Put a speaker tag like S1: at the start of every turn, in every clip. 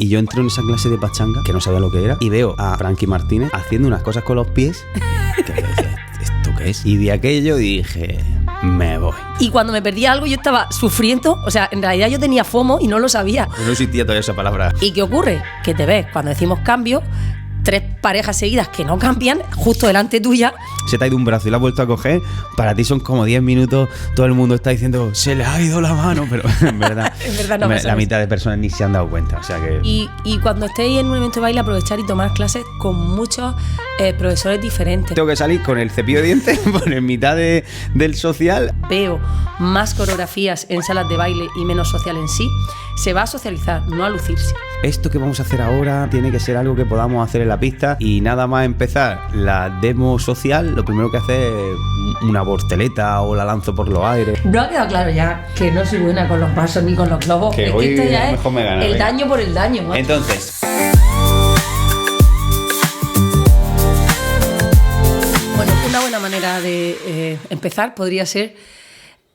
S1: Y yo entro en esa clase de pachanga, que no sabía lo que era, y veo a Frankie Martínez haciendo unas cosas con los pies, que yo decía, ¿esto qué es? Y vi aquello y dije, me voy.
S2: Y cuando me perdía algo yo estaba sufriendo, o sea, en realidad yo tenía FOMO y no lo sabía.
S1: No existía todavía esa palabra.
S2: ¿Y qué ocurre? Que te ves, cuando decimos cambio, 3 parejas seguidas que no cambian, justo delante tuya.
S1: Se te ha ido un brazo y la has vuelto a coger. Para ti son como 10 minutos. Todo el mundo está diciendo, se le ha ido la mano. Pero en verdad,
S2: En verdad no pasa
S1: la
S2: eso.
S1: mitad de personas ni se han dado cuenta. O sea que...
S2: Y cuando estéis en un evento de baile, aprovechar y tomar clases con muchos profesores diferentes.
S1: Tengo que salir con el cepillo de dientes por en mitad del social.
S2: Veo más coreografías en salas de baile y menos social en sí. Se va a socializar, no a lucirse.
S1: Esto que vamos a hacer ahora tiene que ser algo que podamos hacer en la pista. Y nada más empezar la demo social, lo primero que hace es una voltereta o la lanzo por los aires.
S2: No ha quedado claro ya que no soy buena con los vasos ni con los globos.
S1: Que
S2: es
S1: hoy
S2: que esto ya
S1: mejor me gana,
S2: el
S1: venga.
S2: daño por el daño, ¿no?
S1: Entonces...
S2: Bueno, una buena manera de empezar podría ser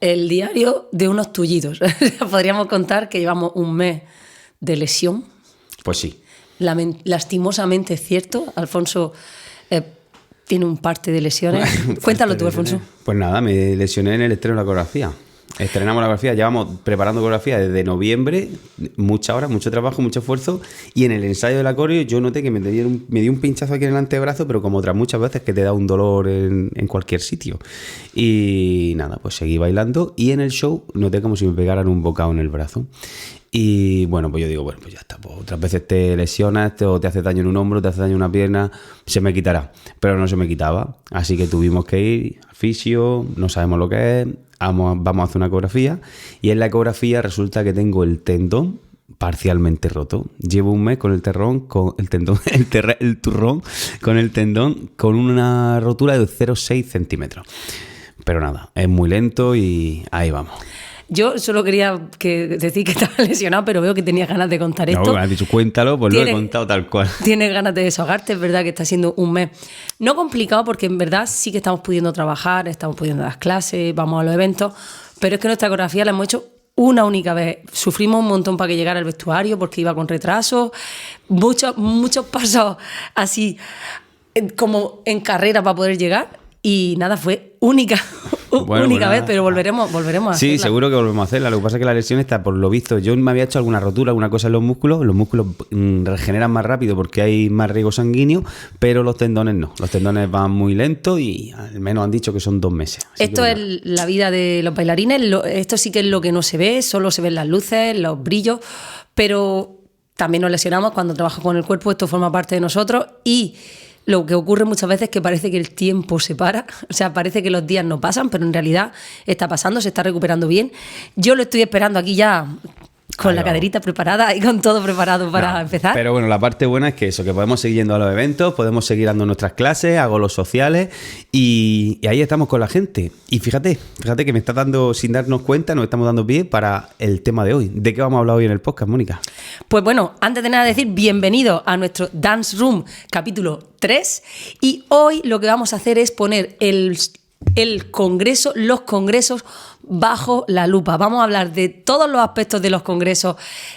S2: el diario de unos tullidos. Podríamos contar que llevamos un mes de lesión.
S1: Pues sí.
S2: Lastimosamente es cierto. Alfonso tiene un parte de lesiones. Cuéntalo tú, Alfonso.
S1: Pues nada, me lesioné en el estreno de la coreografía. Estrenamos la coreografía, llevamos preparando coreografía desde noviembre, muchas horas, mucho trabajo, mucho esfuerzo, y en el ensayo de la coreo yo noté que me dio un pinchazo aquí en el antebrazo, pero como otras muchas veces que te da un dolor en cualquier sitio. Y nada, pues seguí bailando y en el show noté como si me pegaran un bocado en el brazo. Y bueno, pues yo digo, bueno, pues ya está, pues otras veces te lesionas, o te hace daño en un hombro, te hace daño en una pierna, se me quitará, pero no se me quitaba, así que tuvimos que ir al fisio, no sabemos lo que es, vamos a hacer una ecografía, y en la ecografía resulta que tengo el tendón parcialmente roto. Llevo un mes con el turrón con el tendón con una rotura de 0,6 centímetros. Pero nada, es muy lento y ahí vamos.
S2: Yo solo quería decir que estaba lesionado, pero veo que tenías ganas de contar esto.
S1: No, me has dicho cuéntalo, pues lo he contado tal cual.
S2: Tienes ganas de desahogarte, es verdad que está siendo un mes no complicado, porque en verdad sí que estamos pudiendo trabajar, estamos pudiendo dar clases, vamos a los eventos, pero es que nuestra coreografía la hemos hecho una única vez. Sufrimos un montón para que llegara el vestuario porque iba con retraso, muchos pasos así como en carrera para poder llegar, y nada, fue única vez, pero volveremos a hacerla.
S1: Sí, seguro que volvemos a hacerla. Lo que pasa es que la lesión está, por lo visto, yo me había hecho alguna rotura, alguna cosa en los músculos regeneran más rápido porque hay más riego sanguíneo, pero los tendones no. Los tendones van muy lentos y al menos han dicho que son 2 meses.
S2: Esto es la vida de los bailarines, esto sí que es lo que no se ve, solo se ven las luces, los brillos, pero también nos lesionamos cuando trabajo con el cuerpo, esto forma parte de nosotros, y lo que ocurre muchas veces es que parece que el tiempo se para, o sea, parece que los días no pasan, pero en realidad está pasando, se está recuperando bien. Yo lo estoy esperando aquí ya con la caderita preparada y con todo preparado para empezar.
S1: Pero bueno, la parte buena es que eso, que podemos seguir yendo a los eventos, podemos seguir dando nuestras clases, hago los sociales y ahí estamos con la gente. Y fíjate que me está dando, sin darnos cuenta, nos estamos dando pie para el tema de hoy. ¿De qué vamos a hablar hoy en el podcast, Mónica?
S2: Pues bueno, antes de nada decir bienvenido a nuestro Dance Room capítulo 3, y hoy lo que vamos a hacer es poner los congresos bajo la lupa. Vamos a hablar de todos los aspectos de los congresos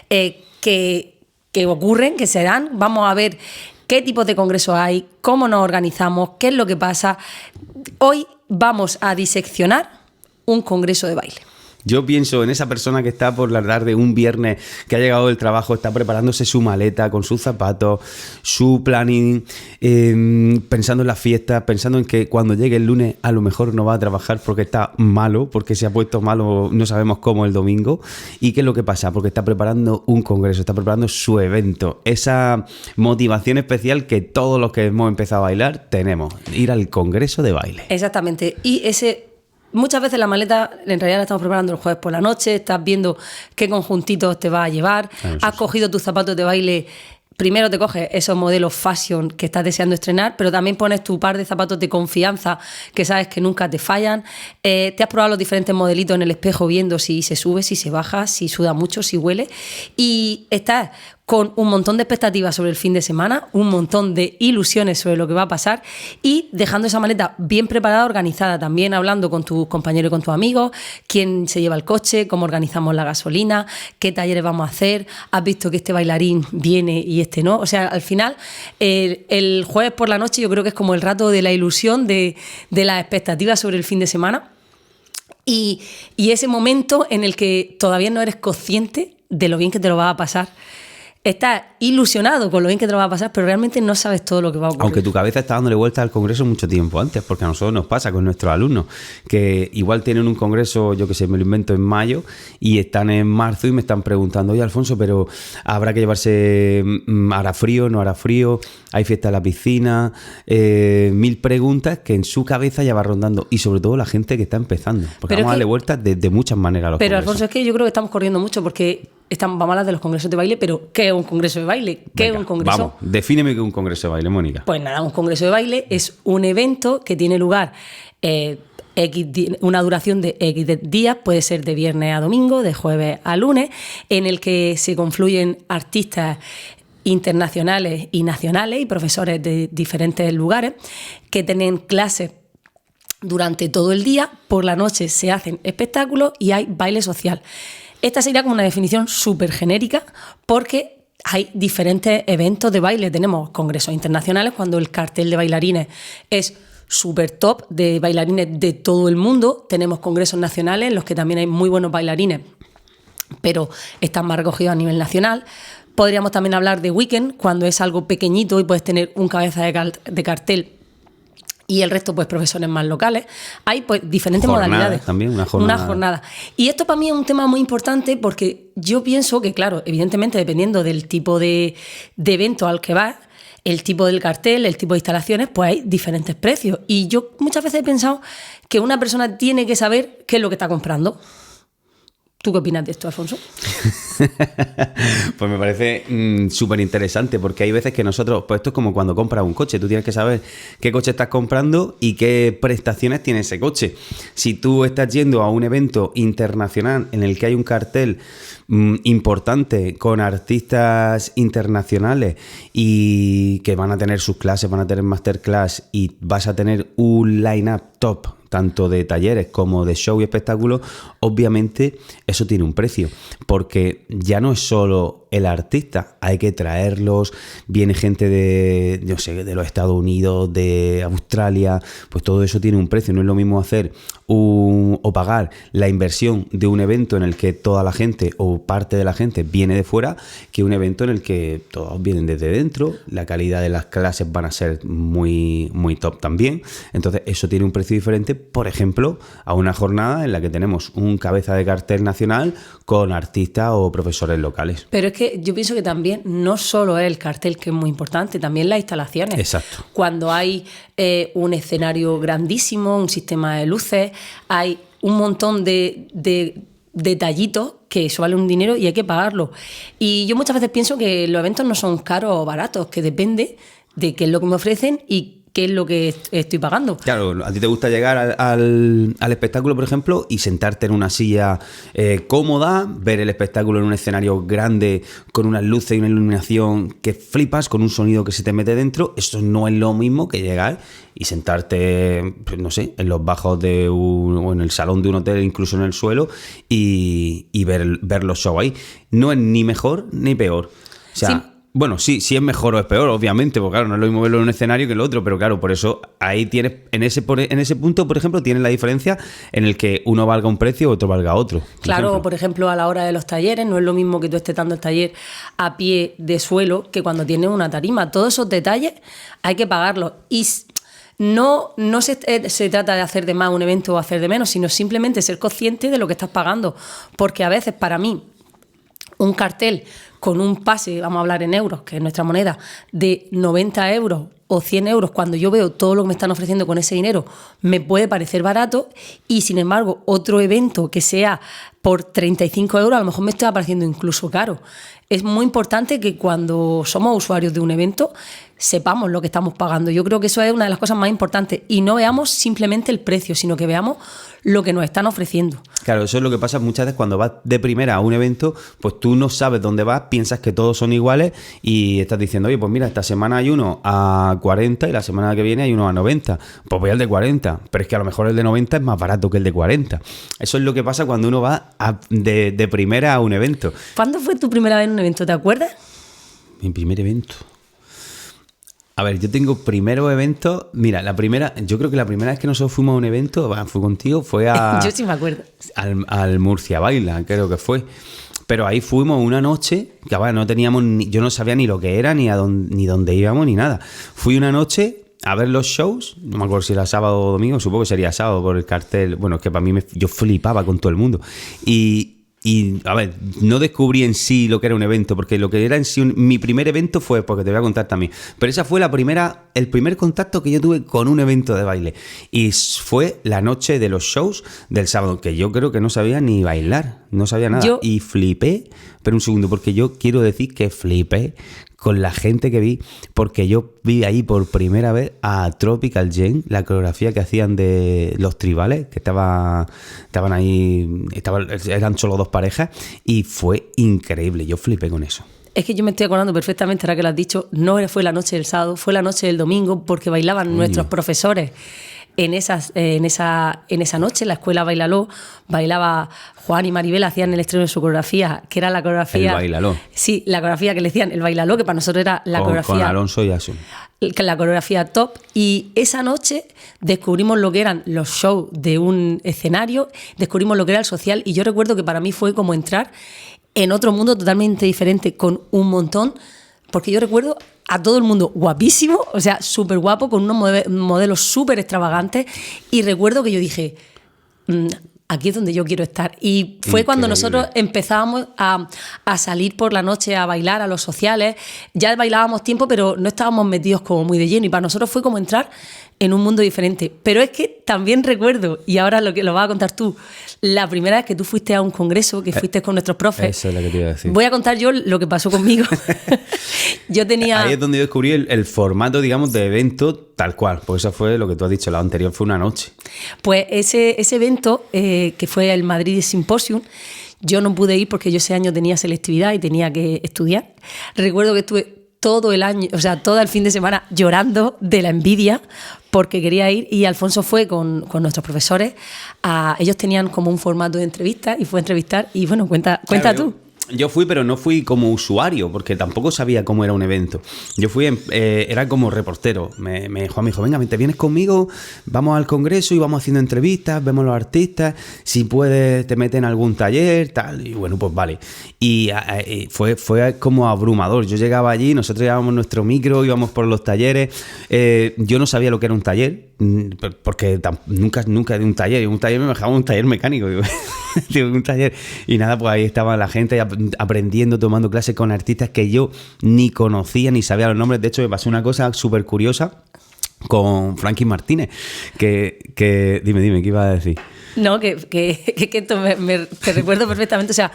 S2: que ocurren, que se dan. Vamos a ver qué tipos de congresos hay, cómo nos organizamos, qué es lo que pasa. Hoy vamos a diseccionar un congreso de baile.
S1: Yo pienso en esa persona que está por la tarde un viernes, que ha llegado del trabajo, está preparándose su maleta con sus zapatos, su planning, pensando en las fiestas, pensando en que cuando llegue el lunes a lo mejor no va a trabajar porque está malo, porque se ha puesto malo, no sabemos cómo, el domingo. ¿Y qué es lo que pasa? Porque está preparando un congreso, está preparando su evento. Esa motivación especial que todos los que hemos empezado a bailar tenemos, ir al congreso de baile.
S2: Exactamente. Y muchas veces la maleta en realidad la estamos preparando el jueves por la noche, estás viendo qué conjuntitos te vas a llevar, has cogido tus zapatos de baile, primero te coges esos modelos fashion que estás deseando estrenar, pero también pones tu par de zapatos de confianza que sabes que nunca te fallan, te has probado los diferentes modelitos en el espejo viendo si se sube, si se baja, si suda mucho, si huele, y estás con un montón de expectativas sobre el fin de semana, un montón de ilusiones sobre lo que va a pasar y dejando esa maleta bien preparada, organizada, también hablando con tus compañeros y con tus amigos, quién se lleva el coche, cómo organizamos la gasolina, qué talleres vamos a hacer, has visto que este bailarín viene y este no. O sea, al final, el jueves por la noche yo creo que es como el rato de la ilusión, de las expectativas sobre el fin de semana y ese momento en el que todavía no eres consciente de lo bien que te lo va a pasar. Estás ilusionado con lo bien que te lo va a pasar, pero realmente no sabes todo lo que va a ocurrir.
S1: Aunque tu cabeza está dándole vuelta al congreso mucho tiempo antes, porque a nosotros nos pasa con nuestros alumnos, que igual tienen un congreso, yo que sé, me lo invento en mayo, y están en marzo y me están preguntando, oye Alfonso, pero habrá que llevarse, hará frío, no hará frío, hay fiesta en la piscina, 1000 preguntas que en su cabeza ya va rondando, y sobre todo la gente que está empezando, porque vamos a darle vueltas de muchas maneras a los congresos.
S2: Alfonso, es que yo creo que estamos corriendo mucho porque vamos a hablar de los congresos de baile, pero ¿qué es un congreso de baile? ¿Qué es un congreso?
S1: Vamos, defíneme qué es un congreso de baile, Mónica.
S2: Pues nada, un congreso de baile es un evento que tiene lugar una duración de X días, puede ser de viernes a domingo, de jueves a lunes, en el que se confluyen artistas internacionales y nacionales y profesores de diferentes lugares que tienen clases durante todo el día. Por la noche se hacen espectáculos y hay baile social. Esta sería como una definición súper genérica porque hay diferentes eventos de baile. Tenemos congresos internacionales cuando el cartel de bailarines es súper top, de bailarines de todo el mundo. Tenemos congresos nacionales en los que también hay muy buenos bailarines, pero están más recogidos a nivel nacional. Podríamos también hablar de weekend, cuando es algo pequeñito y puedes tener un cabeza de cartel y el resto, pues, profesores más locales. Hay, pues, diferentes modalidades.
S1: También, una jornada.
S2: Y esto para mí es un tema muy importante porque yo pienso que, claro, evidentemente, dependiendo del tipo de evento al que vas, el tipo del cartel, el tipo de instalaciones, pues hay diferentes precios. Y yo muchas veces he pensado que una persona tiene que saber qué es lo que está comprando. ¿Tú qué opinas de esto, Alfonso?
S1: Pues me parece súper interesante porque hay veces que nosotros, pues esto es como cuando compras un coche, tú tienes que saber qué coche estás comprando y qué prestaciones tiene ese coche. Si tú estás yendo a un evento internacional en el que hay un cartel importante con artistas internacionales y que van a tener sus clases, van a tener masterclass y vas a tener un line-up top, tanto de talleres como de show y espectáculos, obviamente eso tiene un precio, porque ya no es solo el artista, hay que traerlos, viene gente de, yo sé, de los Estados Unidos, de Australia, pues todo eso tiene un precio. No es lo mismo hacer o pagar la inversión de un evento en el que toda la gente o parte de la gente viene de fuera, que un evento en el que todos vienen desde dentro, la calidad de las clases van a ser muy, muy top también. Entonces eso tiene un precio diferente, por ejemplo, a una jornada en la que tenemos un cabeza de cartel nacional con artistas o profesores locales.
S2: Pero es que yo pienso que también no solo es el cartel que es muy importante, también las instalaciones.
S1: Exacto.
S2: Cuando hay un escenario grandísimo, un sistema de luces, hay un montón de detallitos que eso vale un dinero y hay que pagarlo. Y yo muchas veces pienso que los eventos no son caros o baratos, que depende de qué es lo que me ofrecen y qué es lo que estoy pagando.
S1: Claro, a ti te gusta llegar al espectáculo, por ejemplo, y sentarte en una silla cómoda, ver el espectáculo en un escenario grande, con unas luces y una iluminación que flipas, con un sonido que se te mete dentro. Eso no es lo mismo que llegar y sentarte, pues, no sé, en los bajos o en el salón de un hotel, incluso en el suelo, y ver los shows ahí. No es ni mejor ni peor. O sea, sí. Bueno, sí es mejor o es peor, obviamente, porque claro, no es lo mismo verlo en un escenario que en el otro, pero claro, por eso ahí tienes, en ese punto, por ejemplo, tienes la diferencia en el que uno valga un precio y otro valga otro.
S2: Claro, por ejemplo, a la hora de los talleres, no es lo mismo que tú estés dando el taller a pie de suelo que cuando tienes una tarima. Todos esos detalles hay que pagarlos. Y no se trata de hacer de más un evento o hacer de menos, sino simplemente ser consciente de lo que estás pagando. Porque a veces, para mí, un cartel con un pase, vamos a hablar en euros, que es nuestra moneda, de 90 euros o 100 euros, cuando yo veo todo lo que me están ofreciendo con ese dinero, me puede parecer barato, y sin embargo otro evento que sea por 35 euros a lo mejor me está pareciendo incluso caro. Es muy importante que cuando somos usuarios de un evento sepamos lo que estamos pagando. Yo creo que eso es una de las cosas más importantes, y no veamos simplemente el precio, sino que veamos lo que nos están ofreciendo.
S1: Claro, eso es lo que pasa muchas veces cuando vas de primera a un evento, pues tú no sabes dónde vas, piensas que todos son iguales y estás diciendo, oye, pues mira, esta semana hay uno a 40 y la semana que viene hay uno a 90. Pues voy al de 40, pero es que a lo mejor el de 90 es más barato que el de 40. Eso es lo que pasa cuando uno va de primera a un evento.
S2: ¿Cuándo fue tu primera vez en un evento? ¿Te acuerdas?
S1: Mi primer evento. A ver, yo tengo primeros eventos. Mira, yo creo que la primera vez que nosotros fuimos a un evento, fue contigo, fue a.
S2: Yo sí me acuerdo.
S1: Al Murcia Baila, creo que fue. Pero ahí fuimos una noche, que no teníamos yo no sabía ni lo que era, ni dónde íbamos, ni nada. Fui una noche a ver los shows, no me acuerdo si era sábado o domingo, supongo que sería sábado por el cartel. Bueno, es que para mí yo flipaba con todo el mundo. Y, a ver, no descubrí en sí lo que era un evento, porque lo que era en sí mi primer evento fue, porque te voy a contar también, pero esa fue el primer contacto que yo tuve con un evento de baile. Y fue la noche de los shows del sábado, que yo creo que no sabía ni bailar, no sabía nada. Y flipé, pero un segundo, porque yo quiero decir que flipé con la gente que vi, porque yo vi ahí por primera vez a Tropical Gen, la coreografía que hacían de los tribales, que estaban ahí, eran solo dos parejas, y fue increíble, yo flipé con eso.
S2: Es que yo me estoy acordando perfectamente, ahora que lo has dicho, no fue la noche del sábado, fue la noche del domingo, porque bailaban nuestros profesores. En esa noche, en la escuela Bailaló, bailaba Juan y Maribel, hacían el estreno de su coreografía, que era la coreografía...
S1: El Bailaló.
S2: Sí, la coreografía que le decían el Bailaló, que para nosotros era la coreografía...
S1: Con Alonso y Asun.
S2: La coreografía top. Y esa noche descubrimos lo que eran los shows de un escenario, descubrimos lo que era el social, y yo recuerdo que para mí fue como entrar en otro mundo totalmente diferente, con un montón... Porque yo recuerdo a todo el mundo guapísimo, o sea, súper guapo, con unos modelos súper extravagantes. Y recuerdo que yo dije, aquí es donde yo quiero estar. Y fue cuando nosotros empezábamos a salir por la noche a bailar a los sociales. Ya bailábamos tiempo, pero no estábamos metidos como muy de lleno. Y para nosotros fue como entrar en un mundo diferente. Pero es que también recuerdo, y ahora lo vas a contar tú, la primera vez que tú fuiste a un congreso, que fuiste con nuestros profes.
S1: Eso es lo que te iba a decir.
S2: Voy a contar yo lo que pasó conmigo. Yo tenía...
S1: Ahí es donde yo descubrí el formato, digamos, de evento tal cual. Pues eso fue lo que tú has dicho, la anterior fue una noche.
S2: Pues ese evento, que fue el Madrid Symposium, yo no pude ir porque yo ese año tenía selectividad y tenía que estudiar. Recuerdo que estuve todo el año, o sea, todo el fin de semana llorando de la envidia porque quería ir, y Alfonso fue con nuestros profesores. Ellos tenían como un formato de entrevista y fue a entrevistar, y bueno, cuenta tú.
S1: Yo fui, pero no fui como usuario, porque tampoco sabía cómo era un evento. Yo fui, era como reportero. Juan me dijo, venga, te vienes conmigo, vamos al congreso y vamos haciendo entrevistas, vemos los artistas, si puedes te meten en algún taller, tal, y bueno, pues vale. Y fue como abrumador. Yo llegaba allí, nosotros llevábamos nuestro micro, íbamos por los talleres. Yo no sabía lo que era un taller, porque nunca de un taller me dejaba un taller mecánico, digo, un taller, y nada, pues ahí estaba la gente aprendiendo, tomando clases con artistas que yo ni conocía ni sabía los nombres. De hecho, me pasó una cosa súper curiosa con Frankie Martínez, que dime, ¿qué iba a decir?
S2: No, que esto te recuerdo perfectamente, o sea,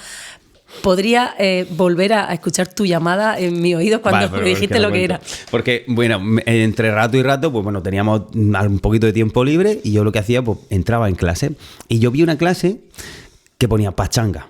S2: podría volver a escuchar tu llamada en mis oídos cuando me dijiste lo que era.
S1: Porque, bueno, entre rato y rato, pues bueno, teníamos un poquito de tiempo libre, y yo lo que hacía, pues entraba en clase, y yo vi una clase que ponía pachanga.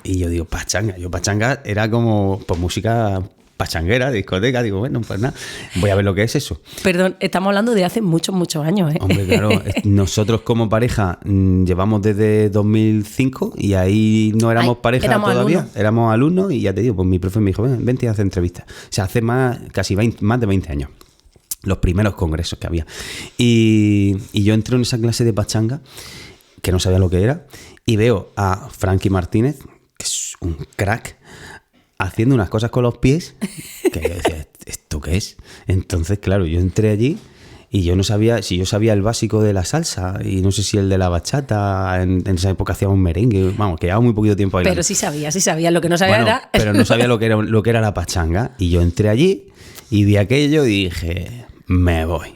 S1: Y yo digo, pachanga era como pues música pachanguera, discoteca. Digo, bueno, pues nada, voy a ver lo que es eso.
S2: Perdón, estamos hablando de hace muchos años, ¿eh?
S1: Hombre, claro, nosotros como pareja llevamos desde 2005 y ahí no éramos pareja todavía, éramos alumnos, y ya te digo, pues mi profe me dijo, vente a hacer entrevistas. O sea, hace más de 20 años. Los primeros congresos que había. Y yo entré en esa clase de pachanga, que no sabía lo que era, y veo a Frankie Martínez, que es un crack, haciendo unas cosas con los pies, que yo decía, ¿esto qué es? Entonces, claro, yo entré allí y yo no sabía, si yo sabía el básico de la salsa y no sé si el de la bachata, en esa época hacíamos un merengue, vamos, que llevaba muy poquito tiempo bailando.
S2: Pero sí sabía, lo que no sabía era...
S1: Pero no sabía lo que era la pachanga, y yo entré allí y vi aquello y dije, me voy.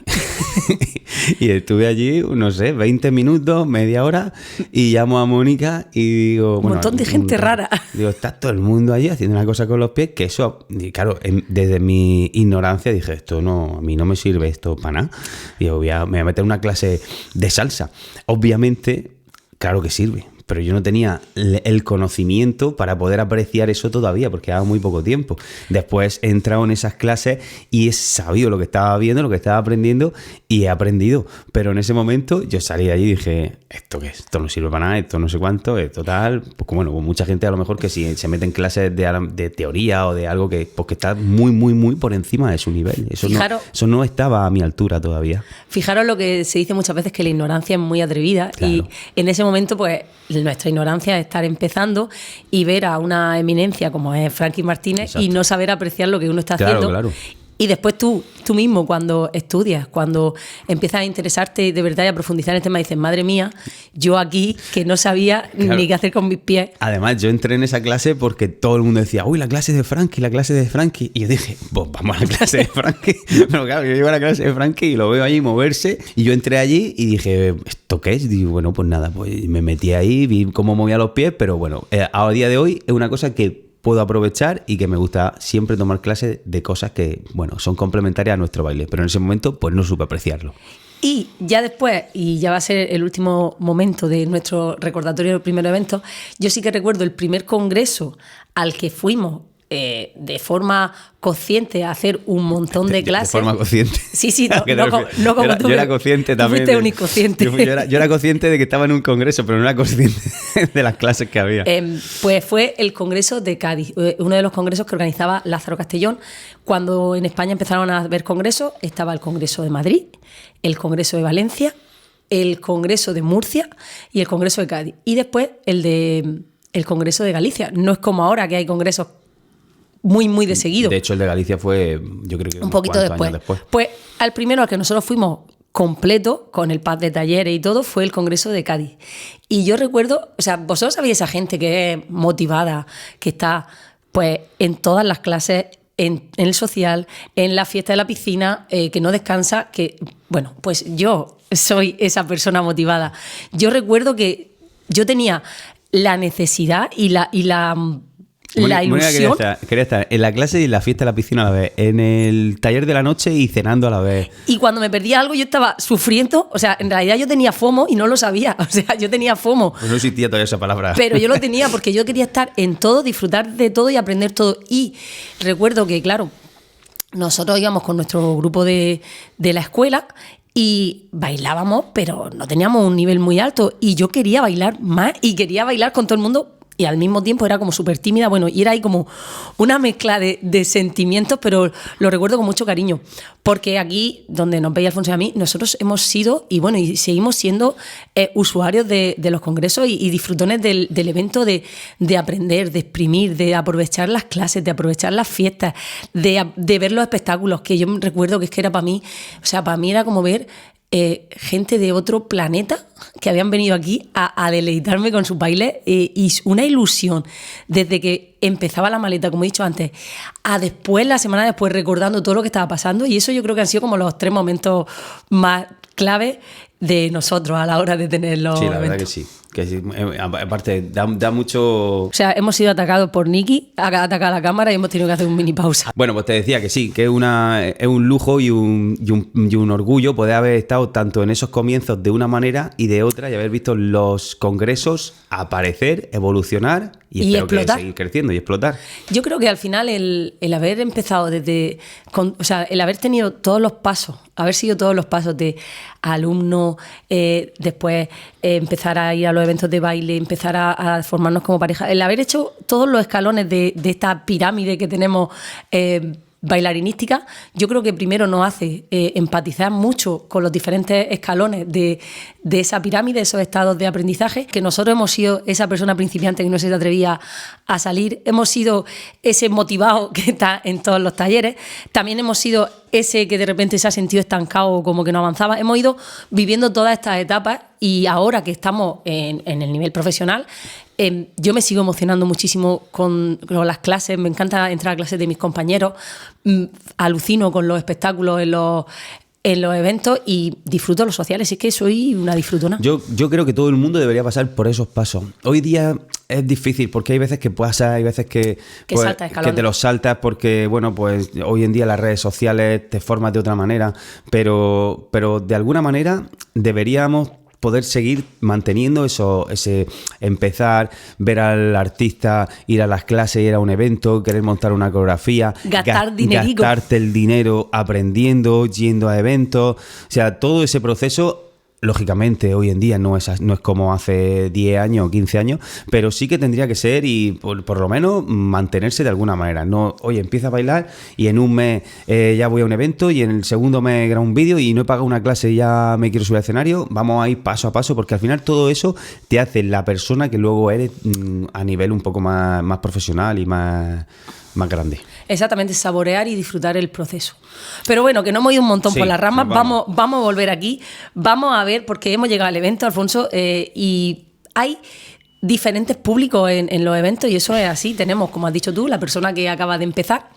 S1: Y estuve allí, no sé, 20 minutos, media hora, y llamo a Mónica y digo...
S2: Un montón de gente rara.
S1: Digo, está todo el mundo allí haciendo una cosa con los pies, que eso, y claro, desde mi ignorancia dije, esto no, a mí no me sirve esto para nada. Digo, me voy a meter en una clase de salsa. Obviamente, claro que sirve, pero yo no tenía el conocimiento para poder apreciar eso todavía, porque llevaba muy poco tiempo. Después he entrado en esas clases y he sabido lo que estaba viendo, lo que estaba aprendiendo, y he aprendido. Pero en ese momento yo salí de allí y dije, ¿esto qué es? Esto no sirve para nada, esto no sé cuánto, es total. Pues bueno, mucha gente a lo mejor que si se mete en clases de teoría o de algo que, pues que está muy, muy, muy por encima de su nivel. Eso no estaba a mi altura todavía.
S2: Fijaros lo que se dice muchas veces, que la ignorancia es muy atrevida. Claro. Y en ese momento, pues, nuestra ignorancia es estar empezando y ver a una eminencia como es Frankie Martínez. Exacto. Y no saber apreciar lo que uno está haciendo. Claro. Y después tú mismo, cuando estudias, cuando empiezas a interesarte de verdad y a profundizar en el tema, dices, madre mía, yo aquí que no sabía ni qué hacer con mis pies.
S1: Además, yo entré en esa clase porque todo el mundo decía, uy, la clase de Frankie. Y yo dije, pues vamos a la clase de Frankie. Pero claro, yo llego a la clase de Frankie y lo veo allí moverse. Y yo entré allí y dije, ¿esto qué es? Y digo, bueno, pues nada, pues me metí ahí, vi cómo movía los pies, pero bueno, a día de hoy es una cosa que puedo aprovechar y que me gusta siempre tomar clases de cosas que, bueno, son complementarias a nuestro baile, pero en ese momento pues no supe apreciarlo.
S2: Y ya después, y ya va a ser el último momento de nuestro recordatorio del primer evento, yo sí que recuerdo el primer congreso al que fuimos de forma consciente a hacer un montón de clases.
S1: De forma consciente.
S2: Sí, no como tú.
S1: Yo era consciente también.
S2: Tú fuiste un inconsciente.
S1: Yo era consciente de que estaba en un congreso, pero no era consciente de las clases que había.
S2: Pues fue el congreso de Cádiz, uno de los congresos que organizaba Lázaro Castellón. Cuando en España empezaron a haber congresos, estaba el congreso de Madrid, el congreso de Valencia, el congreso de Murcia y el congreso de Cádiz. Y después el congreso de Galicia. No es como ahora que hay congresos muy, muy de seguido.
S1: De hecho, el de Galicia fue, yo creo que
S2: un poquito después. Pues al primero al que nosotros fuimos completo, con el pad de talleres y todo, fue el Congreso de Cádiz. Y yo recuerdo, o sea, vosotros sabéis esa gente que es motivada, que está pues en todas las clases, en el social, en la fiesta de la piscina, que no descansa, que, bueno, pues yo soy esa persona motivada. Yo recuerdo que yo tenía la necesidad y la ilusión.
S1: Quería estar en la clase y en la fiesta de la piscina a la vez, en el taller de la noche y cenando a la vez.
S2: Y cuando me perdía algo yo estaba sufriendo, o sea, en realidad yo tenía FOMO y no lo sabía, o sea, yo tenía FOMO.
S1: Pues no existía todavía esa palabra.
S2: Pero yo lo tenía porque yo quería estar en todo, disfrutar de todo y aprender todo. Y recuerdo que, claro, nosotros íbamos con nuestro grupo de la escuela y bailábamos, pero no teníamos un nivel muy alto. Y yo quería bailar más y quería bailar con todo el mundo. Y al mismo tiempo era como súper tímida, bueno, y era ahí como una mezcla de sentimientos, pero lo recuerdo con mucho cariño, porque aquí, donde nos veis Alfonso y a mí, nosotros hemos sido, y bueno, y seguimos siendo usuarios de los congresos y disfrutones del evento, de aprender, de exprimir, de aprovechar las clases, de aprovechar las fiestas, de ver los espectáculos, que yo recuerdo que es que era para mí, o sea, para mí era como ver gente de otro planeta que habían venido aquí a deleitarme con sus bailes, y una ilusión desde que empezaba la maleta, como he dicho antes, a después, la semana después, recordando todo lo que estaba pasando. Y eso yo creo que han sido como los 3 momentos más clave de nosotros a la hora de tener los
S1: eventos.
S2: Verdad
S1: que sí. Que sí, aparte, da mucho...
S2: O sea, hemos sido atacados por Nicky, ha atacado a la cámara y hemos tenido que hacer un mini pausa.
S1: Bueno, pues te decía que sí, que es un lujo y un orgullo poder haber estado tanto en esos comienzos de una manera y de otra, y haber visto los congresos aparecer, evolucionar y espero que seguir creciendo y explotar.
S2: Yo creo que al final el haber empezado o sea, el haber tenido todos los pasos, haber sido todos los pasos de alumno, después empezar a ir a los eventos de baile, empezar a formarnos como pareja, el haber hecho todos los escalones de esta pirámide que tenemos bailarinística, yo creo que primero nos hace empatizar mucho con los diferentes escalones de esa pirámide, esos estados de aprendizaje, que nosotros hemos sido esa persona principiante que no se atrevía a salir, hemos sido ese motivado que está en todos los talleres, también hemos sido ese que de repente se ha sentido estancado, como que no avanzaba. Hemos ido viviendo todas estas etapas y ahora que estamos en el nivel profesional, yo me sigo emocionando muchísimo con las clases, me encanta entrar a clases de mis compañeros, alucino con los espectáculos en los eventos y disfruto los sociales, es que soy una disfrutona.
S1: Yo creo que todo el mundo debería pasar por esos pasos. Hoy día es difícil porque hay veces que pasas, hay veces que te los saltas porque, bueno, pues hoy en día las redes sociales te formas de otra manera, pero de alguna manera deberíamos poder seguir manteniendo ese empezar, ver al artista, ir a las clases, ir a un evento, querer montar una coreografía, gastarte el dinero aprendiendo, yendo a eventos, o sea, todo ese proceso. Lógicamente, hoy en día no es como hace 10 años o 15 años, pero sí que tendría que ser y por lo menos mantenerse de alguna manera. No, oye, empieza a bailar y en un mes ya voy a un evento y en el segundo mes grabo un vídeo y no he pagado una clase y ya me quiero subir al escenario. Vamos a ir paso a paso porque al final todo eso te hace la persona que luego eres a nivel un poco más profesional y más grande.
S2: Exactamente, saborear y disfrutar el proceso. Pero bueno, que no hemos ido un montón por las ramas, vamos a volver aquí, vamos a ver, porque hemos llegado al evento, Alfonso, y hay diferentes públicos en los eventos y eso es así. Tenemos, como has dicho tú, la persona que acaba de empezar,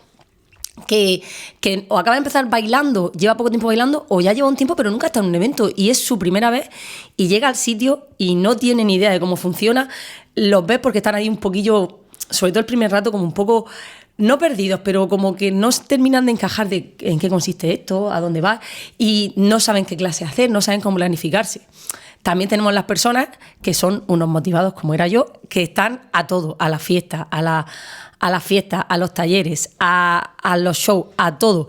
S2: que o acaba de empezar bailando, lleva poco tiempo bailando, o ya lleva un tiempo pero nunca está en un evento y es su primera vez y llega al sitio y no tiene ni idea de cómo funciona. Los ves porque están ahí un poquillo, sobre todo el primer rato, como un poco... no perdidos, pero como que no terminan de encajar de en qué consiste esto, a dónde va, y no saben qué clase hacer, no saben cómo planificarse. También tenemos las personas que son unos motivados, como era yo, que están a todo, a la fiesta, a los talleres, a los shows, a todo.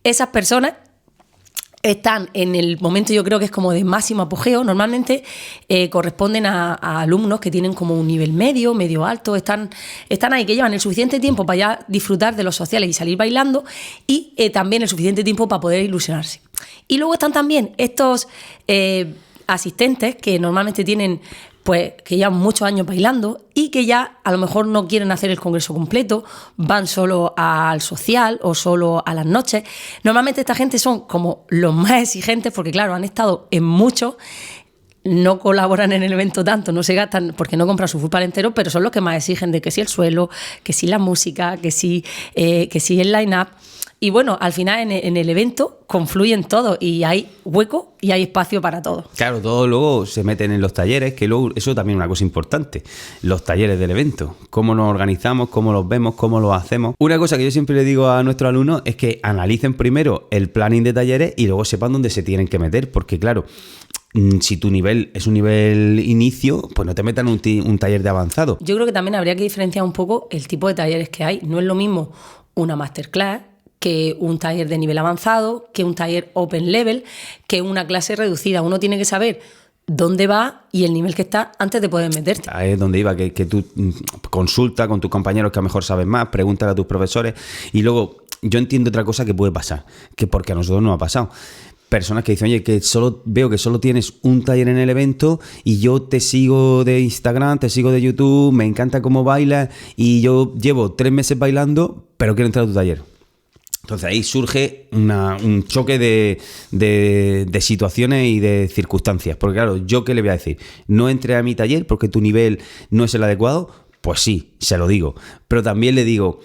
S2: Esas personas están en el momento, yo creo que es como de máximo apogeo. Normalmente corresponden a alumnos que tienen como un nivel medio alto, están ahí, que llevan el suficiente tiempo para ya disfrutar de los sociales y salir bailando y también el suficiente tiempo para poder ilusionarse. Y luego están también estos asistentes que normalmente tienen... pues que llevan muchos años bailando y que ya a lo mejor no quieren hacer el congreso completo, van solo al social o solo a las noches. Normalmente esta gente son como los más exigentes porque, claro, han estado en muchos, no colaboran en el evento tanto, no se gastan porque no compran su fútbol entero, pero son los que más exigen de que si el suelo, que si la música, que si el line-up. Y bueno, al final en el evento confluyen todos y hay hueco y hay espacio para todos.
S1: Claro, todos luego se meten en los talleres, que luego eso también es una cosa importante, los talleres del evento, cómo nos organizamos, cómo los vemos, cómo los hacemos. Una cosa que yo siempre le digo a nuestros alumnos es que analicen primero el planning de talleres y luego sepan dónde se tienen que meter, porque claro, si tu nivel es un nivel inicio, pues no te metan un taller de avanzado.
S2: Yo creo que también habría que diferenciar un poco el tipo de talleres que hay. No es lo mismo una masterclass que un taller de nivel avanzado, que un taller open level, que una clase reducida. Uno tiene que saber dónde va y el nivel que está antes de poder meterte.
S1: Ahí es donde iba, que tú consulta con tus compañeros que a lo mejor saben más, pregúntale a tus profesores y luego yo entiendo otra cosa que puede pasar, que porque a nosotros nos ha pasado. Personas que dicen, oye, que veo que solo tienes un taller en el evento y yo te sigo de Instagram, te sigo de YouTube, me encanta cómo bailas y yo llevo 3 meses bailando, pero quiero entrar a tu taller. Entonces ahí surge un choque de situaciones y de circunstancias. Porque claro, ¿yo qué le voy a decir? ¿No entré a mi taller porque tu nivel no es el adecuado? Pues sí, se lo digo. Pero también le digo...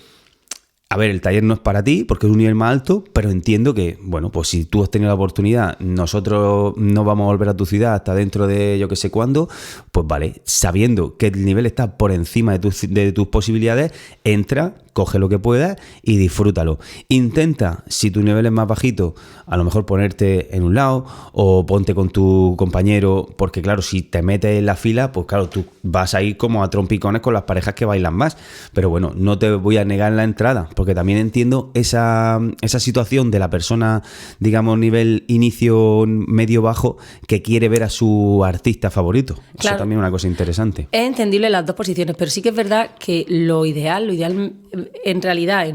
S1: A ver, el taller no es para ti porque es un nivel más alto, pero entiendo que, bueno, pues si tú has tenido la oportunidad, nosotros no vamos a volver a tu ciudad hasta dentro de yo que sé cuándo, pues vale, sabiendo que el nivel está por encima de tus posibilidades, entra, coge lo que puedas y disfrútalo. Intenta, si tu nivel es más bajito, a lo mejor ponerte en un lado o ponte con tu compañero, porque claro, si te metes en la fila, pues claro, tú vas a ir como a trompicones con las parejas que bailan más, pero bueno, no te voy a negar la entrada, porque también entiendo esa situación de la persona, digamos, nivel inicio medio-bajo, que quiere ver a su artista favorito. Claro, eso también es una cosa interesante.
S2: Es entendible las dos posiciones, pero sí que es verdad que lo ideal en realidad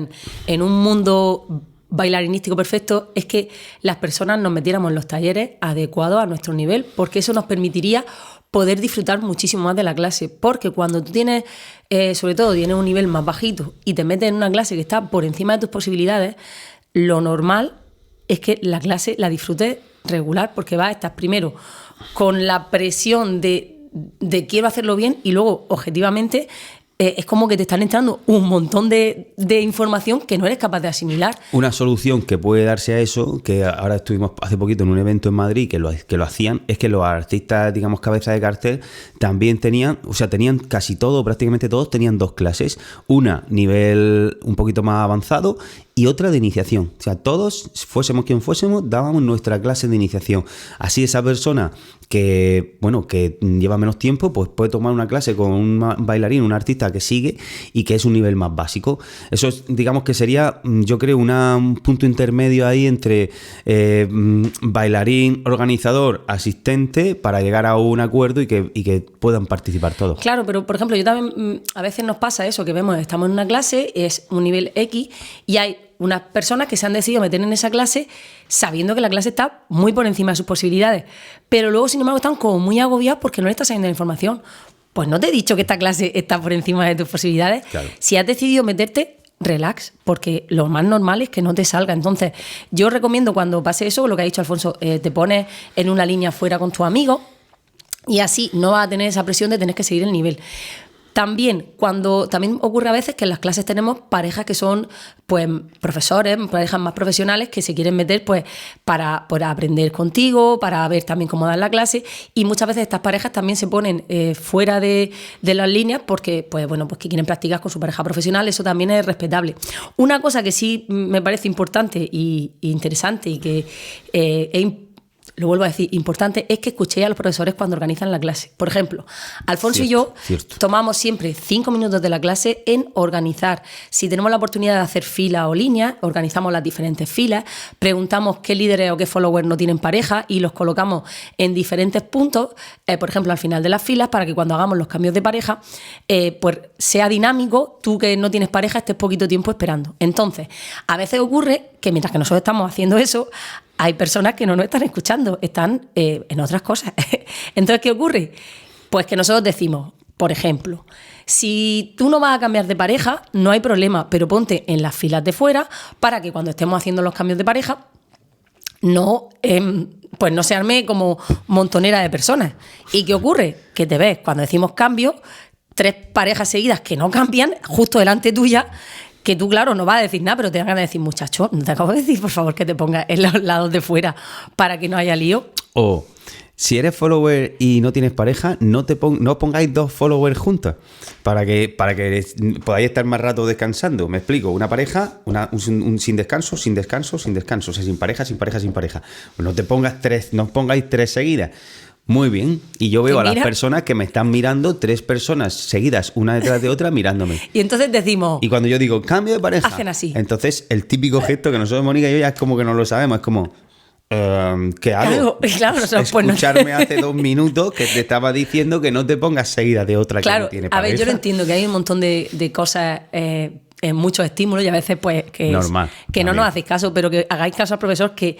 S2: en un mundo bailarinístico perfecto es que las personas nos metiéramos en los talleres adecuados a nuestro nivel, porque eso nos permitiría poder disfrutar muchísimo más de la clase, porque cuando tú tienes, sobre todo tienes un nivel más bajito y te metes en una clase que está por encima de tus posibilidades, lo normal es que la clase la disfrutes regular, porque vas a estar primero con la presión de quiero hacerlo bien y luego objetivamente es como que te están entrando un montón de información que no eres capaz de asimilar.
S1: Una solución que puede darse a eso, que ahora estuvimos hace poquito en un evento en Madrid que lo hacían, es que los artistas, digamos, cabeza de cartel, también tenían casi todo, prácticamente todos tenían 2 clases. Una nivel un poquito más avanzado y otra de iniciación. O sea, todos, fuésemos quien fuésemos, dábamos nuestra clase de iniciación. Así esa persona que, bueno, que lleva menos tiempo, pues puede tomar una clase con un bailarín, un artista que sigue y que es un nivel más básico. Eso es, digamos que sería, yo creo, un punto intermedio ahí entre bailarín, organizador, asistente, para llegar a un acuerdo y que puedan participar todos.
S2: Claro, pero por ejemplo, yo también, a veces nos pasa eso, que vemos, estamos en una clase, es un nivel X y hay unas personas que se han decidido meter en esa clase sabiendo que la clase está muy por encima de sus posibilidades, pero luego, sin embargo, están como muy agobiados porque no les está saliendo la información. Pues no te he dicho que esta clase está por encima de tus posibilidades. Claro. Si has decidido meterte, relax, porque lo más normal es que no te salga. Entonces, yo recomiendo cuando pase eso, lo que ha dicho Alfonso, te pones en una línea fuera con tus amigos y así no vas a tener esa presión de tener que seguir el nivel. También ocurre a veces que en las clases tenemos parejas que son pues profesores, parejas más profesionales que se quieren meter pues para aprender contigo, para ver también cómo dan la clase, y muchas veces estas parejas también se ponen fuera de las líneas porque pues bueno, pues que quieren practicar con su pareja profesional. Eso también es respetable. Una cosa que sí me parece importante y interesante y que lo vuelvo a decir, importante, es que escuchéis a los profesores cuando organizan la clase. Por ejemplo, Alfonso y yo tomamos siempre 5 minutos de la clase en organizar. Si tenemos la oportunidad de hacer filas o líneas, organizamos las diferentes filas, preguntamos qué líderes o qué followers no tienen pareja y los colocamos en diferentes puntos, por ejemplo, al final de las filas, para que cuando hagamos los cambios de pareja, pues sea dinámico, tú que no tienes pareja estés poquito tiempo esperando. Entonces, a veces ocurre que mientras que nosotros estamos haciendo eso, hay personas que no nos están escuchando, están en otras cosas. Entonces, ¿qué ocurre? Pues que nosotros decimos, por ejemplo, si tú no vas a cambiar de pareja, no hay problema, pero ponte en las filas de fuera para que cuando estemos haciendo los cambios de pareja no, pues no se arme como montonera de personas. ¿Y qué ocurre? Que te ves, cuando decimos cambio, 3 parejas seguidas que no cambian justo delante tuya, que tú, claro, no vas a decir nada, pero te van a decir, muchacho, no te acabo de decir, por favor, que te pongas en los lados de fuera para que no haya lío.
S1: O, si eres follower y no tienes pareja, no pongáis 2 followers juntos para que podáis estar más rato descansando. Me explico, una pareja, un sin descanso, sin descanso, sin descanso. O sea, sin pareja, sin pareja, sin pareja. Pues no pongáis 3 seguidas. Muy bien, y yo veo a las personas que me están mirando, 3 personas seguidas, una detrás de otra, mirándome.
S2: Y entonces decimos...
S1: Y cuando yo digo, cambio de pareja,
S2: hacen así.
S1: Entonces el típico gesto que nosotros, Mónica y yo, ya es como que no lo sabemos, es como... ¿qué hago?
S2: Claro,
S1: escucharme hace 2 minutos que te estaba diciendo que no te pongas seguida de otra que no tiene pareja.
S2: A ver, yo lo entiendo, que hay un montón de cosas... en muchos estímulos y a veces pues que no nos hacéis caso, pero que hagáis caso al profesor que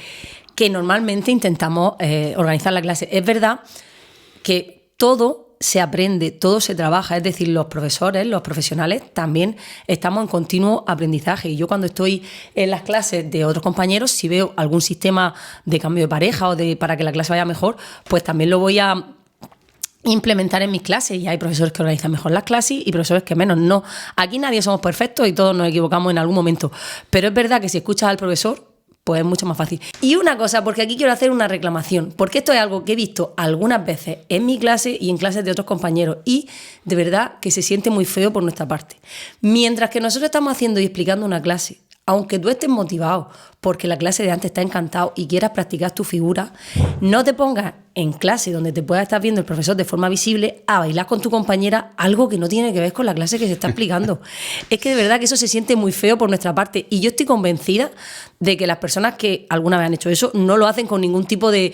S2: normalmente intentamos organizar la clase. Es verdad que todo se aprende, todo se trabaja, es decir, los profesores, los profesionales también estamos en continuo aprendizaje, y yo cuando estoy en las clases de otros compañeros, si veo algún sistema de cambio de pareja o para que la clase vaya mejor, pues también lo voy a implementar en mis clases, y hay profesores que organizan mejor las clases y profesores que menos. No, aquí nadie somos perfectos y todos nos equivocamos en algún momento, pero es verdad que si escuchas al profesor pues es mucho más fácil. Y una cosa, porque aquí quiero hacer una reclamación, porque esto es algo que he visto algunas veces en mi clase y en clases de otros compañeros, y de verdad que se siente muy feo por nuestra parte. Mientras que nosotros estamos haciendo y explicando una clase, aunque tú estés motivado porque la clase de antes está encantado y quieras practicar tu figura, no te pongas en clase donde te pueda estar viendo el profesor de forma visible a bailar con tu compañera algo que no tiene que ver con la clase que se está explicando. Es que de verdad que eso se siente muy feo por nuestra parte, y yo estoy convencida de que las personas que alguna vez han hecho eso no lo hacen con ningún tipo de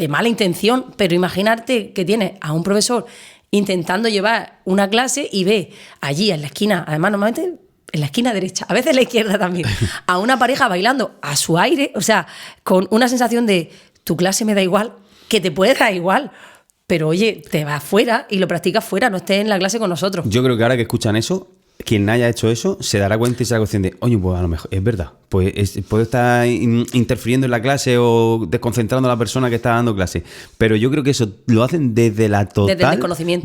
S2: mala intención, pero imagínate que tienes a un profesor intentando llevar una clase y ve allí en la esquina, además normalmente en la esquina derecha, a veces en la izquierda también, a una pareja bailando a su aire, o sea, con una sensación de tu clase me da igual, que te puede dar igual, pero oye, te vas fuera y lo practicas fuera, no estés en la clase con nosotros.
S1: Yo creo que ahora que escuchan eso, quien haya hecho eso se dará cuenta y será consciente de, oye, pues a lo mejor es verdad, pues puede estar interfiriendo en la clase o desconcentrando a la persona que está dando clase, pero yo creo que eso lo hacen desde la total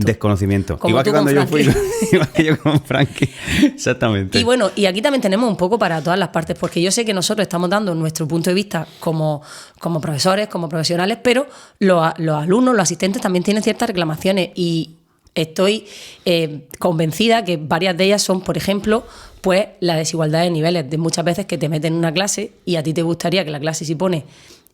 S1: desconocimiento.
S2: Como
S1: igual que cuando yo fui, igual que yo con Frankie, exactamente.
S2: Y bueno, y aquí también tenemos un poco para todas las partes, porque yo sé que nosotros estamos dando nuestro punto de vista como profesores, como profesionales, pero los alumnos, los asistentes también tienen ciertas reclamaciones, y estoy convencida que varias de ellas son, por ejemplo, pues la desigualdad de niveles, de muchas veces que te meten en una clase y a ti te gustaría que la clase, si pone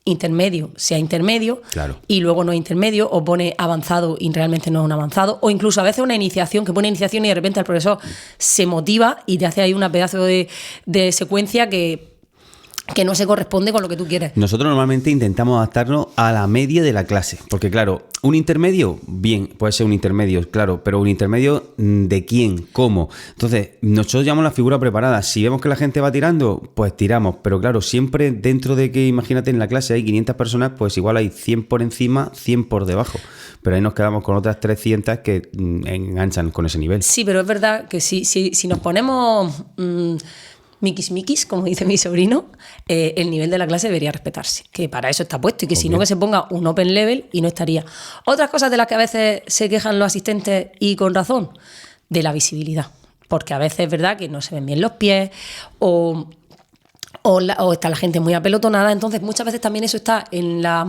S2: intermedio, sea intermedio,
S1: Claro.
S2: y luego no es intermedio, o pone avanzado y realmente no es un avanzado, o incluso a veces una iniciación, que pone iniciación y de repente el profesor se motiva y te hace ahí una pedazo de secuencia que no se corresponde con lo que tú quieres.
S1: Nosotros normalmente intentamos adaptarnos a la media de la clase, porque claro, un intermedio, bien, puede ser un intermedio, claro, pero un intermedio, ¿de quién? ¿Cómo? Entonces, nosotros llamamos la figura preparada. Si vemos que la gente va tirando, pues tiramos, pero claro, siempre dentro de que, imagínate, en la clase hay 500 personas, pues igual hay 100 por encima, 100 por debajo, pero ahí nos quedamos con otras 300 que enganchan con ese nivel.
S2: Sí, pero es verdad que si nos ponemos miquis, como dice mi sobrino, el nivel de la clase debería respetarse, que para eso está puesto, y que si no, que se ponga un open level y no estaría. Otras cosas de las que a veces se quejan los asistentes, y con razón, de la visibilidad, porque a veces es verdad que no se ven bien los pies o está la gente muy apelotonada, entonces muchas veces también eso está en la...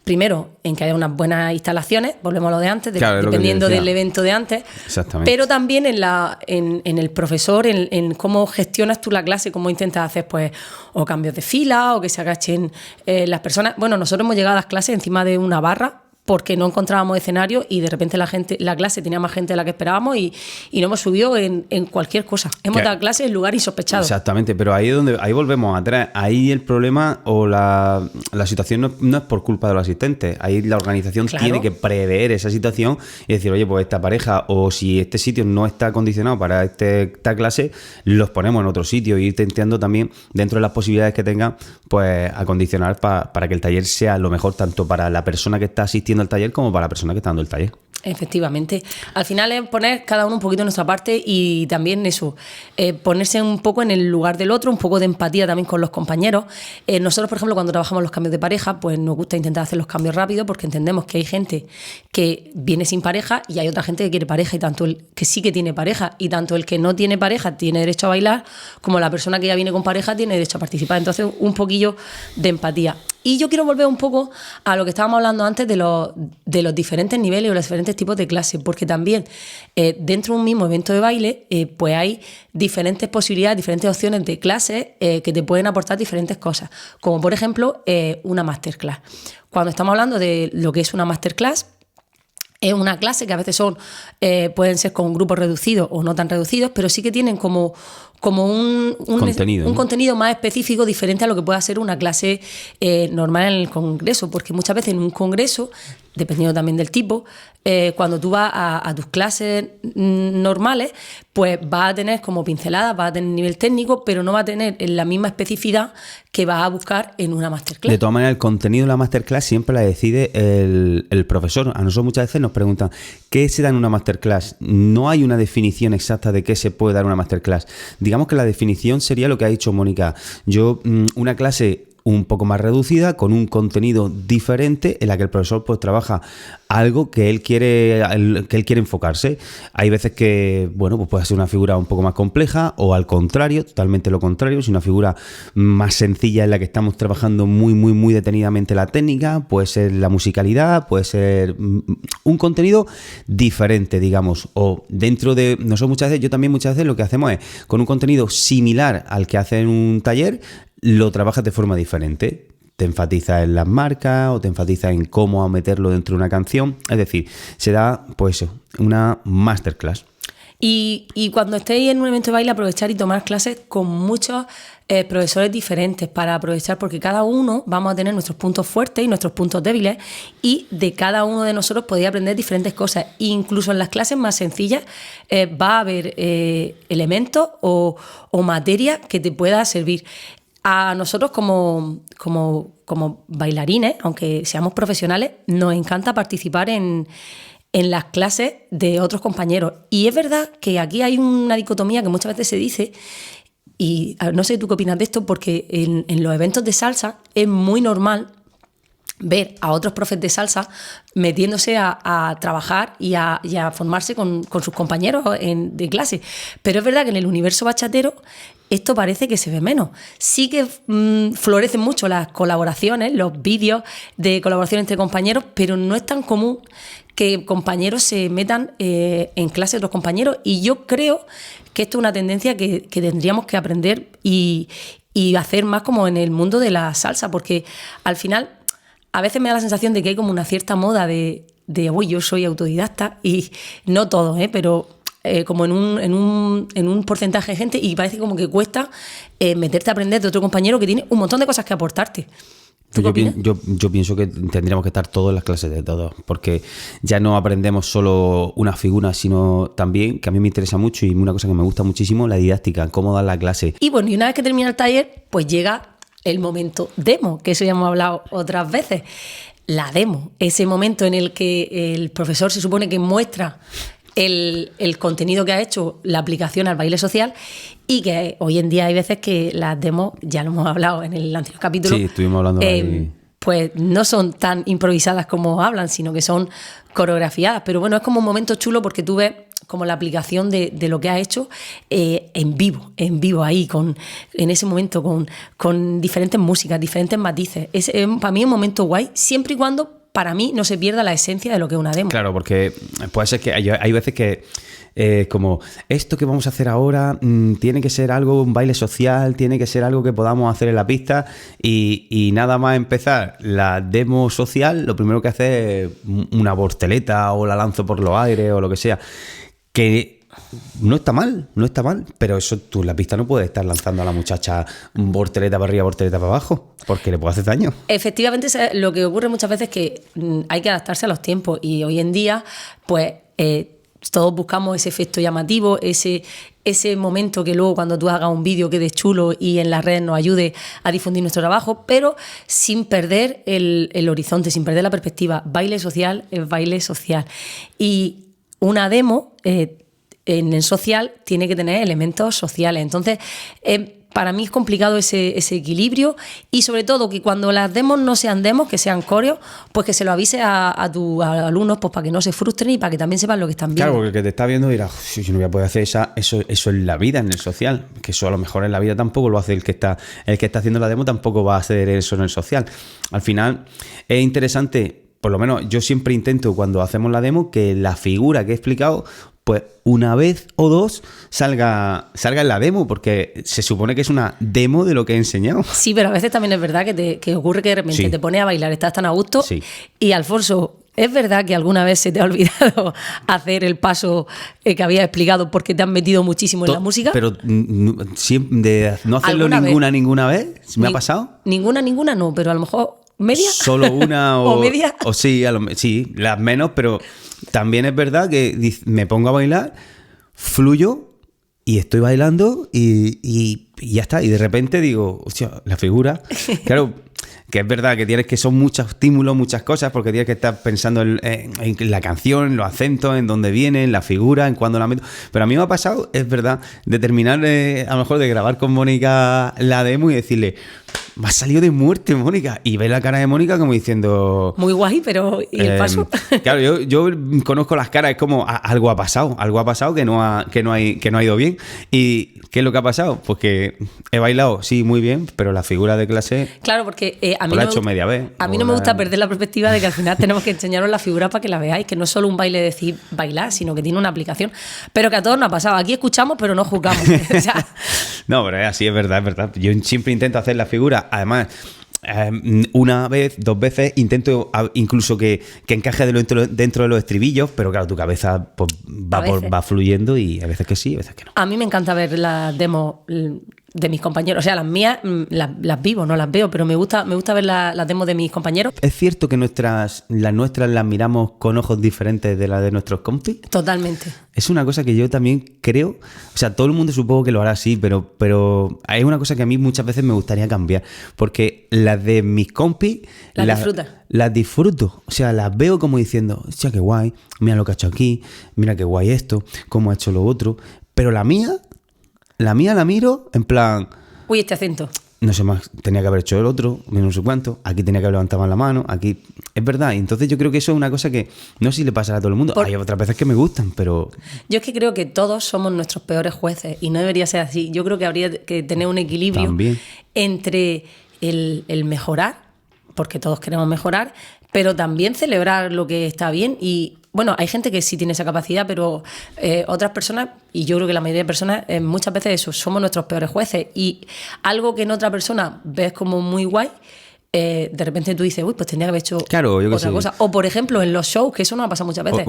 S2: Primero, en que haya unas buenas instalaciones, volvemos a lo de antes,
S1: Claro,
S2: dependiendo del evento de antes.
S1: Exactamente.
S2: Pero también en el profesor, en cómo gestionas tú la clase, cómo intentas hacer, pues, o cambios de fila, o que se agachen las personas. Bueno, nosotros hemos llegado a las clases encima de una barra, porque no encontrábamos escenario y de repente la clase tenía más gente de la que esperábamos y no hemos subido en cualquier cosa. Hemos dado clases en lugar insospechado.
S1: Exactamente, pero ahí volvemos atrás. Ahí el problema o la situación no es por culpa de los asistentes. Ahí la organización tiene que prever esa situación y decir, oye, pues esta pareja, o si este sitio no está acondicionado para esta clase, los ponemos en otro sitio, y ir intentando también, dentro de las posibilidades que tengan, pues acondicionar para que el taller sea lo mejor, tanto para la persona que está asistiendo al taller como para la persona que está dando el taller.
S2: Efectivamente. Al final es poner cada uno un poquito de nuestra parte, y también eso, ponerse un poco en el lugar del otro, un poco de empatía también con los compañeros. Nosotros, por ejemplo, cuando trabajamos los cambios de pareja, pues nos gusta intentar hacer los cambios rápido, porque entendemos que hay gente que viene sin pareja y hay otra gente que quiere pareja, y tanto el que sí que tiene pareja, y tanto el que no tiene pareja tiene derecho a bailar, como la persona que ya viene con pareja tiene derecho a participar. Entonces, un poquillo de empatía. Y yo quiero volver un poco a lo que estábamos hablando antes de los diferentes niveles o los diferentes tipos de clases, porque también dentro de un mismo evento de baile pues hay diferentes posibilidades, diferentes opciones de clases que te pueden aportar diferentes cosas, como por ejemplo una masterclass. Cuando estamos hablando de lo que es una masterclass, es una clase que a veces pueden ser con grupos reducidos o no tan reducidos, pero sí que tienen como un contenido más específico, diferente a lo que pueda ser una clase normal en el congreso, porque muchas veces en un congreso, dependiendo también del tipo, cuando tú vas a tus clases normales, pues vas a tener como pinceladas, vas a tener nivel técnico, pero no va a tener la misma especificidad que vas a buscar en una masterclass.
S1: De todas maneras, el contenido de la masterclass siempre la decide el profesor. A nosotros muchas veces nos preguntan, ¿qué se da en una masterclass? No hay una definición exacta de qué se puede dar en una masterclass. Digamos que la definición sería lo que ha dicho Mónica. Una clase un poco más reducida, con un contenido diferente, en la que el profesor pues trabaja algo que él quiere enfocarse. Hay veces que, bueno, pues puede ser una figura un poco más compleja, o al contrario, totalmente lo contrario, si una figura más sencilla en la que estamos trabajando muy, muy, muy detenidamente la técnica, puede ser la musicalidad, puede ser un contenido diferente, digamos, o dentro de nosotros muchas veces lo que hacemos es, con un contenido similar al que hace en un taller, lo trabajas de forma diferente. Te enfatizas en las marcas o te enfatizas en cómo meterlo dentro de una canción. Es decir, se da, pues eso, una masterclass.
S2: Y cuando estéis en un evento de baile, aprovechar y tomar clases con muchos profesores diferentes, para aprovechar, porque cada uno vamos a tener nuestros puntos fuertes y nuestros puntos débiles, y de cada uno de nosotros podéis aprender diferentes cosas. Incluso en las clases más sencillas va a haber elementos o materia que te pueda servir. A nosotros como bailarines, aunque seamos profesionales, nos encanta participar en las clases de otros compañeros. Y es verdad que aquí hay una dicotomía que muchas veces se dice, y no sé tú qué opinas de esto, porque en los eventos de salsa es muy normal ver a otros profes de salsa metiéndose a trabajar y a formarse con sus compañeros de clase. Pero es verdad que en el universo bachatero esto parece que se ve menos. Sí que florecen mucho las colaboraciones, los vídeos de colaboración entre compañeros, pero no es tan común que compañeros se metan en clase de otros compañeros, y yo creo que esto es una tendencia que tendríamos que aprender y hacer más como en el mundo de la salsa, porque al final a veces me da la sensación de que hay como una cierta moda de uy, yo soy autodidacta, y no todo, pero como en un porcentaje de gente, y parece como que cuesta meterte a aprender de otro compañero que tiene un montón de cosas que aportarte.
S1: Yo pienso que tendríamos que estar todos en las clases de todos, porque ya no aprendemos solo una figura, sino también, que a mí me interesa mucho y una cosa que me gusta muchísimo, la didáctica, cómo dar la clase.
S2: Y bueno, y una vez que termina el taller, pues llega el momento demo, que eso ya hemos hablado otras veces. La demo, ese momento en el que el profesor se supone que muestra el contenido que ha hecho, la aplicación al baile social, y que hoy en día hay veces que las demos, ya lo hemos hablado en el anterior capítulo,
S1: sí, estuvimos hablando
S2: pues no son tan improvisadas como hablan, sino que son coreografiadas. Pero bueno, es como un momento chulo porque tú ves como la aplicación de lo que ha hecho en vivo ahí, en ese momento, con diferentes músicas, diferentes matices. Para mí es un momento guay, siempre y cuando para mí no se pierda la esencia de lo que es una demo.
S1: Claro, porque puede ser que hay veces que como esto que vamos a hacer ahora tiene que ser algo, un baile social, tiene que ser algo que podamos hacer en la pista, y nada más empezar la demo social, lo primero que hace es una voltereta o la lanzo por los aires o lo que sea, que no está mal, pero eso tú en la pista no puedes estar lanzando a la muchacha voltereta para arriba, voltereta para abajo, porque le puede hacer daño. Efectivamente,
S2: lo que ocurre muchas veces es que hay que adaptarse a los tiempos, y hoy en día pues todos buscamos ese efecto llamativo, ese momento que luego cuando tú hagas un vídeo quede chulo y en las redes nos ayude a difundir nuestro trabajo, pero sin perder el horizonte, sin perder la perspectiva. Baile social es baile social, y una demo en el social tiene que tener elementos sociales. Entonces, para mí es complicado ese equilibrio, y sobre todo que cuando las demos no sean demos, que sean coreos, pues que se lo avise a tus alumnos, pues para que no se frustren y para que también sepan lo que están viendo.
S1: Claro, porque el que te está viendo dirá, si yo no voy a poder hacer eso en la vida, en el social, que eso a lo mejor en la vida tampoco lo hace el que está haciendo la demo, tampoco va a hacer eso en el social. Al final es interesante, por lo menos yo siempre intento cuando hacemos la demo, que la figura que he explicado, pues una vez o dos salga en la demo, porque se supone que es una demo de lo que he enseñado.
S2: Sí, pero a veces también es verdad que ocurre que de repente te pones a bailar, estás tan a gusto, y Alfonso, ¿es verdad que alguna vez se te ha olvidado hacer el paso que había explicado porque te han metido muchísimo en la música?
S1: Pero de no hacerlo ninguna vez, ¿me ha pasado?
S2: Ninguna no, pero a lo mejor ¿media?
S1: Solo una
S2: o media.
S1: O sí, sí, las menos, pero también es verdad que me pongo a bailar, fluyo y estoy bailando y ya está. Y de repente digo, hostia, la figura. Claro, que es verdad que son muchos estímulos, muchas cosas, porque tienes que estar pensando en la canción, los acentos, en dónde viene, en la figura, en cuándo la meto. Pero a mí me ha pasado, es verdad, de terminar a lo mejor de grabar con Mónica la demo y decirle, me ha salido de muerte, Mónica. Y ve la cara de Mónica como diciendo...
S2: Muy guay, pero ¿y el paso?
S1: Claro, yo conozco las caras, es como algo ha pasado que no ha ido bien. ¿Y qué es lo que ha pasado? Pues que he bailado, sí, muy bien, pero la figura de clase...
S2: Claro, porque a mí
S1: la he hecho media vez.
S2: A mí no me gusta perder la perspectiva de que al final tenemos que enseñaros la figura para que la veáis, que no es solo un baile de decir bailar, sino que tiene una aplicación. Pero que a todos nos ha pasado. Aquí escuchamos, pero no juzgamos. O sea,
S1: no, pero así es verdad, es verdad. Yo siempre intento hacer la figura. Además, una vez, dos veces, intento incluso que encaje dentro de los estribillos, pero claro, tu cabeza pues, va fluyendo y a veces que sí, a veces que no.
S2: A mí me encanta ver las demos de mis compañeros. O sea, las mías las vivo, no las veo, pero me gusta ver las demos de mis compañeros.
S1: ¿Es cierto que las nuestras las miramos con ojos diferentes de las de nuestros compis?
S2: Totalmente.
S1: Es una cosa que yo también creo, o sea, todo el mundo supongo que lo hará así, pero es una cosa que a mí muchas veces me gustaría cambiar, porque las de mis compis las disfruto, o sea, las veo como diciendo, hostia, qué guay, mira lo que ha hecho aquí, mira qué guay esto, cómo ha hecho lo otro, pero la mía la miro en plan...
S2: Uy, este acento.
S1: no sé más, tenía que haber hecho el otro, no sé cuánto, aquí tenía que haber levantado más la mano, aquí... Es verdad, y entonces yo creo que eso es una cosa que no sé si le pasará a todo el mundo. Hay otras veces que me gustan, pero...
S2: Yo es que creo que todos somos nuestros peores jueces y no debería ser así. Yo creo que habría que tener un equilibrio
S1: También.
S2: entre el mejorar, porque todos queremos mejorar, pero también celebrar lo que está bien. Y bueno, hay gente que sí tiene esa capacidad, pero otras personas, y yo creo que la mayoría de personas, muchas veces eso, somos nuestros peores jueces. Y algo que en otra persona ves como muy guay, de repente tú dices, uy, pues tendría que haber hecho otra cosa. O por ejemplo, en los shows, que eso nos ha pasado muchas veces.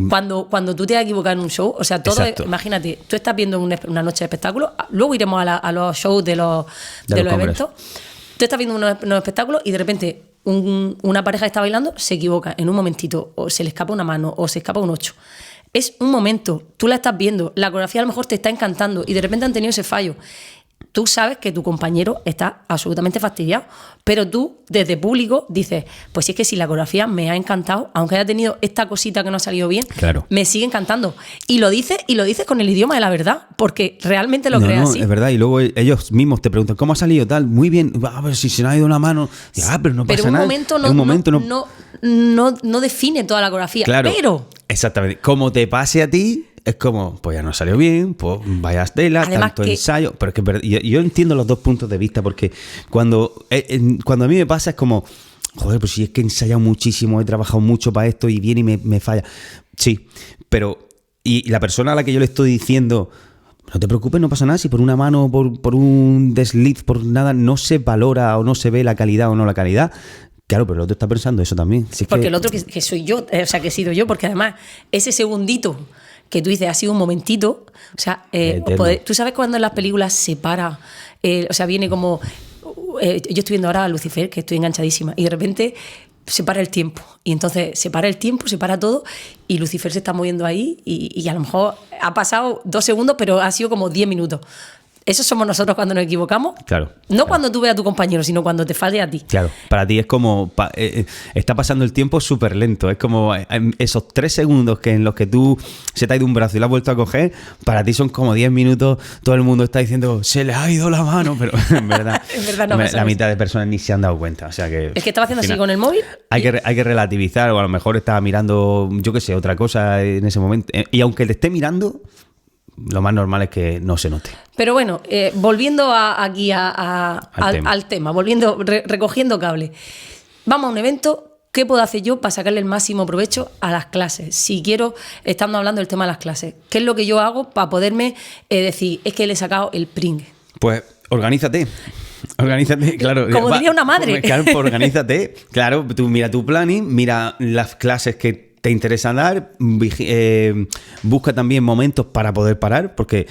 S2: Cuando tú te has equivocado en un show, o sea, todo imagínate, tú estás viendo una noche de espectáculo, luego iremos a los shows de los eventos. Tú estás viendo unos espectáculos y de repente una pareja que está bailando se equivoca en un momentito, o se le escapa una mano, o se escapa un 8. Es un momento, tú la estás viendo, la coreografía a lo mejor te está encantando y de repente han tenido ese fallo. Tú sabes que tu compañero está absolutamente fastidiado, pero tú, desde público, dices, pues si es que si la coreografía me ha encantado, aunque haya tenido esta cosita que no ha salido bien,
S1: claro,
S2: me sigue encantando. Y lo dices con el idioma de la verdad, porque realmente lo crees así.
S1: Es verdad, y luego ellos mismos te preguntan, ¿cómo ha salido tal? Muy bien, a ver si se nos ha ido una mano. Pero no pasa nada.
S2: Pero un momento no define toda la coreografía.
S1: Claro,
S2: pero...
S1: Exactamente. Como te pase a ti... Es como, pues ya no salió bien, pues vaya tela, tanto ensayo. Pero es que yo entiendo los dos puntos de vista, porque cuando a mí me pasa es como, joder, pues si es que he ensayado muchísimo, he trabajado mucho para esto y viene y me falla. Sí, pero y la persona a la que yo le estoy diciendo, no te preocupes, no pasa nada, si por una mano, por un desliz, por nada, no se valora o no se ve la calidad o no la calidad. Claro, pero el otro está pensando eso también.
S2: Porque el otro que soy yo, o sea, que he sido yo, porque además ese segundito que tú dices ha sido un momentito, o sea, tú sabes cuando en las películas se para, o sea, viene como, yo estoy viendo ahora a Lucifer, que estoy enganchadísima, y de repente se para el tiempo, y entonces se para el tiempo, se para todo, y Lucifer se está moviendo ahí, y a lo mejor ha pasado 2 segundos, pero ha sido como 10 minutos. Eso somos nosotros cuando nos equivocamos.
S1: Claro.
S2: No cuando tú veas a tu compañero, sino cuando te falle a ti.
S1: Claro. Para ti es como... está pasando el tiempo súper lento. Es como esos 3 segundos que en los que tú se te ha ido un brazo y lo has vuelto a coger, para ti son como 10 minutos. Todo el mundo está diciendo, se le ha ido la mano. Pero en verdad,
S2: en verdad no
S1: la mitad de personas ni se han dado cuenta. O sea que...
S2: Es que estaba haciendo así con el móvil.
S1: Hay que relativizar, o a lo mejor estaba mirando, yo qué sé, otra cosa en ese momento. Y aunque te esté mirando... Lo más normal es que no se note.
S2: Pero bueno, volviendo aquí al tema, recogiendo cable. Vamos a un evento, ¿qué puedo hacer yo para sacarle el máximo provecho a las clases? Si quiero, estando hablando del tema de las clases, ¿qué es lo que yo hago para poderme decir, es que le he sacado el pringue?
S1: Pues organízate, claro.
S2: Como diría una madre.
S1: Claro, pues organízate. Claro, tú mira tu planning, mira las clases que te interesa dar, busca también momentos para poder parar, porque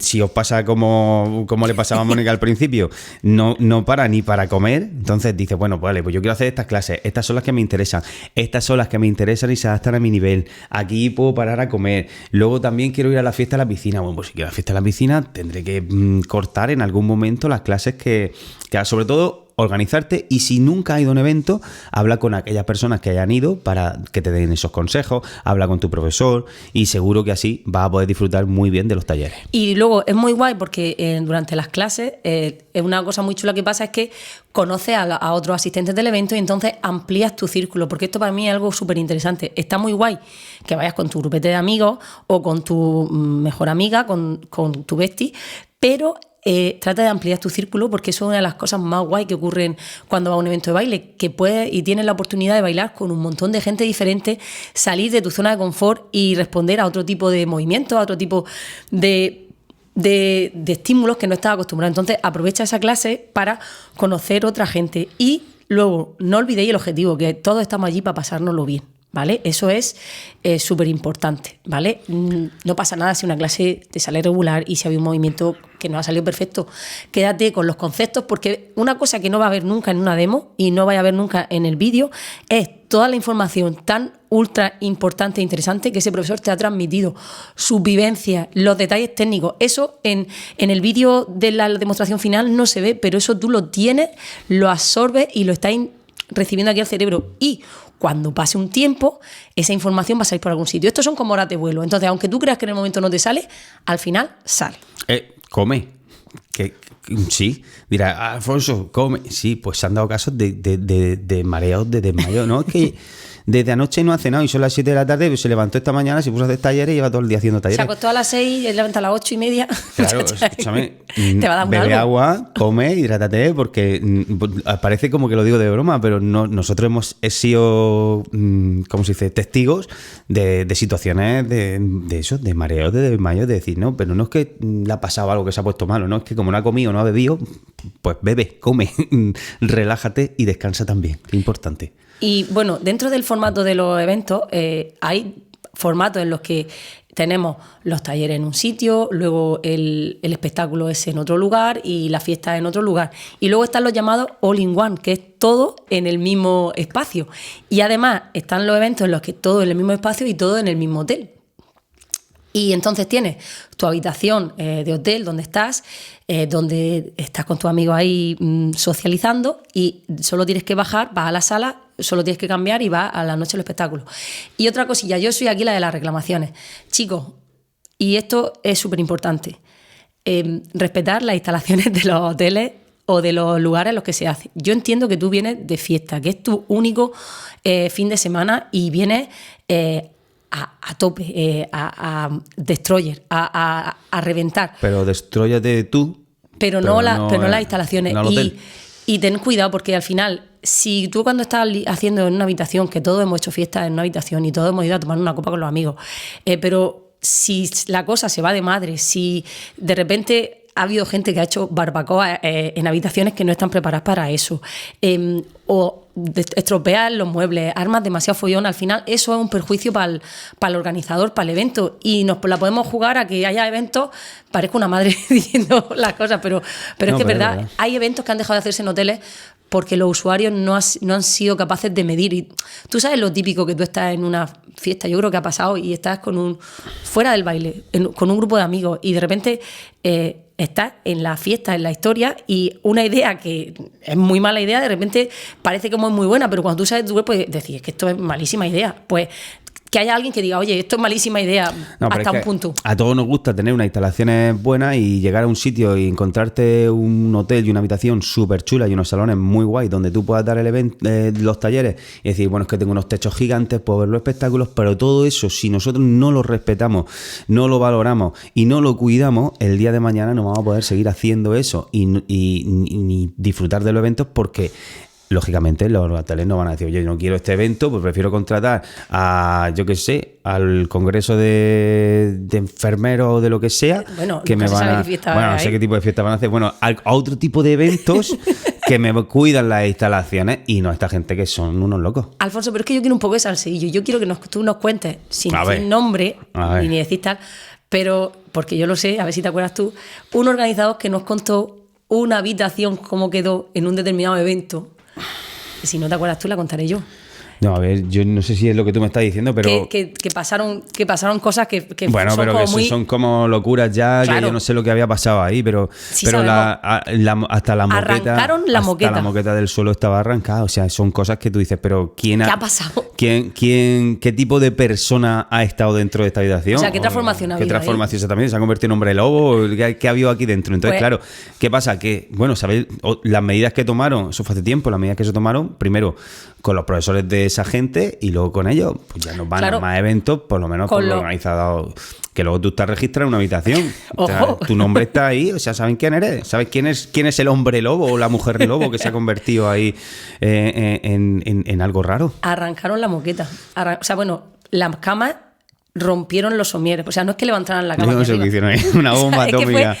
S1: si os pasa como le pasaba a Mónica al principio, no para ni para comer, entonces dices, bueno, pues vale, pues yo quiero hacer estas clases, estas son las que me interesan, estas son las que me interesan y se adaptan a mi nivel, aquí puedo parar a comer, luego también quiero ir a la fiesta a la piscina, bueno, pues si quiero a la fiesta a la piscina tendré que cortar en algún momento las clases que sobre todo organizarte, y si nunca has ido a un evento, habla con aquellas personas que hayan ido para que te den esos consejos, habla con tu profesor y seguro que así vas a poder disfrutar muy bien de los talleres.
S2: Y luego es muy guay porque durante las clases es una cosa muy chula que pasa, es que conoces a otros asistentes del evento y entonces amplías tu círculo, porque esto para mí es algo súper interesante. Está muy guay que vayas con tu grupete de amigos o con tu mejor amiga, con tu bestie, pero trata de ampliar tu círculo, porque eso es una de las cosas más guay que ocurren cuando vas a un evento de baile, que puedes y tienes la oportunidad de bailar con un montón de gente diferente, salir de tu zona de confort y responder a otro tipo de movimientos, a otro tipo de estímulos que no estás acostumbrado. Entonces aprovecha esa clase para conocer otra gente y luego no olvidéis el objetivo, que todos estamos allí para pasárnoslo bien, ¿vale? Eso es súper importante, ¿vale? No pasa nada si una clase te sale regular y si había un movimiento que no ha salido perfecto. Quédate con los conceptos, porque una cosa que no va a haber nunca en una demo y no vaya a haber nunca en el vídeo es toda la información tan ultra importante e interesante que ese profesor te ha transmitido, sus vivencias, los detalles técnicos. Eso en el vídeo de la demostración final no se ve, pero eso tú lo tienes, lo absorbes y lo estás recibiendo aquí al cerebro, y cuando pase un tiempo, esa información va a salir por algún sitio. Estos son como horas de vuelo. Entonces, aunque tú creas que en el momento no te sale, al final sale.
S1: Come. Sí, dirá, Alfonso, come. Sí, pues se han dado casos de mareos, de desmayos, ¿no? Es que desde anoche no ha cenado y son las 7 de la tarde, pues se levantó esta mañana, se puso a hacer talleres y lleva todo el día haciendo talleres.
S2: Se acostó a las 6 y se levanta a las 8:30.
S1: Claro, escúchame,
S2: Te va a dar un
S1: bebe
S2: algo.
S1: agua, come, hidrátate, porque parece como que lo digo de broma, pero no, nosotros hemos sido, ¿cómo se dice?, testigos de situaciones de eso, de mareos, de desmayos, de decir, no, pero no es que le ha pasado algo que se ha puesto malo, no, es que como no ha comido, no ha bebido, pues bebe, come, relájate y descansa también, es importante.
S2: Y bueno, dentro del formato de los eventos hay formatos en los que tenemos los talleres en un sitio, luego el espectáculo es en otro lugar y la fiesta en otro lugar. Y luego están los llamados all-in-one, que es todo en el mismo espacio. Y además están los eventos en los que todo en el mismo espacio y todo en el mismo hotel. Y entonces tienes tu habitación de hotel donde estás con tus amigos ahí socializando y solo tienes que bajar, vas a la sala, solo tienes que cambiar y vas a la noche del espectáculo. Y otra cosilla, yo soy aquí la de las reclamaciones. Chicos, y esto es súper importante, respetar las instalaciones de los hoteles o de los lugares en los que se hace. Yo entiendo que tú vienes de fiesta, que es tu único fin de semana y vienes... a tope, a destroyer, a reventar.
S1: Pero destróyate tú.
S2: Pero no las instalaciones.
S1: No
S2: y ten cuidado porque al final, si tú cuando estás haciendo en una habitación, que todos hemos hecho fiestas en una habitación y todos hemos ido a tomar una copa con los amigos, pero si la cosa se va de madre, si de repente... Ha habido gente que ha hecho barbacoa en habitaciones que no están preparadas para eso. O estropear los muebles, armas demasiado follón. Al final, eso es un perjuicio para el organizador, para el evento. Y nos la podemos jugar a que haya eventos, parezco una madre diciendo las cosas, pero es que es verdad, hay eventos que han dejado de hacerse en hoteles porque los usuarios no han sido capaces de medir. Y tú sabes lo típico que tú estás en una fiesta, yo creo que ha pasado, y estás fuera del baile, con un grupo de amigos, y de repente estás en la fiesta, en la historia, y una idea que es muy mala idea, de repente parece como es muy buena, pero cuando tú sabes tu cuerpo, decís, es que esto es malísima idea. Pues que haya alguien que diga, oye, esto es malísima idea, hasta un punto.
S1: A todos nos gusta tener unas instalaciones buenas y llegar a un sitio y encontrarte un hotel y una habitación súper chula y unos salones muy guay donde tú puedas dar el evento, los talleres y decir, bueno, es que tengo unos techos gigantes, puedo ver los espectáculos, pero todo eso, si nosotros no lo respetamos, no lo valoramos y no lo cuidamos, el día de mañana no vamos a poder seguir haciendo eso y ni disfrutar de los eventos porque... Lógicamente los hoteles no van a decir, oye, yo no quiero este evento, pues prefiero contratar a, yo qué sé, al congreso de enfermeros o de lo que sea,
S2: bueno,
S1: que me van a... Bueno, no sé qué tipo de fiesta van a hacer, bueno, a otro tipo de eventos que me cuidan las instalaciones y no a esta gente que son unos locos.
S2: Alfonso, pero es que yo quiero un poco de salseillo, yo quiero que tú nos cuentes, sin nombre, ni decir tal, pero, porque yo lo sé, a ver si te acuerdas tú, un organizador que nos contó una habitación, cómo quedó en un determinado evento. Si no te acuerdas tú, la contaré yo.
S1: No, a ver, yo no sé si es lo que tú me estás diciendo, pero...
S2: Que pasaron cosas que
S1: bueno, son pero como que muy... son como locuras ya, claro. Que yo no sé lo que había pasado ahí, pero,
S2: sí,
S1: pero hasta la moqueta...
S2: Arrancaron la moqueta.
S1: Hasta la moqueta del suelo estaba arrancada, o sea, son cosas que tú dices, pero ¿quién
S2: ¿Qué ha pasado?
S1: ¿Qué tipo de persona ha estado dentro de esta habitación?
S2: O sea, ¿qué transformación ha habido?
S1: ¿Qué transformación exactamente? ¿Se ha convertido en hombre lobo? ¿Qué ha habido aquí dentro? Entonces, pues, claro, ¿qué pasa? Que, bueno, ¿sabéis? Las medidas que tomaron, eso fue hace tiempo, las medidas que se tomaron, primero con los profesores de esa gente y luego con ellos, pues ya nos van a más eventos, por lo menos con los organizados, que luego tú estás registrado en una habitación. O sea, tu nombre está ahí, o sea, ¿saben quién eres? ¿Sabes quién es el hombre lobo o la mujer lobo que se ha convertido ahí en algo raro?
S2: Arrancaron la moqueta. O sea, bueno, las camas rompieron los somieres. O sea, no es que levantaran la cama.
S1: No sé qué hicieron ahí, una bomba atómica.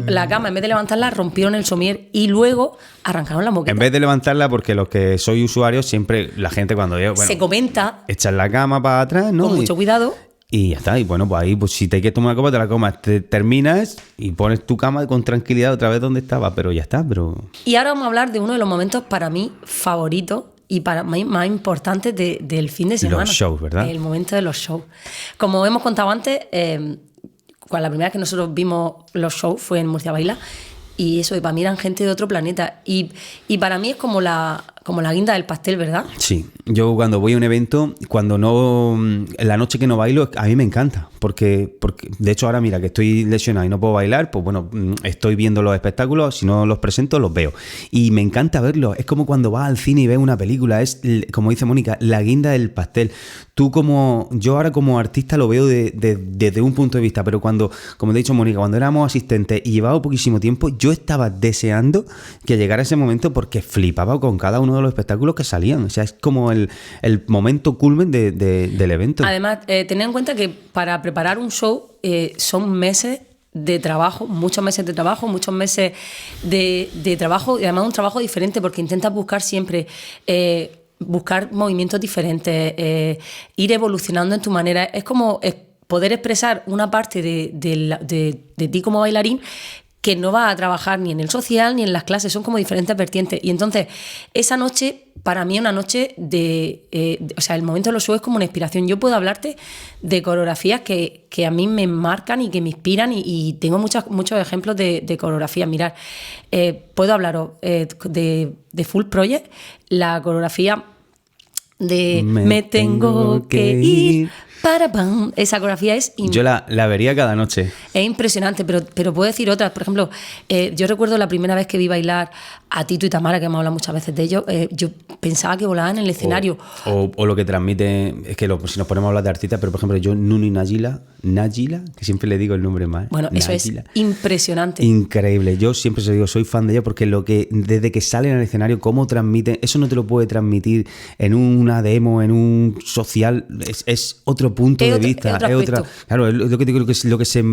S2: La cama, en vez de levantarla, rompieron el somier y luego arrancaron la moqueta.
S1: En vez de levantarla, porque los que soy usuarios, siempre la gente cuando yo, bueno,
S2: se comenta.
S1: Echas la cama para atrás, ¿no?
S2: Con mucho cuidado.
S1: Y ya está. Y bueno, pues ahí, pues si te quieres tomar una copa, te la comas, te terminas y pones tu cama con tranquilidad otra vez donde estaba. Pero ya está,
S2: Y ahora vamos a hablar de uno de los momentos para mí favoritos y para mí más importantes del fin de semana.
S1: Los shows, ¿verdad?
S2: El momento de los shows. Como hemos contado antes, cuando la primera vez que nosotros vimos los shows fue en Murcia Baila. Y eso, y para mí eran gente de otro planeta. Y para mí es como como la guinda del pastel, ¿verdad?
S1: Sí, yo cuando voy a un evento, la noche que no bailo, a mí me encanta, porque de hecho ahora mira que estoy lesionado y no puedo bailar, pues bueno, estoy viendo los espectáculos, si no los presento, los veo. Y me encanta verlos, es como cuando vas al cine y ves una película, es, como dice Mónica, la guinda del pastel. Yo ahora como artista lo veo desde un punto de vista, pero como te he dicho Mónica, cuando éramos asistentes y llevaba poquísimo tiempo, yo estaba deseando que llegara ese momento porque flipaba con cada uno de los espectáculos que salían. O sea, es como el momento culmen del evento.
S2: Además, tened en cuenta que para preparar un show son meses de trabajo, muchos meses de trabajo, muchos meses de trabajo, y además un trabajo diferente porque intentas buscar siempre... buscar movimientos diferentes, ir evolucionando en tu manera. Es como poder expresar una parte de ti como bailarín que no va a trabajar ni en el social ni en las clases, son como diferentes vertientes. Y entonces, esa noche, para mí, es una noche o sea, el momento de los shows es como una inspiración. Yo puedo hablarte de coreografías que a mí me marcan y que me inspiran, y tengo muchos ejemplos de coreografías. Mirad, puedo hablaros de Full Project, la coreografía de Me tengo que ir. Esa coreografía es...
S1: Yo la vería cada noche.
S2: Es impresionante, pero puedo decir otras. Por ejemplo, yo recuerdo la primera vez que vi bailar a Tito y Tamara, que hemos hablado muchas veces de ellos, yo pensaba que volaban en el escenario.
S1: O lo que transmite, es que si nos ponemos a hablar de artistas, pero por ejemplo yo, Nuno y Nagila, que siempre le digo el nombre mal.
S2: Bueno, eso
S1: Nagila.
S2: Es impresionante.
S1: Increíble. Yo siempre se digo, soy fan de ellos porque desde que salen al escenario, cómo transmiten, eso no te lo puede transmitir en una demo, en un social, es otro punto de vista. Claro, es lo que digo, lo que se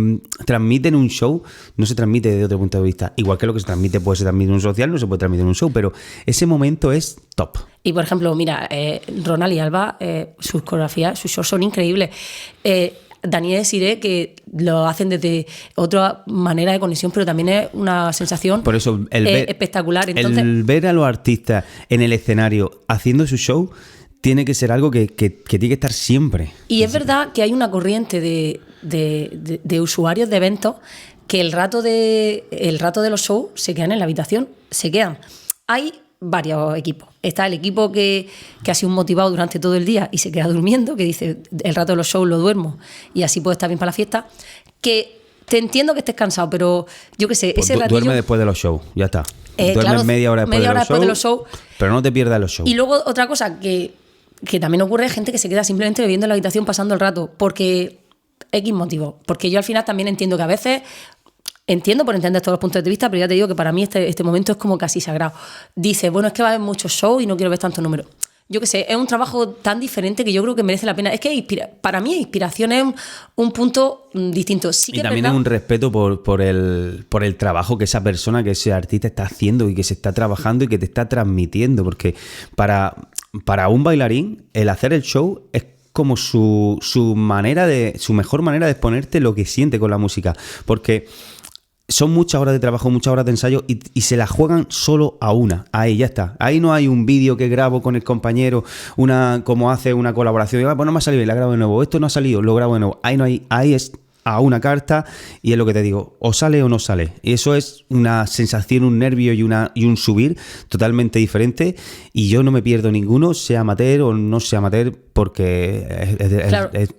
S1: transmite en un show no se transmite desde otro punto de vista. Igual que lo que se transmite puede ser transmitido en un social, no se puede transmitir en un show, pero ese momento es top.
S2: Y por ejemplo, mira, Ronald y Alba, sus coreografías, sus shows son increíbles. Daniel Desiré, que lo hacen desde otra manera de conexión, pero también es una sensación
S1: por eso,
S2: espectacular. Entonces,
S1: el ver a los artistas en el escenario haciendo su show tiene que ser algo que tiene que estar siempre.
S2: Y es verdad que hay una corriente de usuarios de eventos que el rato de los shows se quedan en la habitación, se quedan. Hay varios equipos. Está el equipo que ha sido motivado durante todo el día y se queda durmiendo, que dice, el rato de los shows lo duermo y así puedo estar bien para la fiesta, que te entiendo que estés cansado, pero yo qué sé,
S1: pues
S2: ese ratillo...
S1: Duerme después de los shows, ya está. Duerme
S2: claro,
S1: media hora después de los shows, pero no te pierdas los shows.
S2: Y luego otra cosa que también ocurre, es gente que se queda simplemente bebiendo en la habitación pasando el rato, porque X motivo. Porque yo al final también entiendo que a veces... Entiendo por entender todos los puntos de vista, pero ya te digo que para mí este momento es como casi sagrado. Dices, bueno, es que va a haber muchos shows y no quiero ver tantos números. Yo qué sé, es un trabajo tan diferente que yo creo que merece la pena. Es que para mí inspiración es un punto distinto. Sí que
S1: y también es un respeto por el trabajo que esa persona, que ese artista está haciendo y que se está trabajando y que te está transmitiendo. Porque para un bailarín, el hacer el show es como su mejor manera de exponerte lo que siente con la música. Porque son muchas horas de trabajo, muchas horas de ensayo y se la juegan solo a una. Ahí, ya está. Ahí no hay un vídeo que grabo con el compañero, como hace una colaboración. Pues no me ha salido y la grabo de nuevo. Esto no ha salido, lo grabo de nuevo. Ahí no hay. Ahí es a una carta y es lo que te digo. O sale o no sale. Y eso es una sensación, un nervio y un subir totalmente diferente. Y yo no me pierdo ninguno, sea amateur o no sea amateur, porque es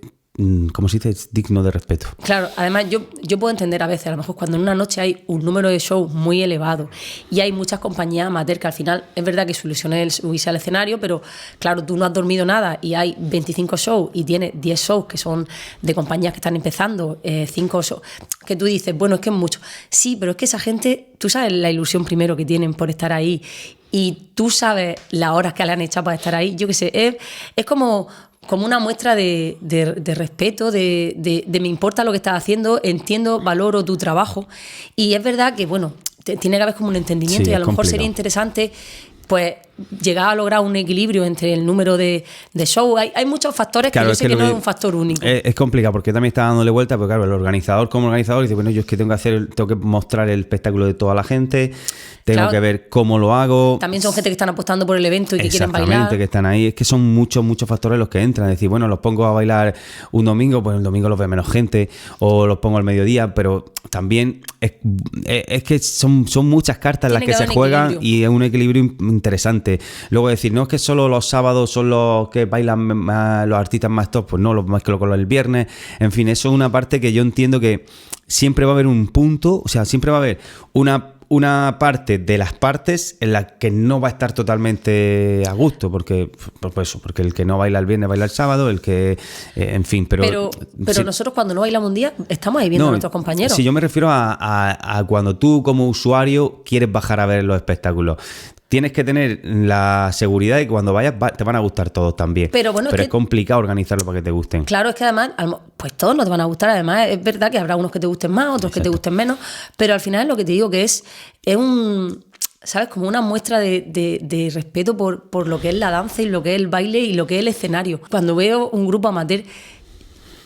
S1: como se dice, es digno de respeto.
S2: Claro, además yo puedo entender a veces, a lo mejor cuando en una noche hay un número de shows muy elevado y hay muchas compañías amateur que al final es verdad que su ilusión es subirse al escenario, pero claro, tú no has dormido nada y hay 25 shows y tienes 10 shows que son de compañías que están empezando, 5 shows, que tú dices, bueno, es que es mucho. Sí, pero es que esa gente, tú sabes la ilusión primero que tienen por estar ahí y tú sabes las horas que le han echado para estar ahí. Yo qué sé, es como una muestra de respeto, de me importa lo que estás haciendo, entiendo, valoro tu trabajo. Y es verdad que, bueno, tiene que haber como un entendimiento, sí, y a lo mejor sería interesante pues llegar a lograr un equilibrio entre el número de shows. Hay muchos factores, claro, que yo sé que no es un factor único.
S1: Es complicado porque también está dándole vuelta, porque claro, el organizador como organizador dice, bueno, yo es que tengo que mostrar el espectáculo de toda la gente, tengo que ver cómo lo hago.
S2: También son gente que están apostando por el evento y que quieren bailar.
S1: Exactamente, que están ahí. Es que son muchos factores los que entran. Es decir, bueno, los pongo a bailar un domingo, pues el domingo los ve menos gente, o los pongo al mediodía, pero también es que son muchas cartas las que se juegan y es un equilibrio interesante. Luego decir, no es que solo los sábados son los que bailan más, los artistas más top, pues no, más que lo con el viernes. En fin, eso es una parte que yo entiendo que siempre va a haber un punto, o sea, siempre va a haber una parte de las partes en la que no va a estar totalmente a gusto, porque el que no baila el viernes baila el sábado, el que, en fin, pero
S2: sí. Nosotros cuando no bailamos un día estamos ahí viendo a nuestros compañeros.
S1: Sí, yo me refiero a cuando tú como usuario quieres bajar a ver los espectáculos. Tienes que tener la seguridad de que cuando vayas te van a gustar todos también. Pero es complicado organizarlo para que te gusten.
S2: Claro, es que además, pues todos no te van a gustar. Además, es verdad que habrá unos que te gusten más, otros Exacto. que te gusten menos. Pero al final lo que te digo que es un... ¿Sabes? Como una muestra de respeto por lo que es la danza y lo que es el baile y lo que es el escenario. Cuando veo un grupo amateur...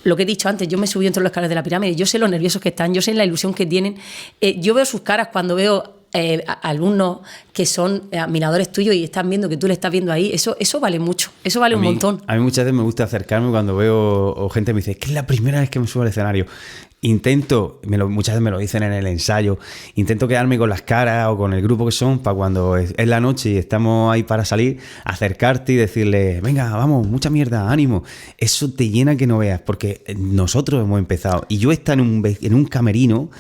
S2: Lo que he dicho antes, yo me subí entre los escalones de la pirámide, yo sé lo nerviosos que están, yo sé la ilusión que tienen. Yo veo sus caras cuando veo alumnos que son admiradores tuyos y están viendo que tú le estás viendo ahí. Eso vale mucho, eso vale un montón.
S1: A mí muchas veces me gusta acercarme cuando veo o gente me dice, es que es la primera vez que me subo al escenario. Intento, muchas veces me lo dicen en el ensayo, intento quedarme con las caras o con el grupo que son para cuando es la noche y estamos ahí para salir, acercarte y decirle, venga, vamos, mucha mierda, ánimo. Eso te llena que no veas, porque nosotros hemos empezado. Y yo he estado en un camerino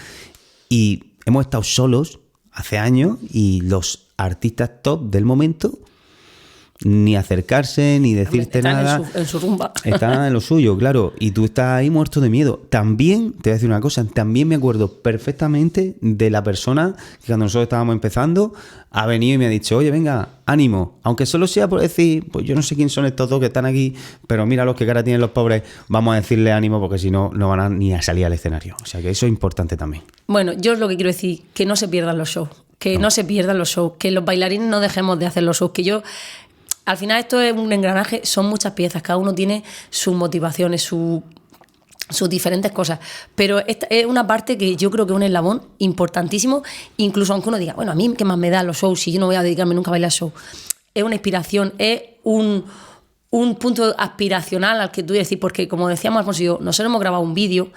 S1: y hemos estado solos hace años y los artistas top del momento ni acercarse, ni decirte nada.
S2: En su rumba.
S1: Están en lo suyo, claro. Y tú estás ahí muerto de miedo. También, te voy a decir una cosa, también me acuerdo perfectamente de la persona que cuando nosotros estábamos empezando ha venido y me ha dicho, oye, venga, ánimo. Aunque solo sea por decir, pues yo no sé quién son estos dos que están aquí, pero mira los que cara tienen los pobres, vamos a decirle ánimo porque si no, no van a ni a salir al escenario. O sea que eso es importante también.
S2: Bueno, yo es lo que quiero decir, que no se pierdan los shows. Que no se pierdan los shows. Que los bailarines no dejemos de hacer los shows. Que yo... Al final esto es un engranaje, son muchas piezas, cada uno tiene sus motivaciones, sus diferentes cosas, pero esta es una parte que yo creo que es un eslabón importantísimo, incluso aunque uno diga, bueno, a mí qué más me da los shows si yo no voy a dedicarme nunca a bailar show. Es una inspiración, es un punto aspiracional al que tú decís, porque como decíamos Alfonso y yo, nosotros hemos grabado un vídeo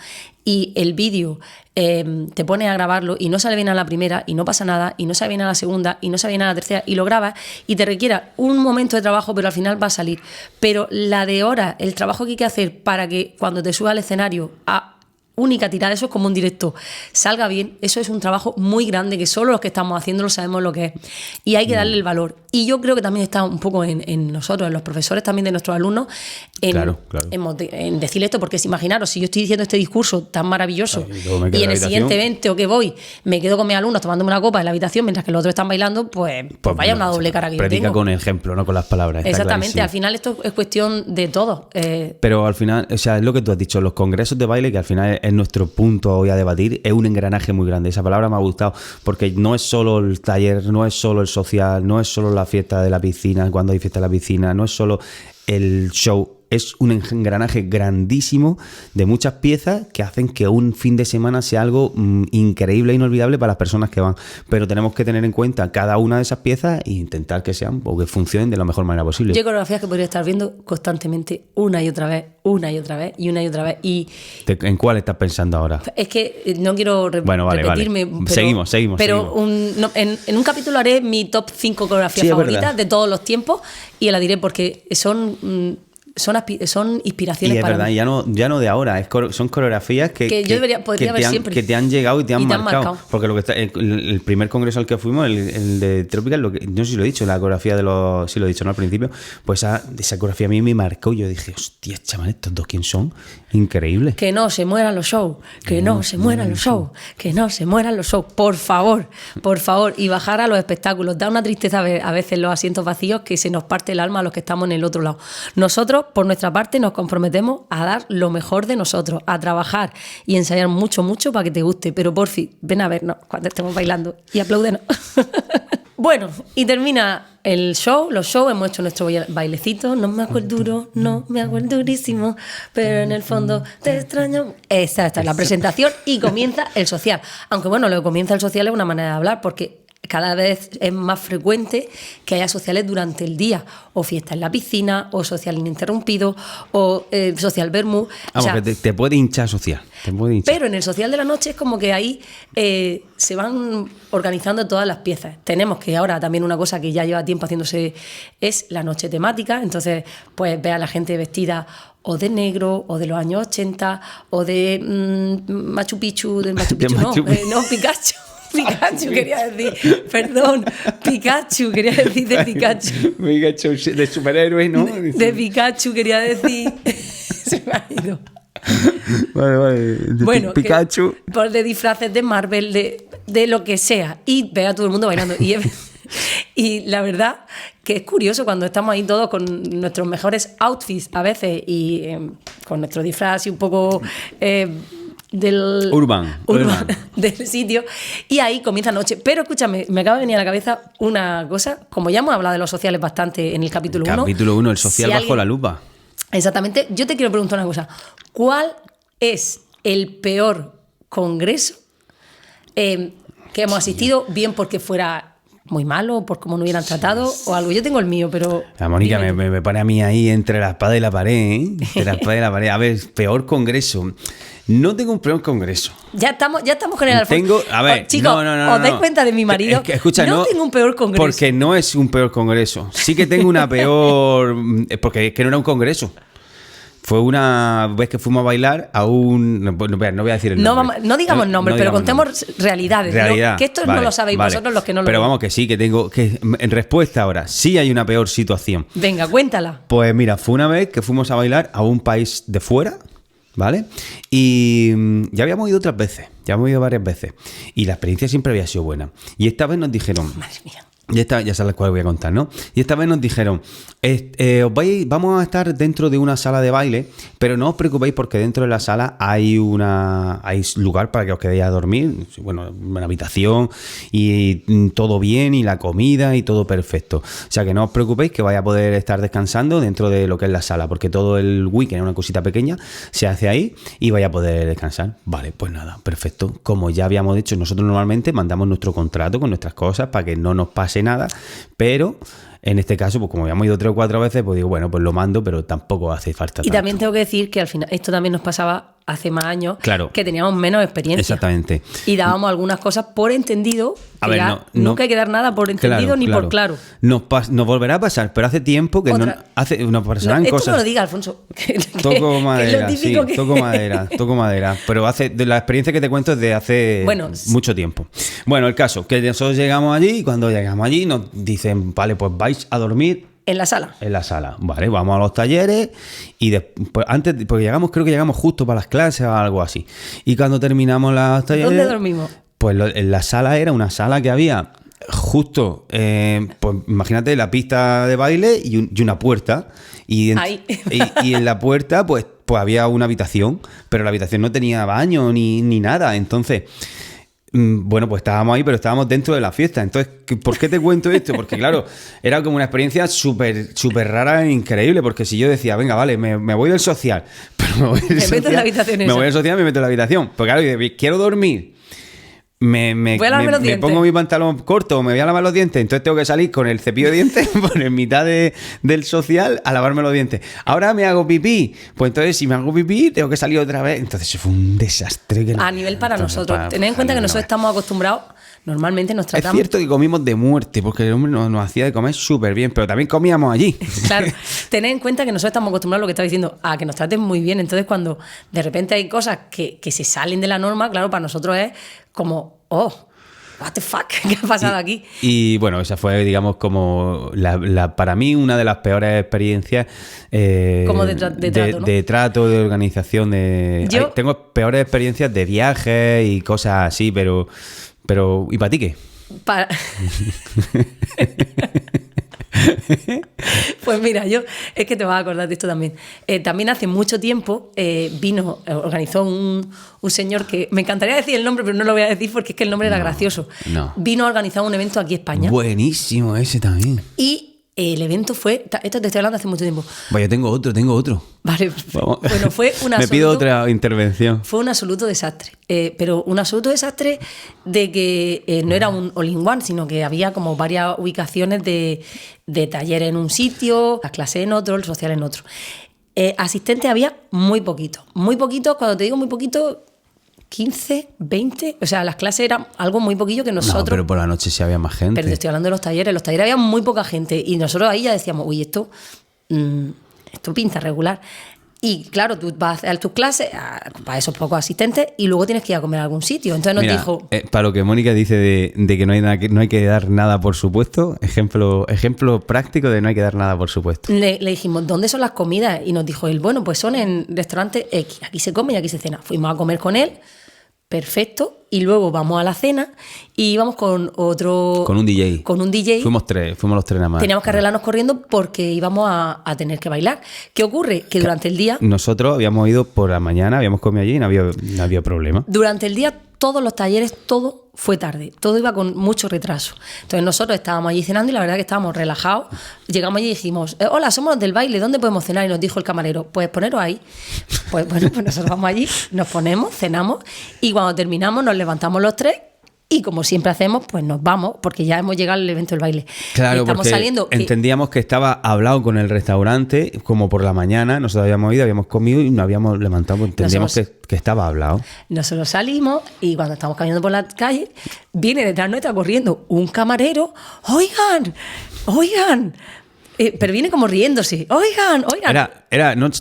S2: y el vídeo te pones a grabarlo y no sale bien a la primera y no pasa nada y no sale bien a la segunda y no sale bien a la tercera y lo grabas y te requiera un momento de trabajo, pero al final va a salir. Pero la de horas, el trabajo que hay que hacer para que cuando te subas al escenario a única tirada, eso es como un directo, salga bien, eso es un trabajo muy grande que solo los que estamos haciéndolo sabemos lo que es y hay que darle el valor. Y yo creo que también está un poco en nosotros, en los profesores también de nuestros alumnos, en decirle esto, porque imaginaros, si yo estoy diciendo este discurso tan maravilloso y en el siguiente evento que voy me quedo con mis alumnos tomándome una copa en la habitación mientras que los otros están bailando, pues vaya una doble cara que yo tengo.
S1: Predica con el ejemplo, no con las palabras.
S2: Exactamente, al final esto es cuestión de todo.
S1: Pero al final, o sea, es lo que tú has dicho, los congresos de baile, que al final es nuestro punto hoy a debatir, es un engranaje muy grande. Esa palabra me ha gustado, porque no es solo el taller, no es solo el social, no es solo la fiesta de la piscina, cuando hay fiesta de la piscina, no es solo el show. Es un engranaje grandísimo de muchas piezas que hacen que un fin de semana sea algo increíble e inolvidable para las personas que van. Pero tenemos que tener en cuenta cada una de esas piezas e intentar que sean o que funcionen de la mejor manera posible.
S2: Yo coreografías que podría estar viendo constantemente una y otra vez, una y otra vez y una y otra vez.
S1: ¿En cuál estás pensando ahora?
S2: Es que no quiero repetirme.
S1: Vale. Seguimos.
S2: Pero en un capítulo haré mi top 5 coreografías favoritas de todos los tiempos y la diré porque son inspiraciones
S1: y es
S2: para
S1: verdad,
S2: mí.
S1: Ya no de ahora, son coreografías que te han llegado y te han marcado. Porque lo que está, el primer congreso al que fuimos, el de Tropical, no sé si lo he dicho, la coreografía sí lo he dicho, ¿no? Al principio, pues esa coreografía a mí me marcó y yo dije, hostia, chaval, ¿estos dos quién son? Increíble.
S2: Que no se mueran los shows, que no se mueran los shows, que no se mueran los shows, por favor, y bajar a los espectáculos. Da una tristeza ver a veces los asientos vacíos que se nos parte el alma a los que estamos en el otro lado. Nosotros, por nuestra parte, nos comprometemos a dar lo mejor de nosotros, a trabajar y ensayar mucho para que te guste, pero por fin, ven a vernos cuando estemos bailando y apláudenos. Bueno, y termina el show, los shows, hemos hecho nuestro bailecito, no me hago el duro, no me hago el durísimo, pero en el fondo te extraño. Esta es la presentación y comienza el social. Aunque bueno, lo que comienza el social es una manera de hablar, porque cada vez es más frecuente que haya sociales durante el día, o fiesta en la piscina, o social ininterrumpido, o social vermú.
S1: Vamos, que te puede hinchar social.
S2: Pero en el social de la noche es como que ahí se van organizando todas las piezas. Tenemos que ahora también una cosa que ya lleva tiempo haciéndose es la noche temática. Entonces, pues ve a la gente vestida o de negro, o de los años 80, o de Machu Picchu, del Machu Picchu, no, Pikachu. Pikachu quería decir, perdón, Pikachu quería decir de Pikachu.
S1: Pikachu de superhéroe, ¿no?
S2: De Pikachu quería decir. Se me ha ido.
S1: Vale.
S2: Bueno,
S1: Pikachu.
S2: Por de disfraces de Marvel, de lo que sea. Y ve a todo el mundo bailando. Y la verdad que es curioso cuando estamos ahí todos con nuestros mejores outfits a veces y con nuestro disfraz y un poco del
S1: urban
S2: del sitio, y ahí comienza noche. Pero escúchame, me acaba de venir a la cabeza una cosa, como ya hemos hablado de los sociales bastante en el capítulo 1.
S1: Capítulo 1, el social bajo la lupa.
S2: Exactamente. Yo te quiero preguntar una cosa. ¿Cuál es el peor congreso que hemos asistido, bien porque fuera muy malo, por cómo nos hubieran tratado o algo? Yo tengo el mío, pero...
S1: La Mónica me pone a mí ahí entre la espada y la pared, ¿eh? Entre la espada y la pared. A ver, peor congreso. No tengo un peor congreso.
S2: Ya estamos con el Alfonso.
S1: A ver,
S2: chicos,
S1: no,
S2: ¿os dais cuenta de mi marido?
S1: Escucha,
S2: no tengo un peor congreso.
S1: Porque no es un peor congreso. Sí que tengo una peor... Porque es que no era un congreso. Fue una vez que fuimos a bailar a un... No voy a decir el nombre.
S2: No digamos nombres, pero contemos realidades. Que esto no lo sabéis vosotros los que no lo
S1: Pero vamos, que sí, que tengo... que en respuesta ahora, sí hay una peor situación.
S2: Venga, cuéntala.
S1: Pues mira, fue una vez que fuimos a bailar a un país de fuera, ¿vale? Y ya habíamos ido otras veces, ya hemos ido varias veces. Y la experiencia siempre había sido buena. Y esta vez nos dijeron...
S2: Madre mía.
S1: Ya sabes cuál voy a contar, ¿no? Y esta vez nos dijeron, vamos a estar dentro de una sala de baile, pero no os preocupéis porque dentro de la sala hay lugar para que os quedéis a dormir, bueno, una habitación y todo bien y la comida y todo perfecto. O sea que no os preocupéis que vais a poder estar descansando dentro de lo que es la sala, porque todo el weekend, una cosita pequeña, se hace ahí y vais a poder descansar. Vale, pues nada, perfecto. Como ya habíamos dicho, nosotros normalmente mandamos nuestro contrato con nuestras cosas para que no nos pase nada, pero en este caso, pues como habíamos ido 3 o 4 veces, pues digo, bueno, pues lo mando, pero tampoco hace falta.
S2: Y también tengo que decir que al final, esto también nos pasaba hace más años,
S1: claro,
S2: que teníamos menos experiencia.
S1: Exactamente.
S2: Y dábamos algunas cosas por entendido, que nunca hay que dar nada por entendido ni por claro.
S1: Nos volverá a pasar, pero hace tiempo que nos pasarán cosas.
S2: Esto no lo diga, Alfonso.
S1: Toco madera, toco madera. Pero de la experiencia que te cuento es de hace mucho tiempo. Bueno, el caso, que nosotros llegamos allí y cuando llegamos allí nos dicen, vale, pues vais a dormir
S2: en la sala.
S1: En la sala, vale, vamos a los talleres y después, porque creo que llegamos justo para las clases o algo así. Y cuando terminamos los talleres...
S2: ¿Dónde dormimos?
S1: Pues en la sala era una sala que había justo, pues imagínate la pista de baile y una puerta. Y en la puerta pues había una habitación, pero la habitación no tenía baño ni nada, entonces... Bueno, pues estábamos ahí, pero estábamos dentro de la fiesta. Entonces, ¿por qué te cuento esto? Porque claro, era como una experiencia súper rara e increíble, porque si yo decía, venga, vale, me voy del social, pero me voy del social,
S2: meto en la habitación
S1: me voy del social, me meto en la habitación. Porque claro, quiero dormir, me pongo mi pantalón corto, me voy a lavar los dientes, entonces tengo que salir con el cepillo de dientes por en mitad del social a lavarme los dientes. Ahora me hago pipí, pues entonces si me hago pipí tengo que salir otra vez. Entonces fue un desastre.
S2: A nivel para nosotros. Tened en cuenta que nosotros estamos acostumbrados, normalmente nos tratamos...
S1: Es cierto que comimos de muerte, porque el hombre nos hacía de comer súper bien, pero también comíamos allí.
S2: Claro, tened en cuenta que nosotros estamos acostumbrados a lo que estaba diciendo, a que nos traten muy bien. Entonces cuando de repente hay cosas que se salen de la norma, claro, para nosotros es como, what the fuck, ¿qué ha pasado aquí? Y
S1: bueno, esa fue, digamos, como para mí una de las peores experiencias
S2: como de trato, ¿no?
S1: De trato, de organización. Tengo peores experiencias de viajes y cosas así, pero ¿y para ti qué?
S2: Pues mira, es que te vas a acordar de esto también. También hace mucho tiempo organizó un señor que me encantaría decir el nombre, pero no lo voy a decir porque es que el nombre era gracioso.
S1: No.
S2: Vino a organizar un evento aquí en España.
S1: Buenísimo ese también.
S2: Y El evento fue... Esto te estoy hablando hace mucho tiempo.
S1: Vaya, tengo otro.
S2: Vale,
S1: Vamos.
S2: bueno, fue un absoluto...
S1: Me pido otra intervención.
S2: Fue un absoluto desastre. Pero un absoluto desastre de que no era un all-in-one, sino que había como varias ubicaciones de talleres en un sitio, las clases en otro, el social en otro. Asistentes había muy poquito. Muy poquito, cuando te digo muy poquito... 15, 20, o sea, las clases eran algo muy poquillo que nosotros...
S1: No, pero por la noche sí había más gente.
S2: Pero te estoy hablando de los talleres. En los talleres había muy poca gente y nosotros ahí ya decíamos, uy, esto pinta regular. Y claro, tú vas a hacer tus clases para esos pocos asistentes y luego tienes que ir a comer a algún sitio. Entonces nos dijo...
S1: para lo que Mónica dice de que no hay que dar nada por supuesto, ejemplo práctico de no hay que dar nada por supuesto.
S2: Le dijimos, ¿dónde son las comidas? Y nos dijo él, bueno, pues son en restaurante X. Aquí se come y aquí se cena. Fuimos a comer con él. Perfecto, y luego vamos a la cena y íbamos con otro...
S1: Con un DJ.
S2: Con un DJ.
S1: Fuimos los tres nada más.
S2: Teníamos que arreglarnos corriendo porque íbamos a tener que bailar. ¿Qué ocurre? Que durante el día...
S1: Nosotros habíamos ido por la mañana, habíamos comido allí y no había problema.
S2: Durante el día todos los talleres, todo fue tarde, todo iba con mucho retraso. Entonces nosotros estábamos allí cenando y la verdad que estábamos relajados. Llegamos allí y dijimos, hola, somos los del baile, ¿dónde podemos cenar? Y nos dijo el camarero, pues poneros ahí. Pues bueno, pues nosotros vamos allí, nos ponemos, cenamos y cuando terminamos nos levantamos los tres y como siempre hacemos, pues nos vamos porque ya hemos llegado al evento del baile.
S1: Claro, porque entendíamos que estaba hablado con el restaurante como por la mañana, nosotros habíamos ido, habíamos comido y nos habíamos levantado, pues entendíamos que estaba hablado.
S2: Nosotros salimos y cuando estamos caminando por la calle, viene detrás nuestra corriendo un camarero, oigan, pero viene como riéndose. Oigan.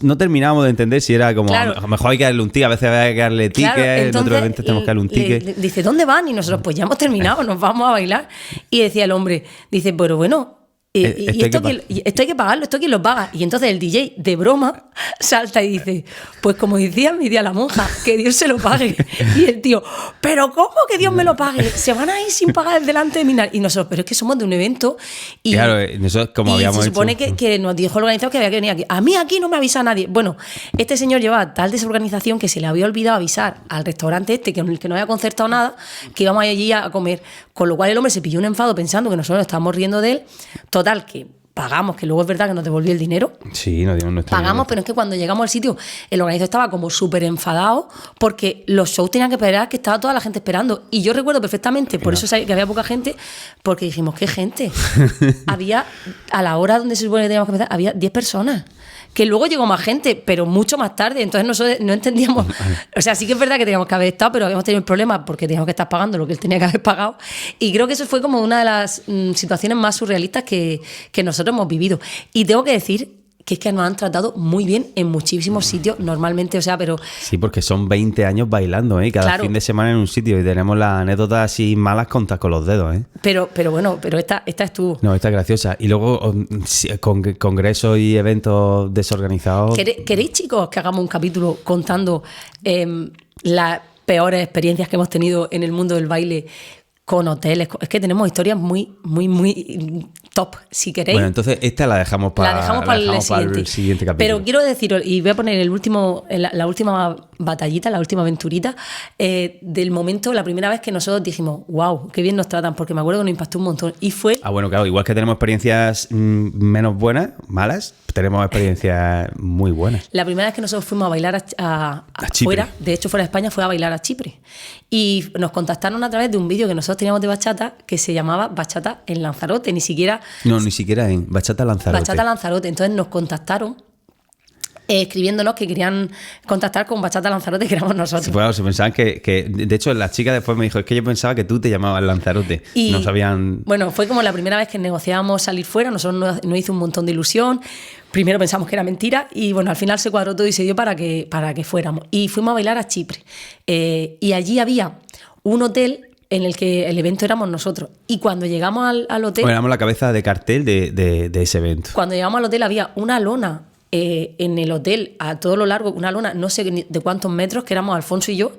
S1: No terminábamos de entender si era como,
S2: claro,
S1: a lo mejor hay que darle un ticket, a veces hay que darle ticket,
S2: claro,
S1: en otros eventos tenemos que darle un ticket.
S2: Dice, ¿dónde van? Y nosotros, pues ya hemos terminado, nos vamos a bailar. Y decía el hombre, dice, pero bueno, esto hay que pagarlo, esto quién lo paga. Y entonces el DJ, de broma, salta y dice, pues como decía mi tía la monja, que Dios se lo pague. Y el tío, ¿pero cómo que Dios me lo pague? Se van a ir sin pagar delante de mi nariz. Y nosotros, pero es que somos de un evento. Y,
S1: claro, nosotros como habíamos
S2: se supone que nos dijo el organizador que había que venir aquí. A mí aquí no me avisa nadie. Bueno, este señor llevaba tal desorganización que se le había olvidado avisar al restaurante que no había concertado nada, que íbamos allí a comer. Con lo cual el hombre se pilló un enfado pensando que nosotros estábamos riendo de él. Total, que pagamos, que luego es verdad que nos devolvió el dinero.
S1: Sí, nos dimos nuestro
S2: Pagamos,
S1: dinero.
S2: pero es que cuando llegamos al sitio, el organizador estaba como súper enfadado porque los shows tenían que esperar, que estaba toda la gente esperando. Y yo recuerdo perfectamente, por eso sabía que había poca gente, porque dijimos, ¿qué gente? Había, a la hora donde se supone que teníamos que empezar, había 10 personas. Que luego llegó más gente, pero mucho más tarde. Entonces nosotros no entendíamos. O sea, sí que es verdad que teníamos que haber estado, pero habíamos tenido el problema porque teníamos que estar pagando lo que él tenía que haber pagado. Y creo que eso fue como una de las situaciones más surrealistas que nosotros hemos vivido. Y tengo que decir que es que nos han tratado muy bien en muchísimos sitios normalmente, o sea, pero...
S1: Sí, porque son 20 años bailando, ¿eh? Cada
S2: claro,
S1: fin de semana en un sitio y tenemos las anécdotas así malas contadas con los dedos, ¿eh?
S2: Pero bueno, pero esta estuvo...
S1: No, esta es graciosa. Y luego con congresos y eventos desorganizados...
S2: ¿Queréis, chicos, que hagamos un capítulo contando las peores experiencias que hemos tenido en el mundo del baile con hoteles? Es que tenemos historias muy, muy, muy top, si queréis.
S1: Bueno, entonces esta la dejamos para el siguiente capítulo.
S2: Pero quiero decir, y voy a poner la última batallita, la última aventurita, del momento, la primera vez que nosotros dijimos, wow, qué bien nos tratan, porque me acuerdo que nos impactó un montón. Y fue...
S1: bueno, claro, igual que tenemos experiencias menos buenas, malas, tenemos experiencias muy buenas.
S2: La primera vez que nosotros fuimos a bailar a
S1: Chipre.
S2: fuera, de hecho fuera de España, fue a bailar a Chipre. Y nos contactaron a través de un vídeo que nosotros teníamos de bachata que se llamaba Bachata en Lanzarote, ni siquiera
S1: en Bachata Lanzarote.
S2: Bachata Lanzarote. Entonces nos contactaron escribiéndonos que querían contactar con Bachata Lanzarote, que éramos nosotros.
S1: Sí, pues, se pensaban que... De hecho, la chica después me dijo, es que yo pensaba que tú te llamabas Lanzarote.
S2: Y,
S1: no sabían...
S2: Bueno, fue como la primera vez que negociábamos salir fuera. Nosotros nos hizo un montón de ilusión. Primero pensamos que era mentira y bueno, al final se cuadró todo y se dio para que fuéramos. Y fuimos a bailar a Chipre. Y allí había un hotel en el que el evento éramos nosotros. Y cuando llegamos al hotel...
S1: Bueno, éramos la cabeza de cartel de ese evento.
S2: Cuando llegamos al hotel había una lona en el hotel, a todo lo largo, una lona, no sé de cuántos metros, que éramos Alfonso y yo,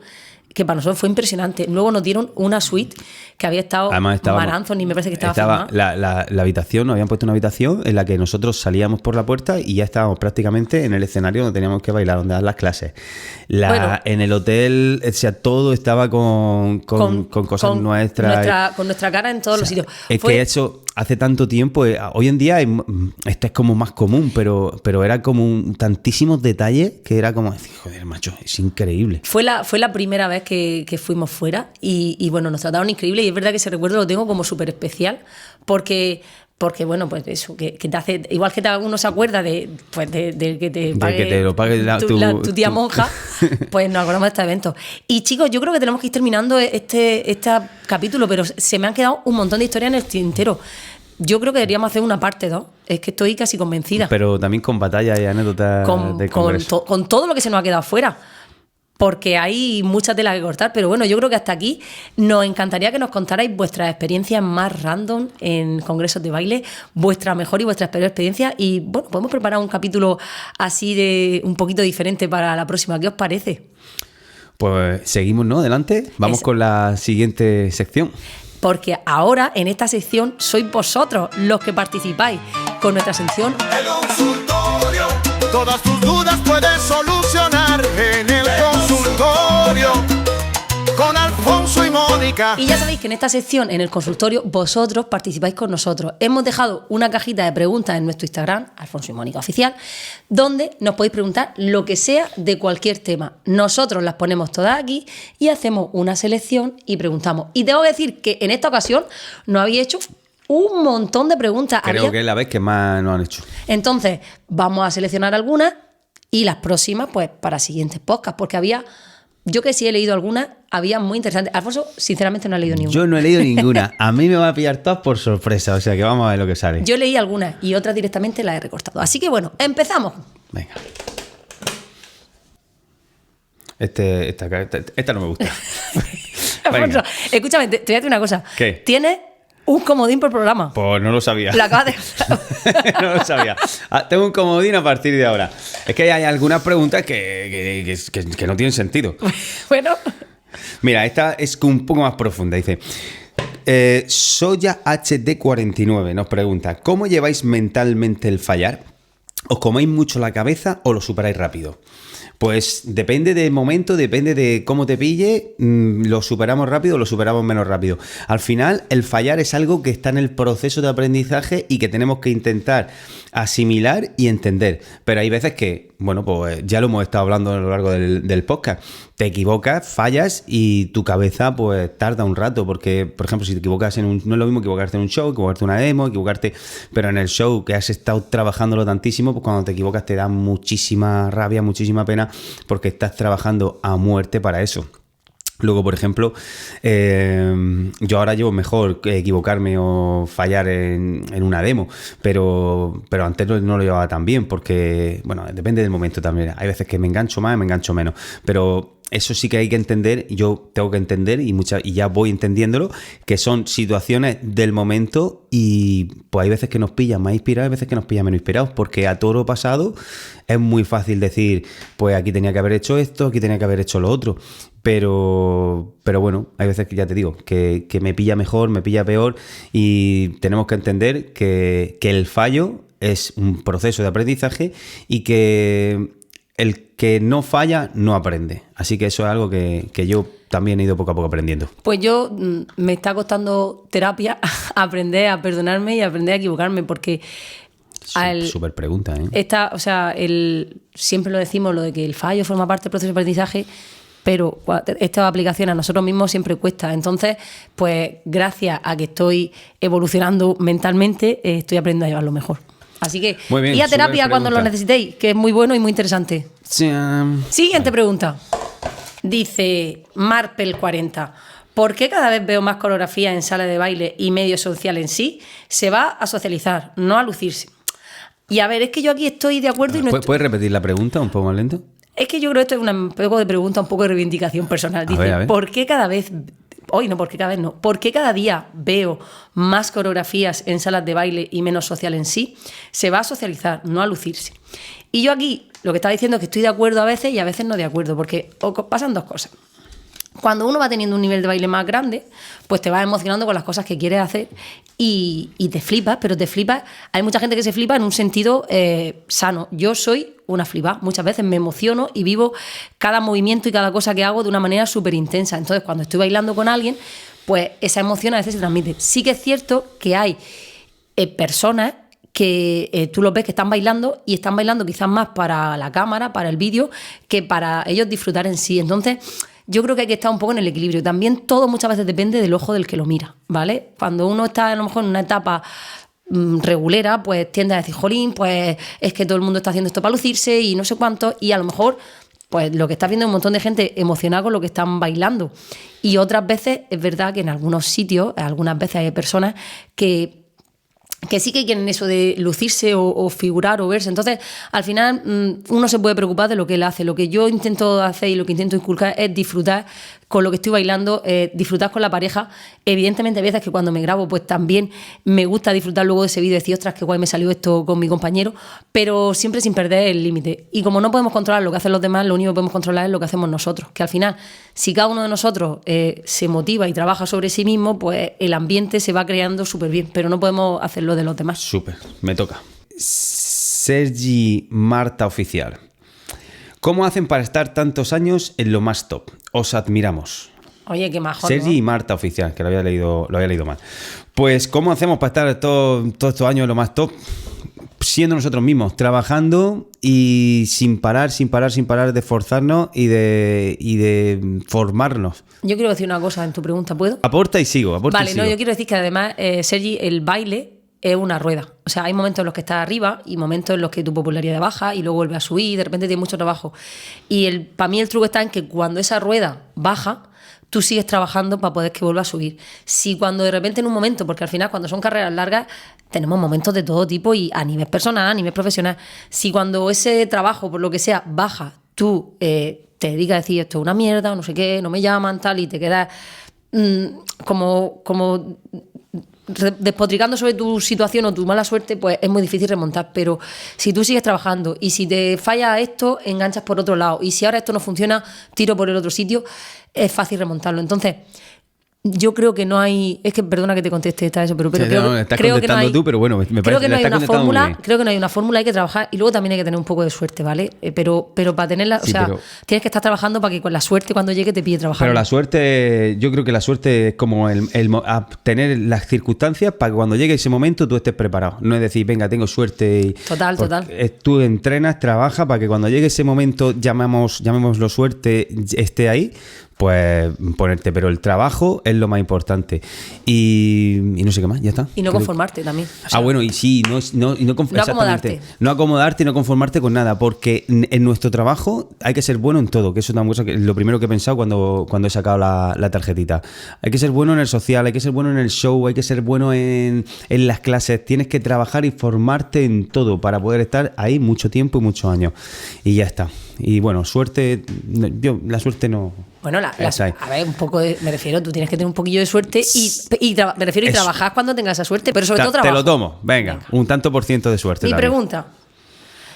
S2: que para nosotros fue impresionante. Luego nos dieron una suite que había estado Mar Anthony, me parece que estaba
S1: la habitación, nos habían puesto una habitación en la que nosotros salíamos por la puerta y ya estábamos prácticamente en el escenario donde teníamos que bailar, donde dar las clases. En el hotel, o sea, todo estaba con cosas nuestras.
S2: Con nuestra cara en todos los sitios.
S1: Es que eso hace tanto tiempo, hoy en día este es como más común, pero era como tantísimos detalles que era como decir, joder, macho, es increíble.
S2: Fue la primera vez que fuimos fuera y bueno, nos trataron increíble y es verdad que ese recuerdo lo tengo como súper especial porque bueno, pues eso, que te hace, igual que uno se acuerda de que te pague tu tía monja, pues nos acordamos de este evento. Y chicos, yo creo que tenemos que ir terminando este capítulo, pero se me han quedado un montón de historias en el tintero. Yo creo que deberíamos hacer una parte 2. Es que estoy casi convencida.
S1: Pero también con batallas y anécdotas de congreso.
S2: Con todo lo que se nos ha quedado fuera. Porque hay mucha tela que cortar. Pero bueno, yo creo que hasta aquí nos encantaría que nos contarais vuestras experiencias más random en congresos de baile, vuestra mejor y vuestra peor experiencia. Y bueno, podemos preparar un capítulo así de un poquito diferente para la próxima. ¿Qué os parece?
S1: Pues seguimos, ¿no? Adelante. Vamos con la siguiente sección.
S2: Porque ahora en esta sección sois vosotros los que participáis con nuestra sección
S3: El consultorio. Todas tus dudas puedes solucionar en el consultorio con Alfonso y Mónica.
S2: Y ya sabéis que en esta sección, en el consultorio, vosotros participáis con nosotros. Hemos dejado una cajita de preguntas en nuestro Instagram, Alfonso y Mónica Oficial, donde nos podéis preguntar lo que sea de cualquier tema. Nosotros las ponemos todas aquí y hacemos una selección y preguntamos. Y tengo que decir que en esta ocasión nos habéis hecho un montón de preguntas.
S1: Creo que es la vez que más nos han hecho.
S2: Entonces, vamos a seleccionar algunas y las próximas, pues, para siguientes podcasts, porque había... Yo que sí he leído algunas, había muy interesantes. Alfonso, sinceramente, no he leído ninguna.
S1: Yo no he leído ninguna. A mí me va a pillar todas por sorpresa, o sea que vamos a ver lo que sale.
S2: Yo leí algunas y otras directamente las he recortado. Así que bueno, empezamos.
S1: Venga. Esta no me gusta.
S2: Alfonso, escúchame, te voy a decir una cosa.
S1: ¿Qué?
S2: Tienes un comodín por programa.
S1: Pues no lo sabía.
S2: Lo acabas de...
S1: No lo sabía. Tengo un comodín a partir de ahora. Es que hay algunas preguntas que no tienen sentido.
S2: Bueno.
S1: Mira, esta es un poco más profunda. Dice, Soya HD49 nos pregunta, ¿cómo lleváis mentalmente el fallar? ¿Os coméis mucho la cabeza o lo superáis rápido? Pues depende del momento, depende de cómo te pille, lo superamos rápido o lo superamos menos rápido. Al final, el fallar es algo que está en el proceso de aprendizaje y que tenemos que intentar asimilar y entender. Pero hay veces que, bueno, pues ya lo hemos estado hablando a lo largo del podcast. Te equivocas, fallas y tu cabeza pues tarda un rato porque, por ejemplo, si te equivocas no es lo mismo equivocarte en un show, equivocarte en una demo, equivocarte, pero en el show que has estado trabajándolo tantísimo, pues cuando te equivocas te da muchísima rabia, muchísima pena porque estás trabajando a muerte para eso. Luego, por ejemplo, yo ahora llevo mejor equivocarme o fallar en una demo, pero antes no lo llevaba tan bien porque, bueno, depende del momento también. Hay veces que me engancho más, me engancho menos, pero eso sí que hay que entender, yo tengo que entender y ya voy entendiéndolo, que son situaciones del momento y pues hay veces que nos pillan más inspirados, hay veces que nos pillan menos inspirados, porque a toro pasado es muy fácil decir, pues aquí tenía que haber hecho esto, aquí tenía que haber hecho lo otro. Pero bueno, hay veces que ya te digo, que me pilla mejor, me pilla peor y tenemos que entender que el fallo es un proceso de aprendizaje y que el que no falla no aprende. Así que eso es algo que yo también he ido poco a poco aprendiendo.
S2: Pues yo me está costando terapia aprender a perdonarme y aprender a equivocarme porque...
S1: Súper pregunta, ¿eh?
S2: Siempre lo decimos, lo de que el fallo forma parte del proceso de aprendizaje, pero esta aplicación a nosotros mismos siempre cuesta. Entonces, pues gracias a que estoy evolucionando mentalmente, estoy aprendiendo a llevarlo mejor. Así que, bien, y a terapia cuando lo necesitéis, que es muy bueno y muy interesante. Siguiente pregunta. Dice Marpel40. ¿Por qué cada vez veo más coreografía en salas de baile y medio social en sí? Se va a socializar, no a lucirse. Y a ver, es que yo aquí estoy de acuerdo y no...
S1: ¿Puedes repetir la pregunta un poco más lento?
S2: Es que yo creo que esto es un poco de pregunta, un poco de reivindicación personal. Dice, a ver. ¿Por qué cada vez... ¿Por qué cada día veo más coreografías en salas de baile y menos social en sí? Se va a socializar, no a lucirse. Y yo aquí lo que estaba diciendo es que estoy de acuerdo a veces y a veces no de acuerdo, porque pasan dos cosas. Cuando uno va teniendo un nivel de baile más grande, pues te vas emocionando con las cosas que quieres hacer y te flipas, pero te flipas. Hay mucha gente que se flipa en un sentido sano. Yo soy una flipa. Muchas veces me emociono y vivo cada movimiento y cada cosa que hago de una manera súper intensa. Entonces, cuando estoy bailando con alguien, pues esa emoción a veces se transmite. Sí que es cierto que hay personas que tú los ves que están bailando y están bailando quizás más para la cámara, para el vídeo, que para ellos disfrutar en sí. Entonces, yo creo que hay que estar un poco en el equilibrio. También todo muchas veces depende del ojo del que lo mira, ¿vale? Cuando uno está a lo mejor en una etapa regulera, pues tiende a decir, jolín, pues es que todo el mundo está haciendo esto para lucirse y no sé cuánto, y a lo mejor pues lo que estás viendo es un montón de gente emocionada con lo que están bailando. Y otras veces es verdad que en algunos sitios, algunas veces hay personas que sí que quieren eso de lucirse o figurar o verse. Entonces, al final, uno se puede preocupar de lo que él hace. Lo que yo intento hacer y lo que intento inculcar es disfrutar con lo que estoy bailando, disfrutar con la pareja. Evidentemente, hay veces que cuando me grabo, pues también me gusta disfrutar luego de ese vídeo y decir, ostras, qué guay me salió esto con mi compañero, pero siempre sin perder el límite. Y como no podemos controlar lo que hacen los demás, lo único que podemos controlar es lo que hacemos nosotros. Que al final, si cada uno de nosotros se motiva y trabaja sobre sí mismo, pues el ambiente se va creando súper bien, pero no podemos hacerlo de los demás.
S1: Súper, me toca. Sergi Marta Oficial. ¿Cómo hacen para estar tantos años en lo más top? Os admiramos.
S2: Oye, qué majón,
S1: Sergi
S2: ¿no?
S1: y Marta Oficial, que lo había leído mal. Pues, ¿cómo hacemos para estar todos estos años en lo más top? Siendo nosotros mismos, trabajando y sin parar de esforzarnos y de formarnos.
S2: Yo quiero decir una cosa en tu pregunta, ¿puedo?
S1: Aporta y sigo.
S2: Vale, no, yo quiero decir que además, Sergi, el baile es una rueda. O sea, hay momentos en los que estás arriba y momentos en los que tu popularidad baja y luego vuelve a subir y de repente tienes mucho trabajo. Y para mí el truco está en que cuando esa rueda baja, tú sigues trabajando para poder que vuelva a subir. Si cuando de repente en un momento, porque al final cuando son carreras largas, tenemos momentos de todo tipo y a nivel personal, a nivel profesional, si cuando ese trabajo, por lo que sea, baja, tú te dedicas a decir esto es una mierda o no sé qué, no me llaman, tal, y te quedas como despotricando sobre tu situación o tu mala suerte, pues es muy difícil remontar. Pero si tú sigues trabajando y si te falla esto, enganchas por otro lado, y si ahora esto no funciona, tiro por el otro sitio, es fácil remontarlo. Entonces, yo creo que no hay... Es que perdona que te conteste eso, pero
S1: Sí,
S2: creo,
S1: no, estás
S2: creo que no
S1: contestando
S2: hay...
S1: tú, pero bueno, me
S2: Creo
S1: parece
S2: que no hay
S1: estás
S2: una
S1: contestando muy
S2: fórmula,
S1: bien.
S2: creo que no hay una fórmula, hay que trabajar y luego también hay que tener un poco de suerte, ¿vale? Pero para tenerla,
S1: Sí,
S2: o sea,
S1: pero-
S2: tienes que estar trabajando para que con la suerte cuando llegue te pille trabajando.
S1: Pero la suerte, yo creo que la suerte es como tener las circunstancias para que cuando llegue ese momento tú estés preparado. No es decir, venga, tengo suerte.
S2: Total.
S1: Tú entrenas, trabajas para que cuando llegue ese momento, llamémoslo suerte, esté ahí, pues ponerte. Pero el trabajo es lo más importante. Y no sé qué más, ya está.
S2: Y no conformarte también. O sea,
S1: Bueno, y sí, no
S2: acomodarte.
S1: No acomodarte y no conformarte con nada, porque en nuestro trabajo hay que ser bueno en todo, que eso es una cosa que lo primero que he pensado cuando he sacado la tarjetita. Hay que ser bueno en el social, hay que ser bueno en el show, hay que ser bueno en las clases, tienes que trabajar y formarte en todo para poder estar ahí mucho tiempo y muchos años. Y ya está. Y bueno, suerte, la suerte no...
S2: Bueno,
S1: Esa es.
S2: a ver, un poco me refiero, tú tienes que tener un poquillo de suerte me refiero y
S1: Eso.
S2: trabajar cuando tengas esa suerte, pero sobre todo trabajo.
S1: Te lo tomo, venga, un tanto por ciento de suerte.
S2: Mi
S1: también.
S2: pregunta,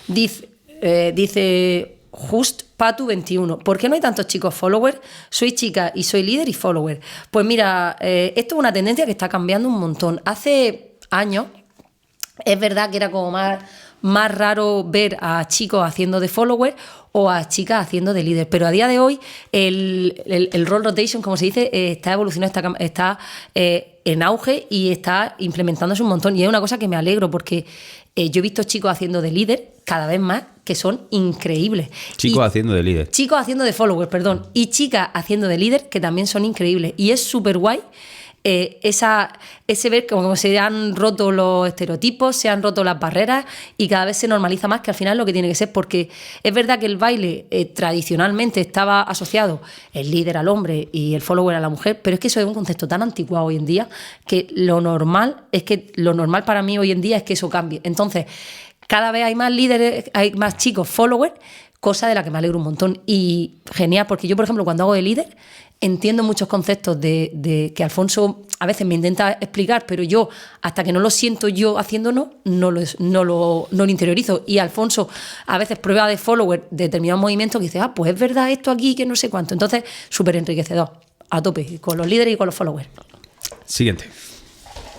S2: dice Just Patu 21, ¿por qué no hay tantos chicos followers? Soy chica y soy líder y follower. Pues mira, esto es una tendencia que está cambiando un montón. Hace años es verdad que era como más raro ver a chicos haciendo de follower o a chicas haciendo de líder, pero a día de hoy el role rotation, como se dice, está evolucionando, está en auge y está implementándose un montón, y es una cosa que me alegro porque yo he visto chicos haciendo de líder cada vez más que son increíbles.
S1: Chicos haciendo de líder.
S2: Chicos haciendo de follower, perdón, y chicas haciendo de líder que también son increíbles, y es súper guay. Ese ver como se han roto los estereotipos, se han roto las barreras y cada vez se normaliza más, que al final es lo que tiene que ser, porque es verdad que el baile tradicionalmente estaba asociado el líder al hombre y el follower a la mujer, pero es que eso es un concepto tan anticuado hoy en día que lo normal para mí hoy en día es que eso cambie. Entonces, cada vez hay más líderes, hay más chicos followers, cosa de la que me alegro un montón y genial, porque yo, por ejemplo, cuando hago de líder, entiendo muchos conceptos de que Alfonso a veces me intenta explicar, pero yo, hasta que no lo siento yo haciéndolo, no lo interiorizo. Y Alfonso a veces prueba de follower determinados movimientos que dice, pues es verdad esto aquí, que no sé cuánto. Entonces, súper enriquecedor, a tope, con los líderes y con los followers.
S1: Siguiente.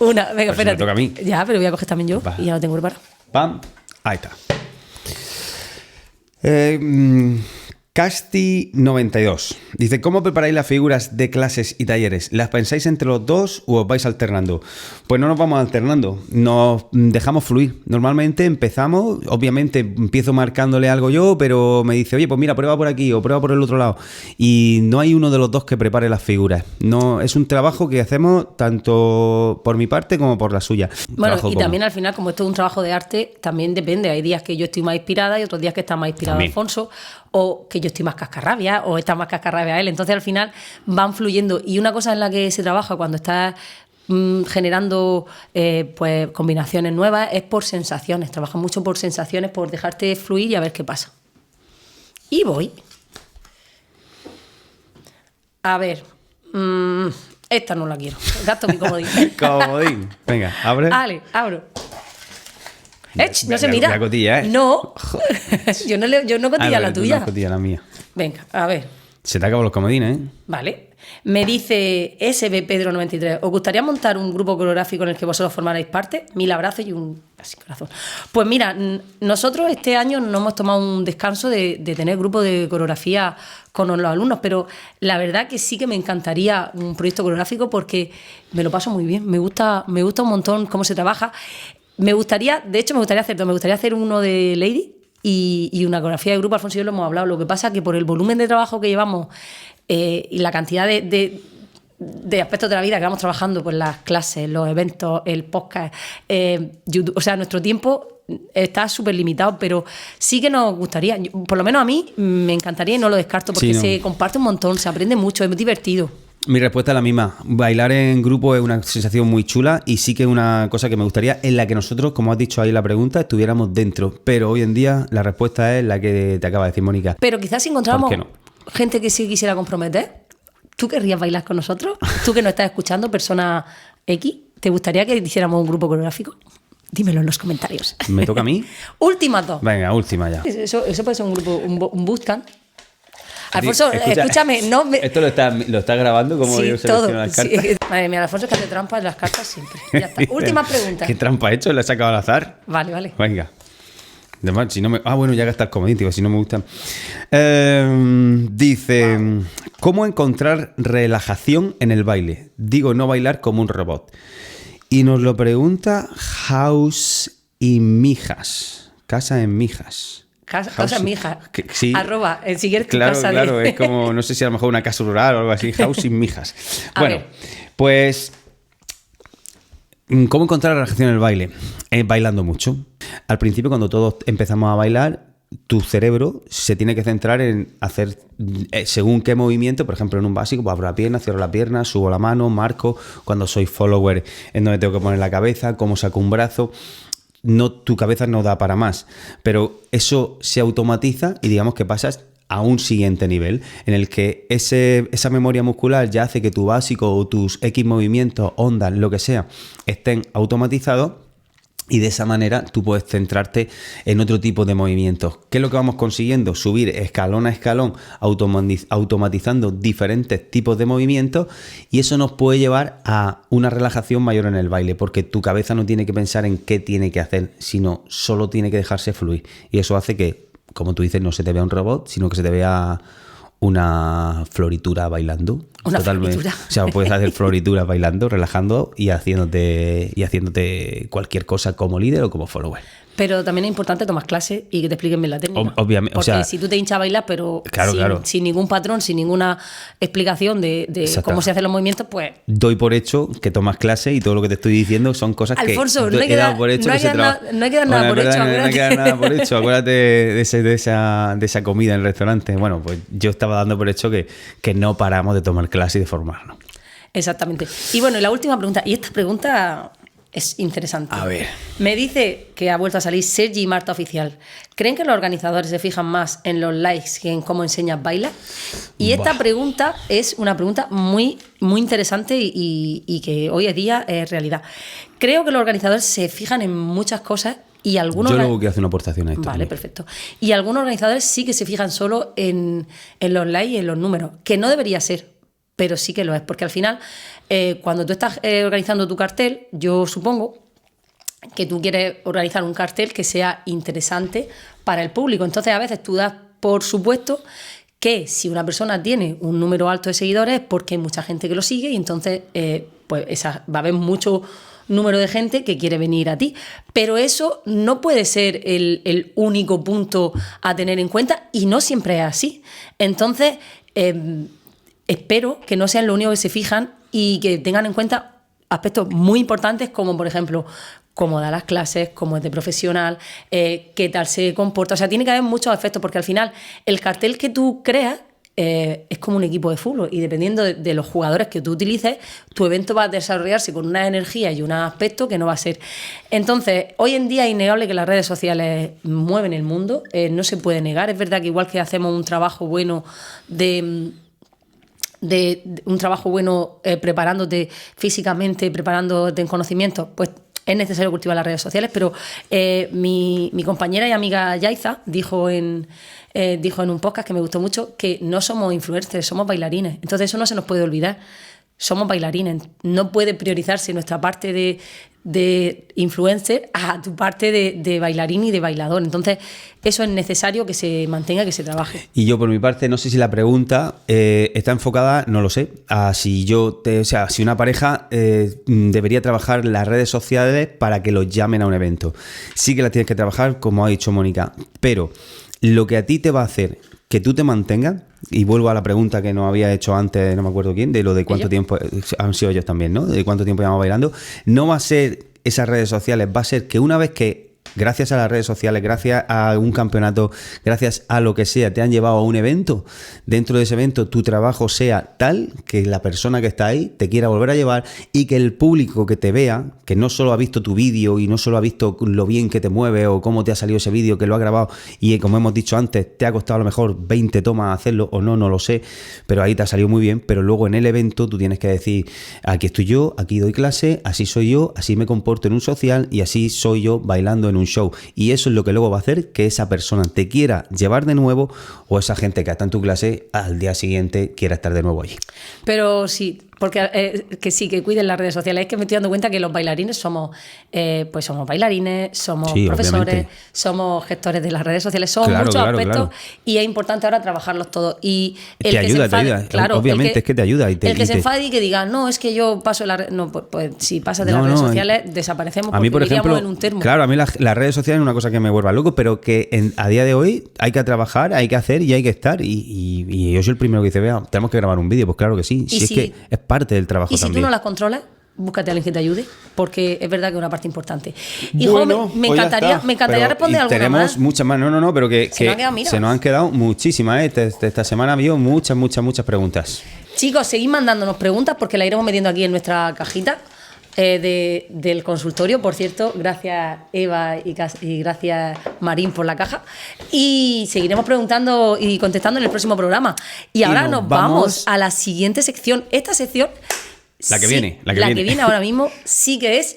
S2: Venga,
S1: Pues
S2: espérate.
S1: me toca a mí.
S2: Ya, pero voy a coger también yo
S1: Va.
S2: y ya lo tengo preparado.
S1: Pam. Ahí está. Casti92 dice: ¿cómo preparáis las figuras de clases y talleres? ¿Las pensáis entre los dos o os vais alternando? Pues no nos vamos alternando, nos dejamos fluir. Normalmente empezamos, obviamente empiezo marcándole algo yo, pero me dice, oye, pues mira, prueba por aquí o prueba por el otro lado. Y no hay uno de los dos que prepare las figuras. No, es un trabajo que hacemos tanto por mi parte como por la suya.
S2: Bueno,
S1: Trabajo
S2: y
S1: común.
S2: también al final, como esto es un trabajo de arte, también depende. Hay días que yo estoy más inspirada y otros días que está más inspirado
S1: También.
S2: Alfonso, o que yo estoy más cascarrabia, o está más cascarrabia él. Entonces, al final, van fluyendo. Y una cosa en la que se trabaja cuando estás generando pues combinaciones nuevas es por sensaciones. Trabaja mucho por sensaciones, por dejarte fluir y a ver qué pasa. Y voy. A ver. Esta no la quiero. Gasto mi comodín.
S1: Comodín. Venga, abre.
S2: Vale, abro. No se
S1: La-
S2: mira.
S1: la cotilla, ¿eh?
S2: No. yo no cotilla la
S1: tú
S2: tuya.
S1: no cotilla la mía.
S2: Venga, a ver.
S1: Se te acaban los comodines, ¿eh?
S2: Vale. Me dice SB Pedro93, ¿os gustaría montar un grupo coreográfico en el que vosotros formarais parte? 1000 abrazos y un así, corazón. Pues mira, nosotros este año no hemos tomado un descanso de tener grupo de coreografía con los alumnos, pero la verdad que sí que me encantaría un proyecto coreográfico porque me lo paso muy bien, me gusta un montón cómo se trabaja. Me gustaría hacer dos, me gustaría hacer uno de Lady y una coreografía de grupo. Alfonso y yo lo hemos hablado, lo que pasa es que por el volumen de trabajo que llevamos y la cantidad de aspectos de la vida que vamos trabajando, pues las clases, los eventos, el podcast, YouTube, o sea, nuestro tiempo está súper limitado, pero sí que nos gustaría, por lo menos a mí me encantaría y no lo descarto porque
S1: Sí, no.
S2: se comparte un montón, se aprende mucho, es muy divertido.
S1: Mi respuesta es la misma. Bailar en grupo es una sensación muy chula y sí que es una cosa que me gustaría en la que nosotros, como has dicho ahí en la pregunta, estuviéramos dentro. Pero hoy en día la respuesta es la que te acaba de decir Mónica.
S2: Pero quizás si encontráramos
S1: ¿Por qué no?
S2: gente que sí quisiera comprometer, ¿tú querrías bailar con nosotros? ¿Tú que nos estás escuchando, persona X, te gustaría que hiciéramos un grupo coreográfico? Dímelo en los comentarios.
S1: ¿Me toca a mí?
S2: Últimas dos.
S1: Venga, última ya.
S2: Eso puede ser un grupo, un bootcamp. Alfonso, escúchame, no me...
S1: Esto lo está grabando como
S2: Sí,
S1: yo
S2: todo.
S1: selecciono las cartas.
S2: Sí. Madre mía, Alfonso es que hace trampa en las cartas siempre. Ya está. Última pregunta.
S1: ¿Qué trampa he hecho? ¿Le he sacado al azar?
S2: Vale.
S1: Venga. Además, si no me... bueno, ya gasta el comodín, tío, si no me gustan. Dice, ¿cómo encontrar relajación en el baile? Digo, no bailar como un robot. Y nos lo pregunta House y Mijas. Casa en Mijas.
S2: Casa en Mijas.
S1: Sí.
S2: arroba, si quieres tu
S1: Claro,
S2: casa de-
S1: claro, es como, no sé si a lo mejor una casa rural o algo así, House sin Mijas.
S2: A
S1: Bueno,
S2: ver.
S1: pues... ¿Cómo encontrar la relajación en el baile? Bailando mucho. Al principio, cuando todos empezamos a bailar, tu cerebro se tiene que centrar en hacer según qué movimiento. Por ejemplo, en un básico, pues abro la pierna, cierro la pierna, subo la mano, marco. Cuando soy follower, en donde tengo que poner la cabeza, cómo saco un brazo. No, tu cabeza no da para más, pero eso se automatiza y digamos que pasas a un siguiente nivel en el que esa memoria muscular ya hace que tu básico o tus X movimientos, ondas, lo que sea, estén automatizados y de esa manera tú puedes centrarte en otro tipo de movimientos. ¿Qué es lo que vamos consiguiendo? Subir escalón a escalón, automatizando diferentes tipos de movimientos y eso nos puede llevar a una relajación mayor en el baile porque tu cabeza no tiene que pensar en qué tiene que hacer, sino solo tiene que dejarse fluir y eso hace que, como tú dices, no se te vea un robot, sino que se te vea una floritura bailando.
S2: Una floritura.
S1: O sea, puedes hacer florituras bailando, relajando y haciéndote cualquier cosa como líder o como follower.
S2: Pero también es importante tomar clases y que te expliquen bien la técnica.
S1: Obviamente, o
S2: Porque
S1: sea,
S2: si tú te hinchas a bailar, pero
S1: Claro, claro.
S2: sin ningún patrón, sin ninguna explicación de
S1: Exacto.
S2: cómo se hacen los movimientos, pues
S1: Doy por hecho que tomas clase y todo lo que te estoy diciendo son cosas
S2: Alfonso,
S1: que
S2: no hay que
S1: he dado
S2: dar-
S1: por hecho.
S2: no hay
S1: que se
S2: que dar
S1: traba-
S2: nada- no hay que dar nada
S1: Bueno,
S2: por
S1: es verdad,
S2: hecho,
S1: no hay que dar
S2: acuérdate.
S1: nada por hecho. Acuérdate de esa comida en el restaurante. Bueno, pues yo estaba dando por hecho que no paramos de tomar clase y de formarnos.
S2: exactamente. Y bueno, y la última pregunta. Y esta pregunta es interesante.
S1: A ver.
S2: Me dice que ha vuelto a salir Sergi y Marta Oficial. ¿Creen que los organizadores se fijan más en los likes que en cómo enseñas bailar? Y esta pregunta es una pregunta muy, muy interesante y que hoy en día es realidad. Creo que los organizadores se fijan en muchas cosas y algunos...
S1: Yo luego quiero hacer una aportación a esto.
S2: Vale,
S1: también.
S2: perfecto. Y algunos organizadores sí que se fijan solo en los likes y en los números, que no debería ser, pero sí que lo es, porque al final, cuando tú estás organizando tu cartel, yo supongo que tú quieres organizar un cartel que sea interesante para el público. Entonces, a veces tú das por supuesto que si una persona tiene un número alto de seguidores es porque hay mucha gente que lo sigue y entonces pues va a haber mucho número de gente que quiere venir a ti. Pero eso no puede ser el único punto a tener en cuenta y no siempre es así. Entonces, espero que no sean lo único que se fijan y que tengan en cuenta aspectos muy importantes como, por ejemplo, cómo da las clases, cómo es de profesional, qué tal se comporta. O sea, tiene que haber muchos aspectos porque al final el cartel que tú creas es como un equipo de fútbol y dependiendo de los jugadores que tú utilices, tu evento va a desarrollarse con una energía y un aspecto que no va a ser. Entonces, hoy en día es innegable que las redes sociales mueven el mundo, no se puede negar. Es verdad que igual que hacemos un trabajo bueno preparándote físicamente, preparándote en conocimiento, pues es necesario cultivar las redes sociales, pero mi compañera y amiga Yaiza dijo en un podcast que me gustó mucho que no somos influencers, somos bailarines. Entonces eso no se nos puede olvidar. Somos bailarines. No puede priorizarse nuestra parte de influencer a tu parte de bailarín y de bailador. Entonces eso es necesario que se mantenga, que se trabaje.
S1: Y yo por mi parte no sé si la pregunta está enfocada, no lo sé, a si si una pareja debería trabajar las redes sociales para que los llamen a un evento. Sí que las tienes que trabajar, como ha dicho Mónica, pero lo que a ti te va a hacer que tú te mantengas, y vuelvo a la pregunta que nos había hecho antes, no me acuerdo quién, de lo de cuánto tiempo, han sido ellos también, ¿no? De cuánto tiempo llevamos bailando, no va a ser esas redes sociales, va a ser que una vez que gracias a las redes sociales, gracias a un campeonato, gracias a lo que sea, te han llevado a un evento, dentro de ese evento tu trabajo sea tal que la persona que está ahí te quiera volver a llevar y que el público que te vea, que no solo ha visto tu vídeo y no solo ha visto lo bien que te mueve o cómo te ha salido ese vídeo, que lo ha grabado y como hemos dicho antes, te ha costado a lo mejor 20 tomas hacerlo o no lo sé, pero ahí te ha salido muy bien, pero luego en el evento tú tienes que decir, aquí estoy yo, aquí doy clase, así soy yo, así me comporto en un social y así soy yo bailando en un show. Y eso es lo que luego va a hacer que esa persona te quiera llevar de nuevo o esa gente que está en tu clase al día siguiente quiera estar de nuevo allí.
S2: Pero sí, porque que sí, que cuiden las redes sociales. Es que me estoy dando cuenta que los bailarines somos bailarines, somos profesores, obviamente. Somos gestores de las redes sociales, somos muchos aspectos y es importante ahora trabajarlos todos. Y
S1: te ayuda. Claro, obviamente es que te ayuda.
S2: El que se enfade y que diga, no, es que yo paso la red. No, pues si pasas de las redes sociales, desaparecemos porque
S1: por ejemplo, en un termo. Claro, a mí las redes sociales es una cosa que me vuelva loco, pero que a día de hoy hay que trabajar, hay que hacer y hay que estar. Y yo soy el primero que dice, vea, tenemos que grabar un vídeo. Pues claro que sí. Si es que es parte del trabajo también.
S2: Y si tú no las controlas, búscate a alguien que te ayude, porque es verdad que es una parte importante. Y bueno, me encantaría responder alguna
S1: tenemos
S2: más.
S1: Muchas más, pero que se nos han quedado muchísimas. Esta semana ha habido muchas preguntas.
S2: Chicos, seguid mandándonos preguntas porque las iremos metiendo aquí en nuestra cajita del consultorio. Por cierto, gracias Eva y gracias Marín por la caja. Y seguiremos preguntando y contestando en el próximo programa. Y ahora nos vamos a la siguiente sección. Esta sección...
S1: La que viene.
S2: La que viene ahora mismo sí que es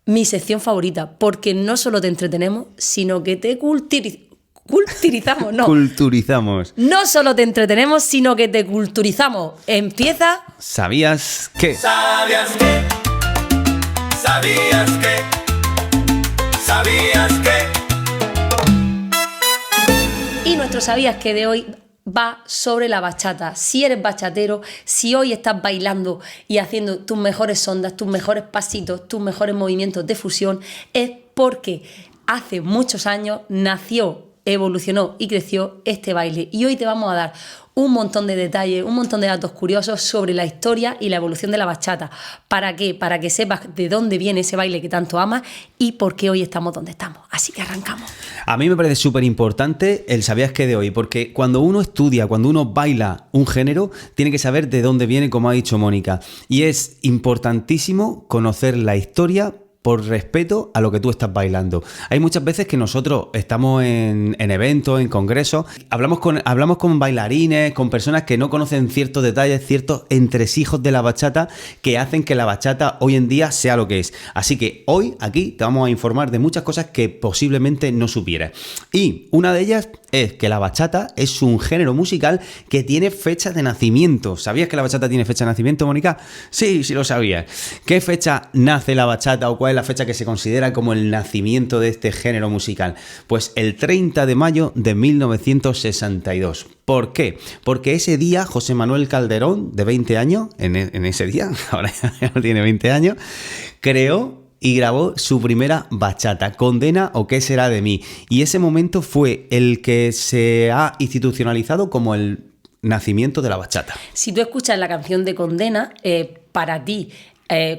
S2: mi sección favorita, porque no solo te entretenemos, sino que te culturizamos. No.
S1: Culturizamos.
S2: No solo te entretenemos, sino que te culturizamos. Empieza...
S1: ¿Sabías qué?
S3: ¿Sabías qué? ¿Sabías qué? ¿Sabías qué?
S2: Y nuestro ¿sabías qué? De hoy va sobre la bachata. Si eres bachatero, si hoy estás bailando y haciendo tus mejores ondas, tus mejores pasitos, tus mejores movimientos de fusión, es porque hace muchos años nació, evolucionó y creció este baile. Y hoy te vamos a dar un montón de detalles, un montón de datos curiosos sobre la historia y la evolución de la bachata. ¿Para qué? Para que sepas de dónde viene ese baile que tanto amas y por qué hoy estamos donde estamos. Así que arrancamos.
S1: A mí me parece súper importante el ¿sabías qué? De hoy, porque cuando uno estudia, cuando uno baila un género, tiene que saber de dónde viene, como ha dicho Mónica. Y es importantísimo conocer la historia por respeto a lo que tú estás bailando. Hay muchas veces que nosotros estamos en eventos, en congresos, hablamos con bailarines, con personas que no conocen ciertos detalles, ciertos entresijos de la bachata que hacen que la bachata hoy en día sea lo que es. Así que hoy aquí te vamos a informar de muchas cosas que posiblemente no supieras. Y una de ellas es que la bachata es un género musical que tiene fecha de nacimiento. ¿Sabías que la bachata tiene fecha de nacimiento, Mónica? Sí, sí lo sabías. ¿Qué fecha nace la bachata o cuál es la fecha que se considera como el nacimiento de este género musical? Pues el 30 de mayo de 1962. ¿Por qué? Porque ese día José Manuel Calderón, de 20 años, en ese día, ahora ya no tiene 20 años, creó y grabó su primera bachata, Condena o ¿Qué será de mí? Y ese momento fue el que se ha institucionalizado como el nacimiento de la bachata.
S2: Si tú escuchas la canción de Condena, para ti,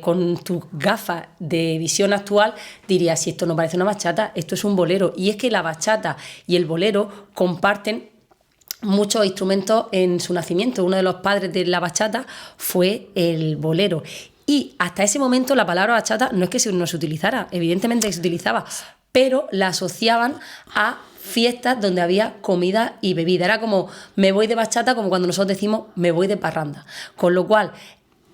S2: con tus gafas de visión actual, dirías, si esto no parece una bachata, esto es un bolero. Y es que la bachata y el bolero comparten muchos instrumentos en su nacimiento. Uno de los padres de la bachata fue el bolero. Y hasta ese momento la palabra bachata no es que no se utilizara, evidentemente se utilizaba, pero la asociaban a fiestas donde había comida y bebida. Era como me voy de bachata, como cuando nosotros decimos me voy de parranda. Con lo cual,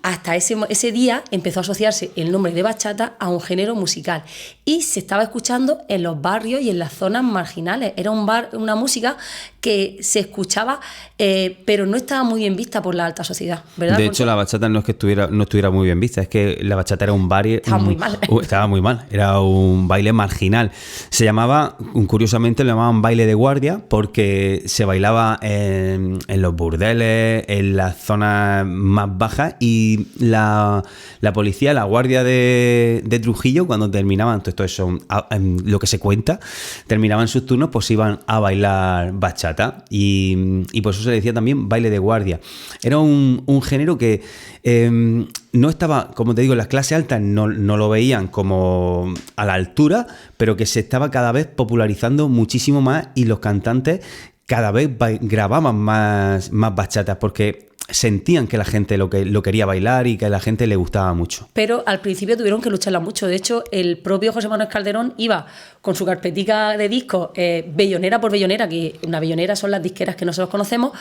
S2: hasta ese día empezó a asociarse el nombre de bachata a un género musical y se estaba escuchando en los barrios y en las zonas marginales. Era una música que se escuchaba, pero no estaba muy bien vista por la alta sociedad, ¿verdad?
S1: De hecho, la bachata no es que no estuviera muy bien vista, es que la bachata era un baile...
S2: Estaba muy mal.
S1: Estaba muy mal, era un baile marginal. Se llamaba, curiosamente, lo llamaban baile de guardia porque se bailaba en los burdeles, en las zonas más bajas, y la policía, la guardia de Trujillo, cuando terminaban, todo eso, lo que se cuenta, terminaban sus turnos, pues iban a bailar bachata. Y por eso se le decía también baile de guardia. Era un género que no estaba, como te digo, en las clases altas no lo veían como a la altura, pero que se estaba cada vez popularizando muchísimo más y los cantantes cada vez grababan más bachatas porque sentían que la gente lo quería bailar y que a la gente le gustaba mucho.
S2: Pero al principio tuvieron que lucharla mucho. De hecho, el propio José Manuel Calderón iba con su carpetica de discos, bellonera por bellonera, que una bellonera son las disqueras que nosotros conocemos,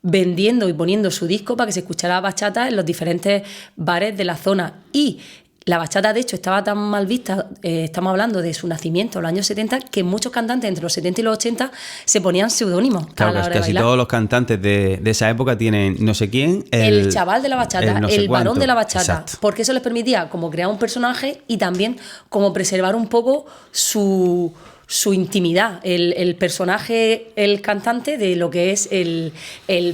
S2: vendiendo y poniendo su disco para que se escuchara bachata en los diferentes bares de la zona. Y la bachata, de hecho, estaba tan mal vista, estamos hablando de su nacimiento en los años 70, que muchos cantantes entre los 70 y los 80 se ponían seudónimos
S1: claro,
S2: a la hora
S1: casi
S2: de bailar.
S1: Todos los cantantes de esa época tienen no sé quién.
S2: El chaval de la bachata, el varón de la bachata.
S1: Exacto.
S2: Porque eso les permitía como crear un personaje y también como preservar un poco su intimidad, el personaje, el cantante de lo que es el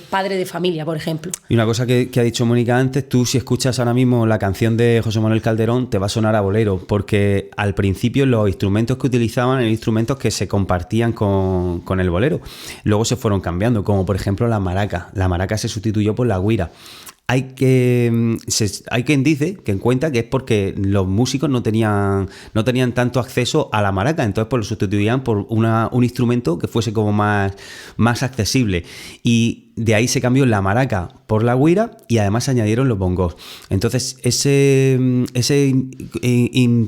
S2: padre de familia, por ejemplo.
S1: Y una cosa que ha dicho Mónica antes, tú si escuchas ahora mismo la canción de José Manuel Calderón te va a sonar a bolero, porque al principio los instrumentos que utilizaban eran instrumentos que se compartían con el bolero. Luego se fueron cambiando, como por ejemplo la maraca. La maraca se sustituyó por la güira. Hay quien dice, que cuenta que es porque los músicos no tenían tanto acceso a la maraca, entonces pues lo sustituían por un instrumento que fuese como más accesible. Y de ahí se cambió la maraca por la güira y además se añadieron los bongos. Entonces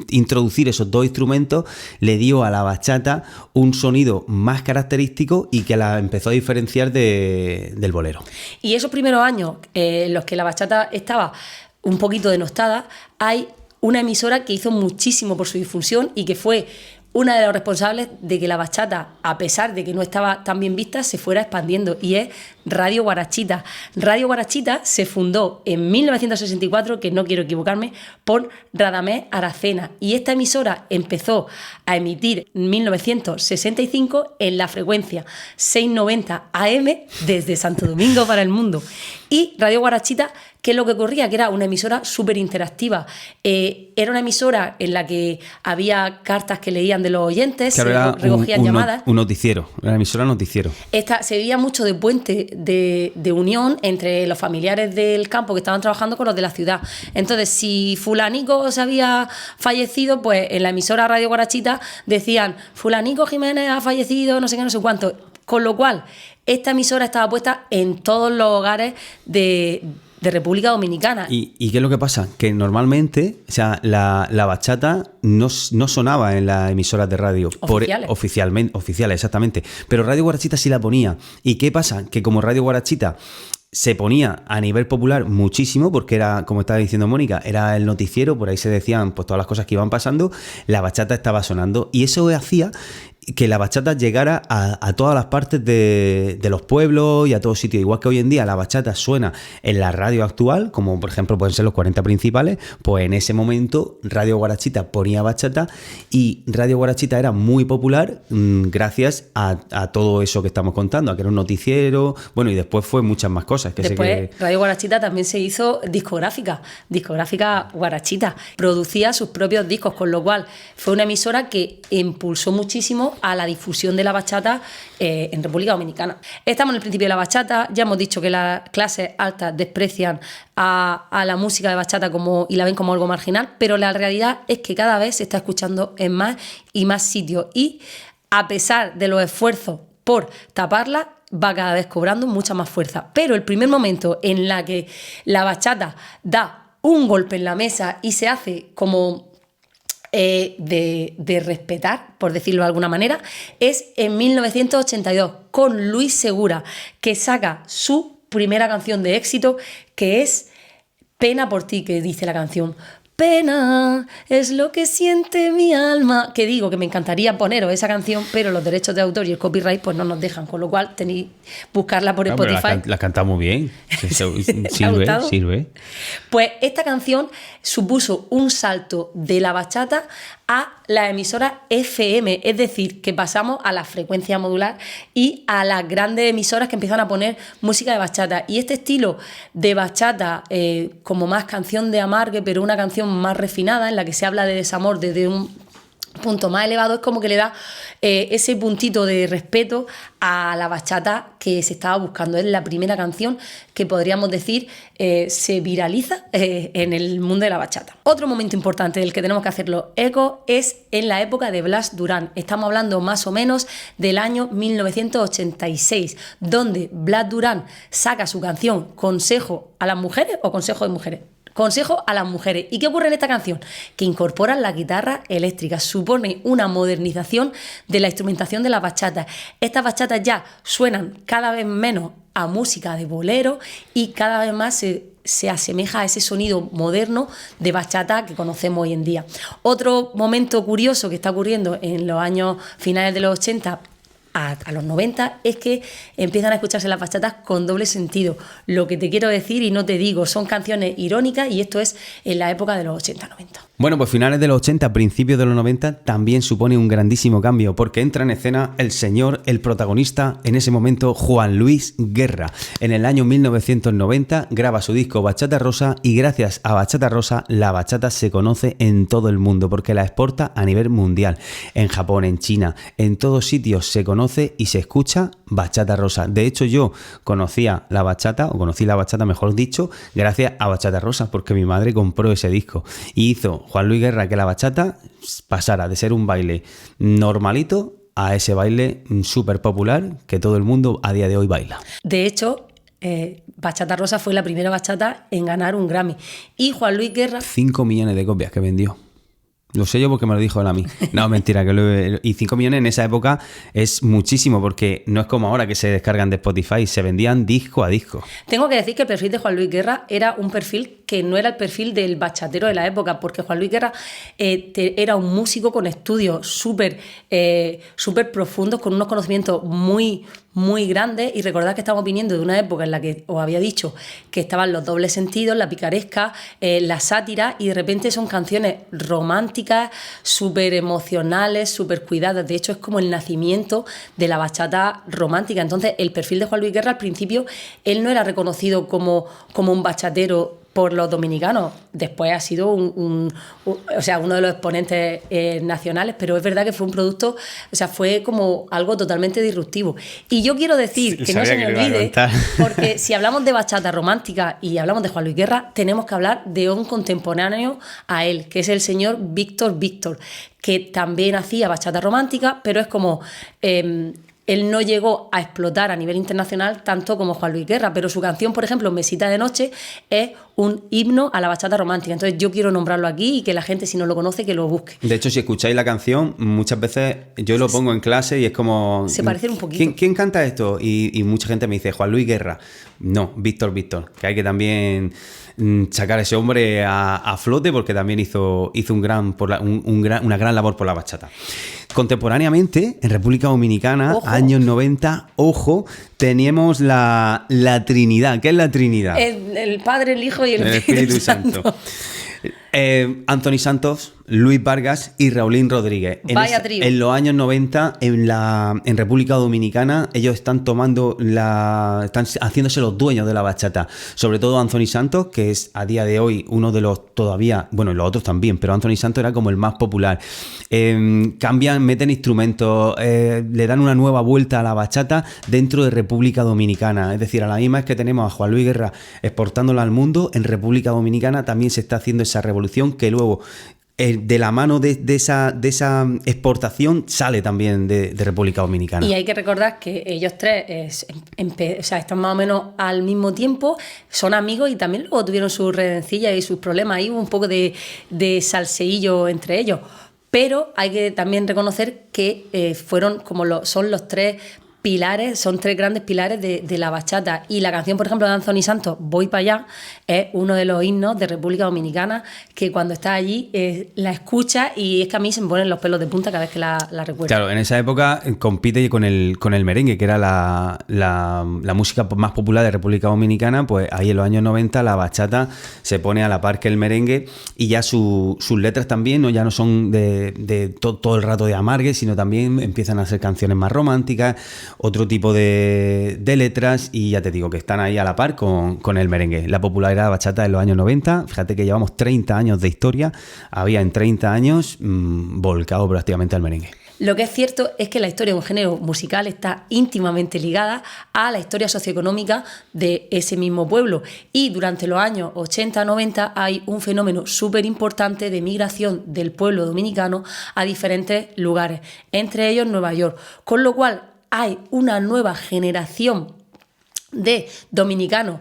S1: introducir esos dos instrumentos le dio a la bachata un sonido más característico y que la empezó a diferenciar del bolero.
S2: Y esos primeros años en los que la bachata estaba un poquito denostada, hay una emisora que hizo muchísimo por su difusión y que fue una de las responsables de que la bachata, a pesar de que no estaba tan bien vista, se fuera expandiendo, y es Radio Guarachita. Radio Guarachita se fundó en 1964, que no quiero equivocarme, por Radamés Aracena, y esta emisora empezó a emitir en 1965 en la frecuencia 690 AM desde Santo Domingo para el mundo. Y Radio Guarachita, ¿qué es lo que ocurría? Que era una emisora súper interactiva. Era una emisora en la que había cartas que leían de los oyentes,
S1: claro,
S2: se recogían llamadas.
S1: Un noticiero, una emisora noticiero.
S2: Se veía mucho de puente de unión entre los familiares del campo que estaban trabajando con los de la ciudad. Entonces, si fulanico se había fallecido, pues en la emisora Radio Guarachita decían, fulanico Jiménez ha fallecido, no sé qué, no sé cuánto. Con lo cual, esta emisora estaba puesta en todos los hogares de de República Dominicana.
S1: ¿Y qué es lo que pasa? Que normalmente, o sea, la bachata no sonaba en las emisoras de radio.
S2: Oficiales.
S1: Oficiales, exactamente. Pero Radio Guarachita sí la ponía. ¿Y qué pasa? Que como Radio Guarachita se ponía a nivel popular muchísimo, porque era, como estaba diciendo Mónica, era el noticiero, por ahí se decían pues todas las cosas que iban pasando, la bachata estaba sonando, y eso hacía que la bachata llegara a todas las partes de los pueblos y a todos sitios. Igual que hoy en día la bachata suena en la radio actual, como por ejemplo pueden ser los 40 principales, pues en ese momento Radio Guarachita ponía bachata, y Radio Guarachita era muy popular gracias a todo eso que estamos contando, a que era un noticiero, bueno, y después fue muchas más cosas. Que
S2: después Radio Guarachita también se hizo discográfica Guarachita, producía sus propios discos, con lo cual fue una emisora que impulsó muchísimo a la difusión de la bachata en República Dominicana. Estamos en el principio de la bachata, ya hemos dicho que las clases altas desprecian a la música de bachata y la ven como algo marginal, pero la realidad es que cada vez se está escuchando en más y más sitios, y a pesar de los esfuerzos por taparla, va cada vez cobrando mucha más fuerza. Pero el primer momento en la que la bachata da un golpe en la mesa y se hace como de respetar, por decirlo de alguna manera, es en 1982 con Luis Segura, que saca su primera canción de éxito, que es Pena por ti, que dice la canción: pena es lo que siente mi alma. Que digo que me encantaría poneros esa canción, pero los derechos de autor y el copyright pues no nos dejan, con lo cual tenéis buscarla por Spotify.
S1: La cantamos bien. Sirve.
S2: Pues esta canción supuso un salto de la bachata a la emisora FM, es decir, que pasamos a la frecuencia modular y a las grandes emisoras que empiezan a poner música de bachata. Y este estilo de bachata, como más canción de amargue, pero una canción más refinada, en la que se habla de desamor desde un punto más elevado, es como que le da ese puntito de respeto a la bachata que se estaba buscando. Es la primera canción que podríamos decir se viraliza en el mundo de la bachata. Otro momento importante del que tenemos que hacerlo eco es en la época de Blas Durán. Estamos hablando más o menos del año 1986, donde Blas Durán saca su canción Consejo a las mujeres o Consejo de mujeres. Consejo a las mujeres. ¿Y qué ocurre en esta canción? Que incorporan la guitarra eléctrica. Supone una modernización de la instrumentación de la bachata. Estas bachatas ya suenan cada vez menos a música de bolero y cada vez más se asemeja a ese sonido moderno de bachata que conocemos hoy en día. Otro momento curioso que está ocurriendo en los años finales de los 80 a los 90 es que empiezan a escucharse las bachatas con doble sentido. Lo que te quiero decir y no te digo, son canciones irónicas, y esto es en la época de los 80-90.
S1: Bueno, pues finales de los 80, principios de los 90 también supone un grandísimo cambio, porque entra en escena el protagonista en ese momento, Juan Luis Guerra. En el año 1990 graba su disco Bachata Rosa, y gracias a Bachata Rosa la bachata se conoce en todo el mundo, porque la exporta a nivel mundial. En Japón, en China, en todos sitios se conoce y se escucha Bachata Rosa. De hecho, yo conocí la bachata, mejor dicho, gracias a Bachata Rosa, porque mi madre compró ese disco y hizo Juan Luis Guerra que la bachata pasara de ser un baile normalito a ese baile súper popular que todo el mundo a día de hoy baila.
S2: De hecho, Bachata Rosa fue la primera bachata en ganar un Grammy. Y Juan Luis Guerra...
S1: 5 millones de copias que vendió. Lo sé yo porque me lo dijo él a mí. No, mentira. Y 5 millones en esa época es muchísimo, porque no es como ahora que se descargan de Spotify, se vendían disco a disco.
S2: Tengo que decir que el perfil de Juan Luis Guerra era un perfil que no era el perfil del bachatero de la época, porque Juan Luis Guerra era un músico con estudios súper profundos, con unos conocimientos muy grandes. Y recordad que estamos viniendo de una época en la que os había dicho que estaban los dobles sentidos, la picaresca, la sátira, y de repente son canciones románticas, súper emocionales, súper cuidadas. De hecho, es como el nacimiento de la bachata romántica. Entonces, el perfil de Juan Luis Guerra, al principio, él no era reconocido como un bachatero por los dominicanos. Después ha sido uno de los exponentes nacionales, pero es verdad que fue un producto, fue como algo totalmente disruptivo. Y yo quiero decir, que no se me olvide, porque si hablamos de bachata romántica y hablamos de Juan Luis Guerra, tenemos que hablar de un contemporáneo a él, que es el señor Víctor Víctor, que también hacía bachata romántica, pero es como... él no llegó a explotar a nivel internacional tanto como Juan Luis Guerra, pero su canción, por ejemplo, Mesita de Noche, es un himno a la bachata romántica. Entonces yo quiero nombrarlo aquí y que la gente, si no lo conoce, que lo busque.
S1: De hecho, si escucháis la canción, muchas veces yo lo pongo en clase y es como...
S2: Se parece un poquito.
S1: ¿Quién canta esto? Y mucha gente me dice, Juan Luis Guerra. No, Víctor, que hay que también sacar a ese hombre a flote porque también hizo una gran labor por la bachata. Contemporáneamente, en República Dominicana,
S2: Ojo.
S1: años 90, ojo, teníamos la Trinidad. ¿Qué es la Trinidad?
S2: El Padre, el Hijo y el
S1: Espíritu Santo. Anthony Santos, Luis Vargas y Raulín Rodríguez.
S2: Vaya trío.
S1: En los años 90, en República Dominicana, ellos están están haciéndose los dueños de la bachata. Sobre todo Anthony Santos, que es a día de hoy uno de los todavía, bueno, y los otros también, pero Anthony Santos era como el más popular. Cambian, meten instrumentos, le dan una nueva vuelta a la bachata dentro de República Dominicana. Es decir, a la misma vez que tenemos a Juan Luis Guerra exportándola al mundo, en República Dominicana también se está haciendo esa revolución que luego de la mano de esa exportación sale también de República Dominicana.
S2: Y hay que recordar que ellos tres están más o menos al mismo tiempo, son amigos y también luego tuvieron sus redencillas y sus problemas. Ahí hubo un poco de salseillo entre ellos. Pero hay que también reconocer que son los tres pilares, son tres grandes pilares de la bachata. Y la canción, por ejemplo, de Anthony Santos, Voy para allá, es uno de los himnos de República Dominicana que cuando estás allí la escuchas y es que a mí se me ponen los pelos de punta cada vez que la recuerdo.
S1: Claro, en esa época compite con el merengue, que era la música más popular de República Dominicana. Pues ahí en los años 90 la bachata se pone a la par que el merengue y ya sus letras también ya no son de todo el rato de amargue, sino también empiezan a ser canciones más románticas, otro tipo de letras, y ya te digo que están ahí a la par con el merengue. La popularidad de la bachata en los años 90, fíjate que llevamos 30 años de historia, había en 30 años volcado prácticamente al merengue.
S2: Lo que es cierto es que la historia de un género musical está íntimamente ligada a la historia socioeconómica de ese mismo pueblo, y durante los años 80-90 hay un fenómeno súper importante de migración del pueblo dominicano a diferentes lugares, entre ellos Nueva York, con lo cual hay una nueva generación de dominicanos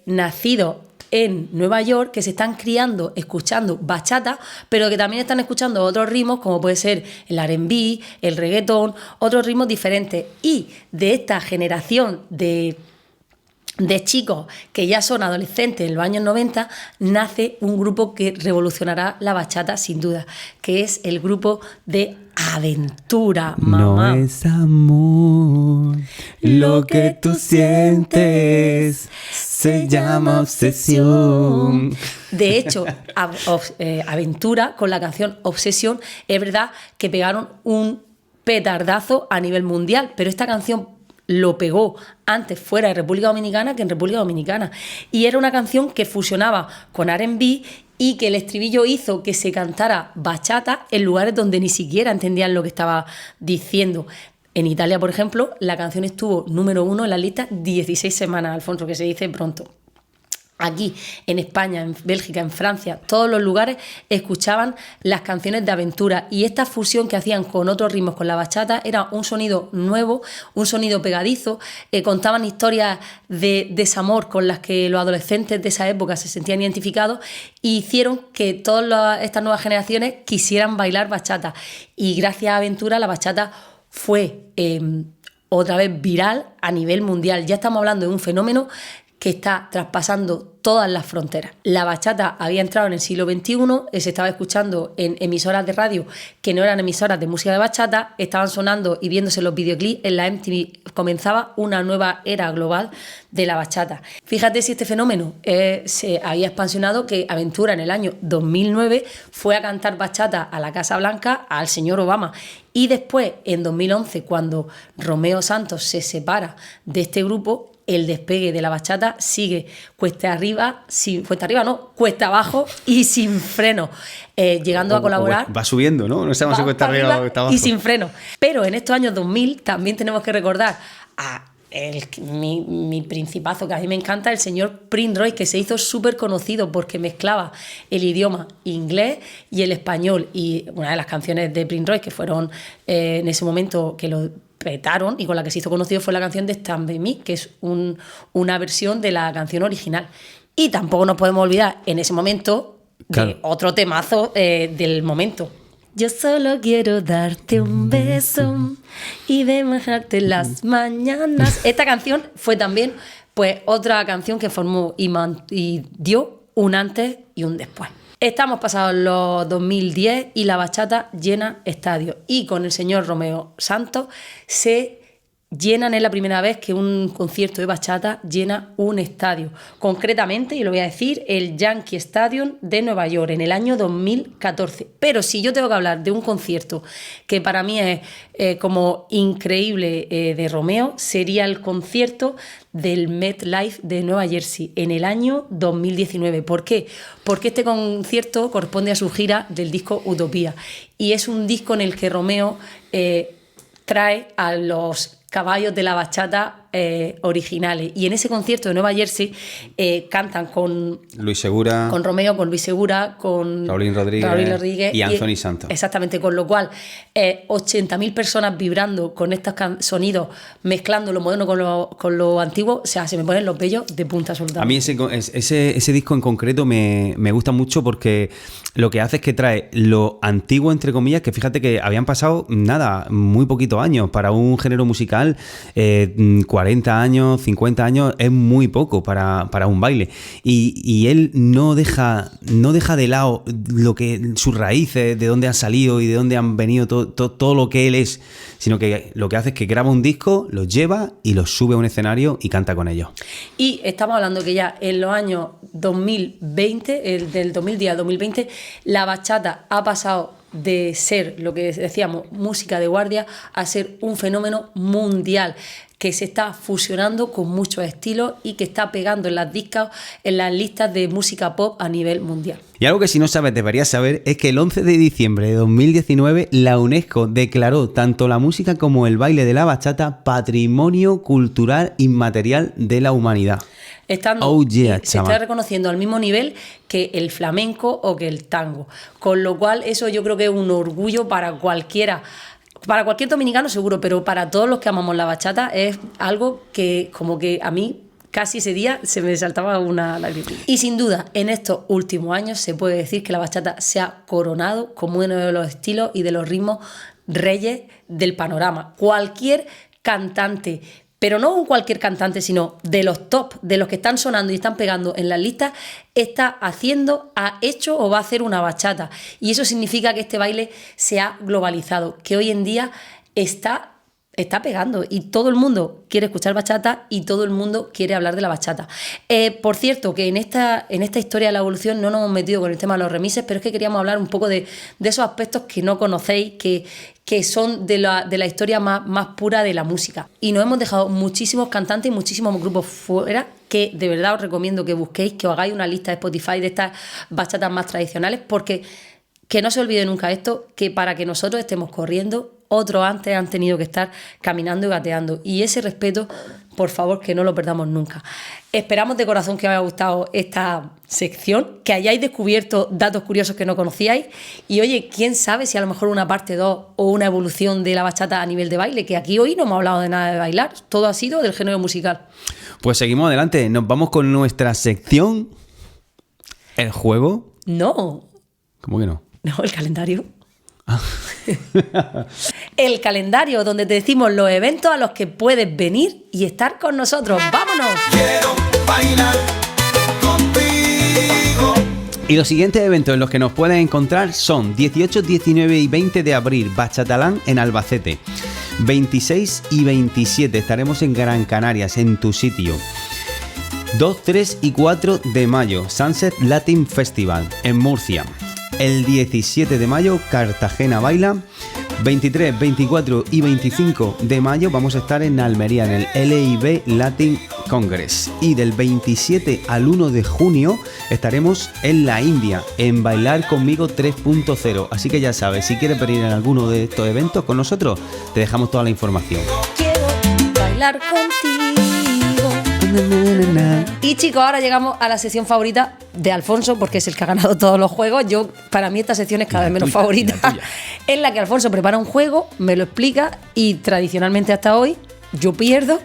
S2: nacidos en Nueva York que se están criando escuchando bachata, pero que también están escuchando otros ritmos como puede ser el R&B, el reggaetón, otros ritmos diferentes. Y de esta generación de chicos que ya son adolescentes en los años 90, nace un grupo que revolucionará la bachata sin duda, que es el grupo de Aventura, mamá.
S1: No es amor lo que tú sientes, se llama obsesión.
S2: De hecho, Aventura, con la canción Obsesión, es verdad que pegaron un petardazo a nivel mundial, pero esta canción lo pegó antes fuera de República Dominicana que en República Dominicana. Y era una canción que fusionaba con R&B y que el estribillo hizo que se cantara bachata en lugares donde ni siquiera entendían lo que estaba diciendo. En Italia, por ejemplo, la canción estuvo número 1 en la lista 16 semanas, Alfonso, que se dice pronto. Aquí, en España, en Bélgica, en Francia, todos los lugares escuchaban las canciones de Aventura, y esta fusión que hacían con otros ritmos, con la bachata, era un sonido nuevo, un sonido pegadizo. Contaban historias de desamor con las que los adolescentes de esa época se sentían identificados, y hicieron que todas estas nuevas generaciones quisieran bailar bachata. Y gracias a Aventura la bachata fue otra vez viral a nivel mundial. Ya estamos hablando de un fenómeno que está traspasando todas las fronteras. La bachata había entrado en el siglo XXI, se estaba escuchando en emisoras de radio que no eran emisoras de música de bachata, estaban sonando y viéndose los videoclips en la MTV. Comenzaba una nueva era global de la bachata. Fíjate si este fenómeno se había expansionado, que Aventura en el año 2009 fue a cantar bachata a la Casa Blanca al señor Obama. Y después, en 2011, cuando Romeo Santos se separa de este grupo, el despegue de la bachata sigue cuesta abajo y sin freno, llegando a colaborar.
S1: Va subiendo, ¿no? No sabemos si cuesta arriba o cuesta abajo.
S2: Y sin freno. Pero en estos años 2000 también tenemos que recordar a mi principazo, que a mí me encanta, el señor Prince Royce, que se hizo súper conocido porque mezclaba el idioma inglés y el español. Y una de las canciones de Prince Royce que fueron en ese momento que lo petaron y con la que se hizo conocido fue la canción de Stand By Me, que es una versión de la canción original. Y tampoco nos podemos olvidar en ese momento de otro temazo del momento. Yo solo quiero darte un beso y demajarte las mañanas. Esta canción fue también pues otra canción que formó y dio un antes y un después. Estamos pasados los 2010 y la bachata llena estadios. Y con el señor Romeo Santos se llenan, es la primera vez que un concierto de bachata llena un estadio. Concretamente, y lo voy a decir, el Yankee Stadium de Nueva York en el año 2014. Pero si yo tengo que hablar de un concierto que para mí es como increíble de Romeo, sería el concierto del MetLife de Nueva Jersey en el año 2019. ¿Por qué? Porque este concierto corresponde a su gira del disco Utopía y es un disco en el que Romeo trae a los caballos de la bachata originales. Y en ese concierto de Nueva Jersey cantan con
S1: Luis Segura,
S2: con Romeo, con Luis Segura, con
S1: Raúl Rodríguez y Anthony Santos.
S2: Exactamente, con lo cual 80.000 personas vibrando con estos sonidos, mezclando lo moderno con lo antiguo, o sea, se me ponen los vellos de punta absolutamente.
S1: A mí ese disco en concreto me gusta mucho porque lo que hace es que trae lo antiguo, entre comillas, que fíjate que habían pasado, muy poquitos años para un género musical, 40 años, 50 años es muy poco para un baile. Y él no deja de lado sus raíces, de dónde han salido y de dónde han venido todo lo que él es, sino que lo que hace es que graba un disco, los lleva y los sube a un escenario y canta con ellos.
S2: Y estamos hablando que ya en los años 2020, del 2010 al 2020, la bachata ha pasado de ser, lo que decíamos, música de guardia, a ser un fenómeno mundial que se está fusionando con muchos estilos y que está pegando en las discos, en las listas de música pop a nivel mundial.
S1: Y algo que si no sabes deberías saber es que el 11 de diciembre de 2019 la UNESCO declaró tanto la música como el baile de la bachata Patrimonio Cultural Inmaterial de la Humanidad. Se está reconociendo al mismo nivel que el flamenco o que el tango, con lo cual eso yo creo que es un orgullo para cualquier dominicano seguro, pero para todos los que amamos la bachata es algo que como que a mí casi ese día se me saltaba una lágrima. Y sin duda, en estos últimos años se puede decir que la bachata se ha coronado como uno de los estilos y de los ritmos reyes del panorama. Cualquier cantante, pero no cualquier cantante, sino de los top, de los que están sonando y están pegando en las listas, ha hecho o va a hacer una bachata. Y eso significa que este baile se ha globalizado, que hoy en día está pegando y todo el mundo quiere escuchar bachata y todo el mundo quiere hablar de la bachata. Por cierto, que en esta historia de la evolución no nos hemos metido con el tema de los remixes, pero es que queríamos hablar un poco de esos aspectos que no conocéis, que son de la historia más pura de la música. Y nos hemos dejado muchísimos cantantes y muchísimos grupos fuera, que de verdad os recomiendo que busquéis, que os hagáis una lista de Spotify de estas bachatas más tradicionales, porque que no se olvide nunca esto, que para que nosotros estemos corriendo, otros antes han tenido que estar caminando y gateando. Y ese respeto, por favor, que no lo perdamos nunca. Esperamos de corazón que os haya gustado esta sección, que hayáis descubierto datos curiosos que no conocíais. Y oye, quién sabe si a lo mejor una parte 2 o una evolución de la bachata a nivel de baile, que aquí hoy no hemos hablado de nada de bailar, todo ha sido del género musical. Pues seguimos adelante, nos vamos con nuestra sección, el juego.
S2: No.
S1: ¿Cómo que no?
S2: No, el calendario. El calendario, donde te decimos los eventos a los que puedes venir y estar con nosotros. ¡Vámonos!
S3: Quiero bailar contigo.
S1: Y los siguientes eventos en los que nos puedes encontrar son 18, 19 y 20 de abril, Bachatalán en Albacete. 26 y 27 estaremos en Gran Canarias, en tu sitio. 2, 3 y 4 de mayo, Sunset Latin Festival en Murcia. El 17 de mayo, Cartagena Baila. 23, 24 y 25 de mayo vamos a estar en Almería, en el LIB Latin Congress. Y del 27 al 1 de junio estaremos en la India, en Bailar Conmigo 3.0. Así que ya sabes, si quieres venir en alguno de estos eventos con nosotros, te dejamos toda la información.
S2: Quiero bailar contigo. Y chicos, ahora llegamos a la sección favorita de Alfonso, porque es el que ha ganado todos los juegos. Para mí esta sección es cada vez menos favorita. En la que Alfonso prepara un juego, me lo explica y tradicionalmente hasta hoy yo pierdo,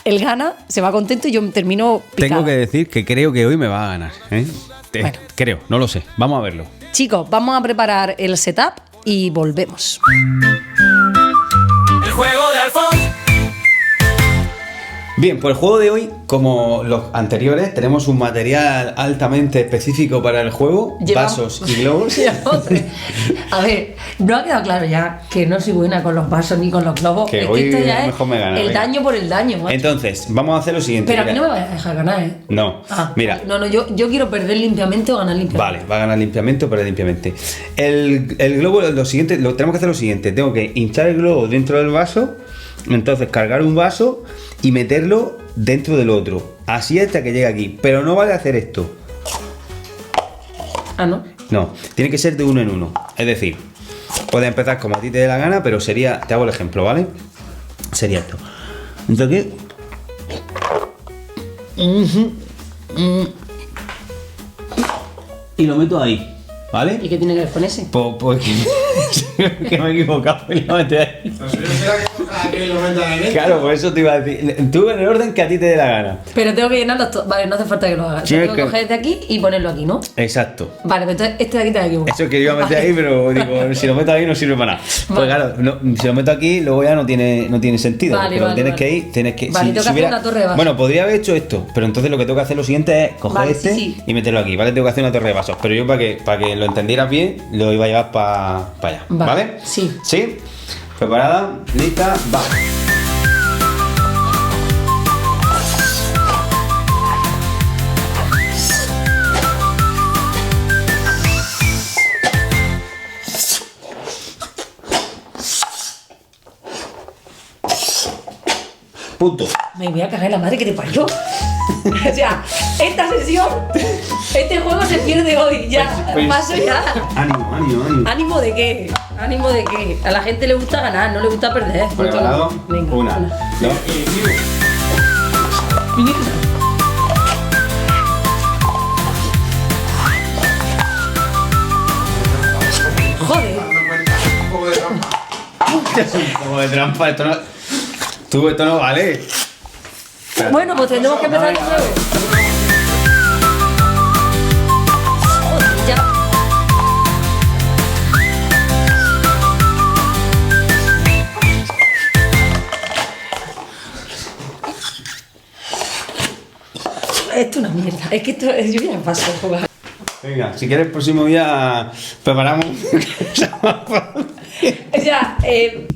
S2: él gana, se va contento y yo termino picada.
S1: Tengo que decir que creo que hoy me va a ganar. Bueno. Creo, no lo sé. Vamos a verlo.
S2: Chicos, vamos a preparar el setup y volvemos.
S3: El juego de Alfonso.
S1: Bien, pues el juego de hoy, como los anteriores, tenemos un material altamente específico para el juego, vasos y globos.
S2: A ver, no ha quedado claro ya que no soy buena con los vasos ni con los globos.
S1: Que
S2: es
S1: hoy
S2: que esto ya
S1: mejor me gana,
S2: el
S1: venga.
S2: daño por el daño, macho.
S1: Entonces, vamos a hacer lo siguiente.
S2: Pero a mí no me vayas a dejar ganar, ¿eh?
S1: No, mira.
S2: No, yo quiero perder limpiamente o ganar limpiamente.
S1: Vale, va a ganar limpiamente o perder limpiamente. El globo, tenemos que hacer lo siguiente. Tengo que hinchar el globo dentro del vaso, entonces cargar un vaso y meterlo dentro del otro. Así hasta que llegue aquí. Pero no vale hacer esto.
S2: Ah, ¿no?
S1: No, tiene que ser de uno en uno. Es decir, puedes empezar como a ti te dé la gana, pero sería, te hago el ejemplo, ¿vale? Sería esto. Entonces aquí. Y lo meto ahí, ¿vale?
S2: ¿Y qué tiene que ver con ese?
S1: Pues que me he equivocado y lo metí ahí. Claro, por eso te iba a decir. Tú en el orden que a ti te dé la gana.
S2: Pero tengo que llenarlo todo. Vale, no hace falta que lo hagas.
S1: Sí,
S2: Tengo que
S1: que-
S2: coger desde aquí y ponerlo aquí, ¿no?
S1: Exacto.
S2: Vale, pero entonces este de aquí te has equivocado.
S1: Eso que yo iba a meter
S2: Vale.
S1: ahí, pero digo, si lo meto ahí no sirve para nada. Pues
S2: Vale.
S1: claro, si lo meto aquí, luego ya no tiene sentido.
S2: Vale,
S1: porque
S2: vale,
S1: tienes
S2: vale.
S1: que ir, tienes que.
S2: Vale, tengo que hacer una torre de vasos.
S1: Bueno, podría haber hecho esto, pero entonces lo que tengo que hacer lo siguiente es coger
S2: Vale,
S1: este
S2: sí.
S1: y meterlo aquí, ¿vale? Tengo que hacer una torre de vasos. Pero yo para que lo entendieras bien, lo iba a llevar para allá.
S2: Vale,
S1: ¿Vale?
S2: sí.
S1: ¿Sí? ¿Preparada? ¿Lista? Va. Punto.
S2: Me voy a cagar en la madre que te parió. O sea, esta sesión, este juego se pierde hoy. Ya,
S1: Pues-
S2: paso ya.
S1: Ánimo.
S2: ¿Ánimo de qué? ¿Ánimo de qué? A la gente le gusta ganar, no le gusta perder.
S1: ¿Preparado?
S2: Venga.
S1: Una, dos.
S2: Joder.
S1: Como de trampa, esto no. Tú, esto no vale.
S2: Bueno, pues tendremos que empezar de nuevo. Joder, ya. Esto es una mierda. Es que esto, yo ya me paso de jugar.
S1: Venga, si quieres el próximo día preparamos.
S2: O sea,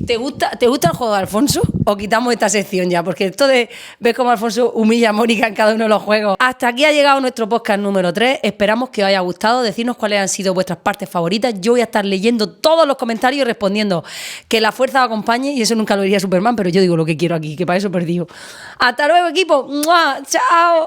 S2: ¿te gusta el juego de Alfonso? ¿O quitamos esta sección ya? Porque esto de ves cómo Alfonso humilla a Mónica en cada uno de los juegos. Hasta aquí ha llegado nuestro podcast número 3. Esperamos que os haya gustado. Decidnos cuáles han sido vuestras partes favoritas. Yo voy a estar leyendo todos los comentarios y respondiendo. Que la fuerza os acompañe. Y eso nunca lo diría Superman, pero yo digo lo que quiero aquí, que para eso he perdido. Hasta luego, equipo. ¡Mua! ¡Chao!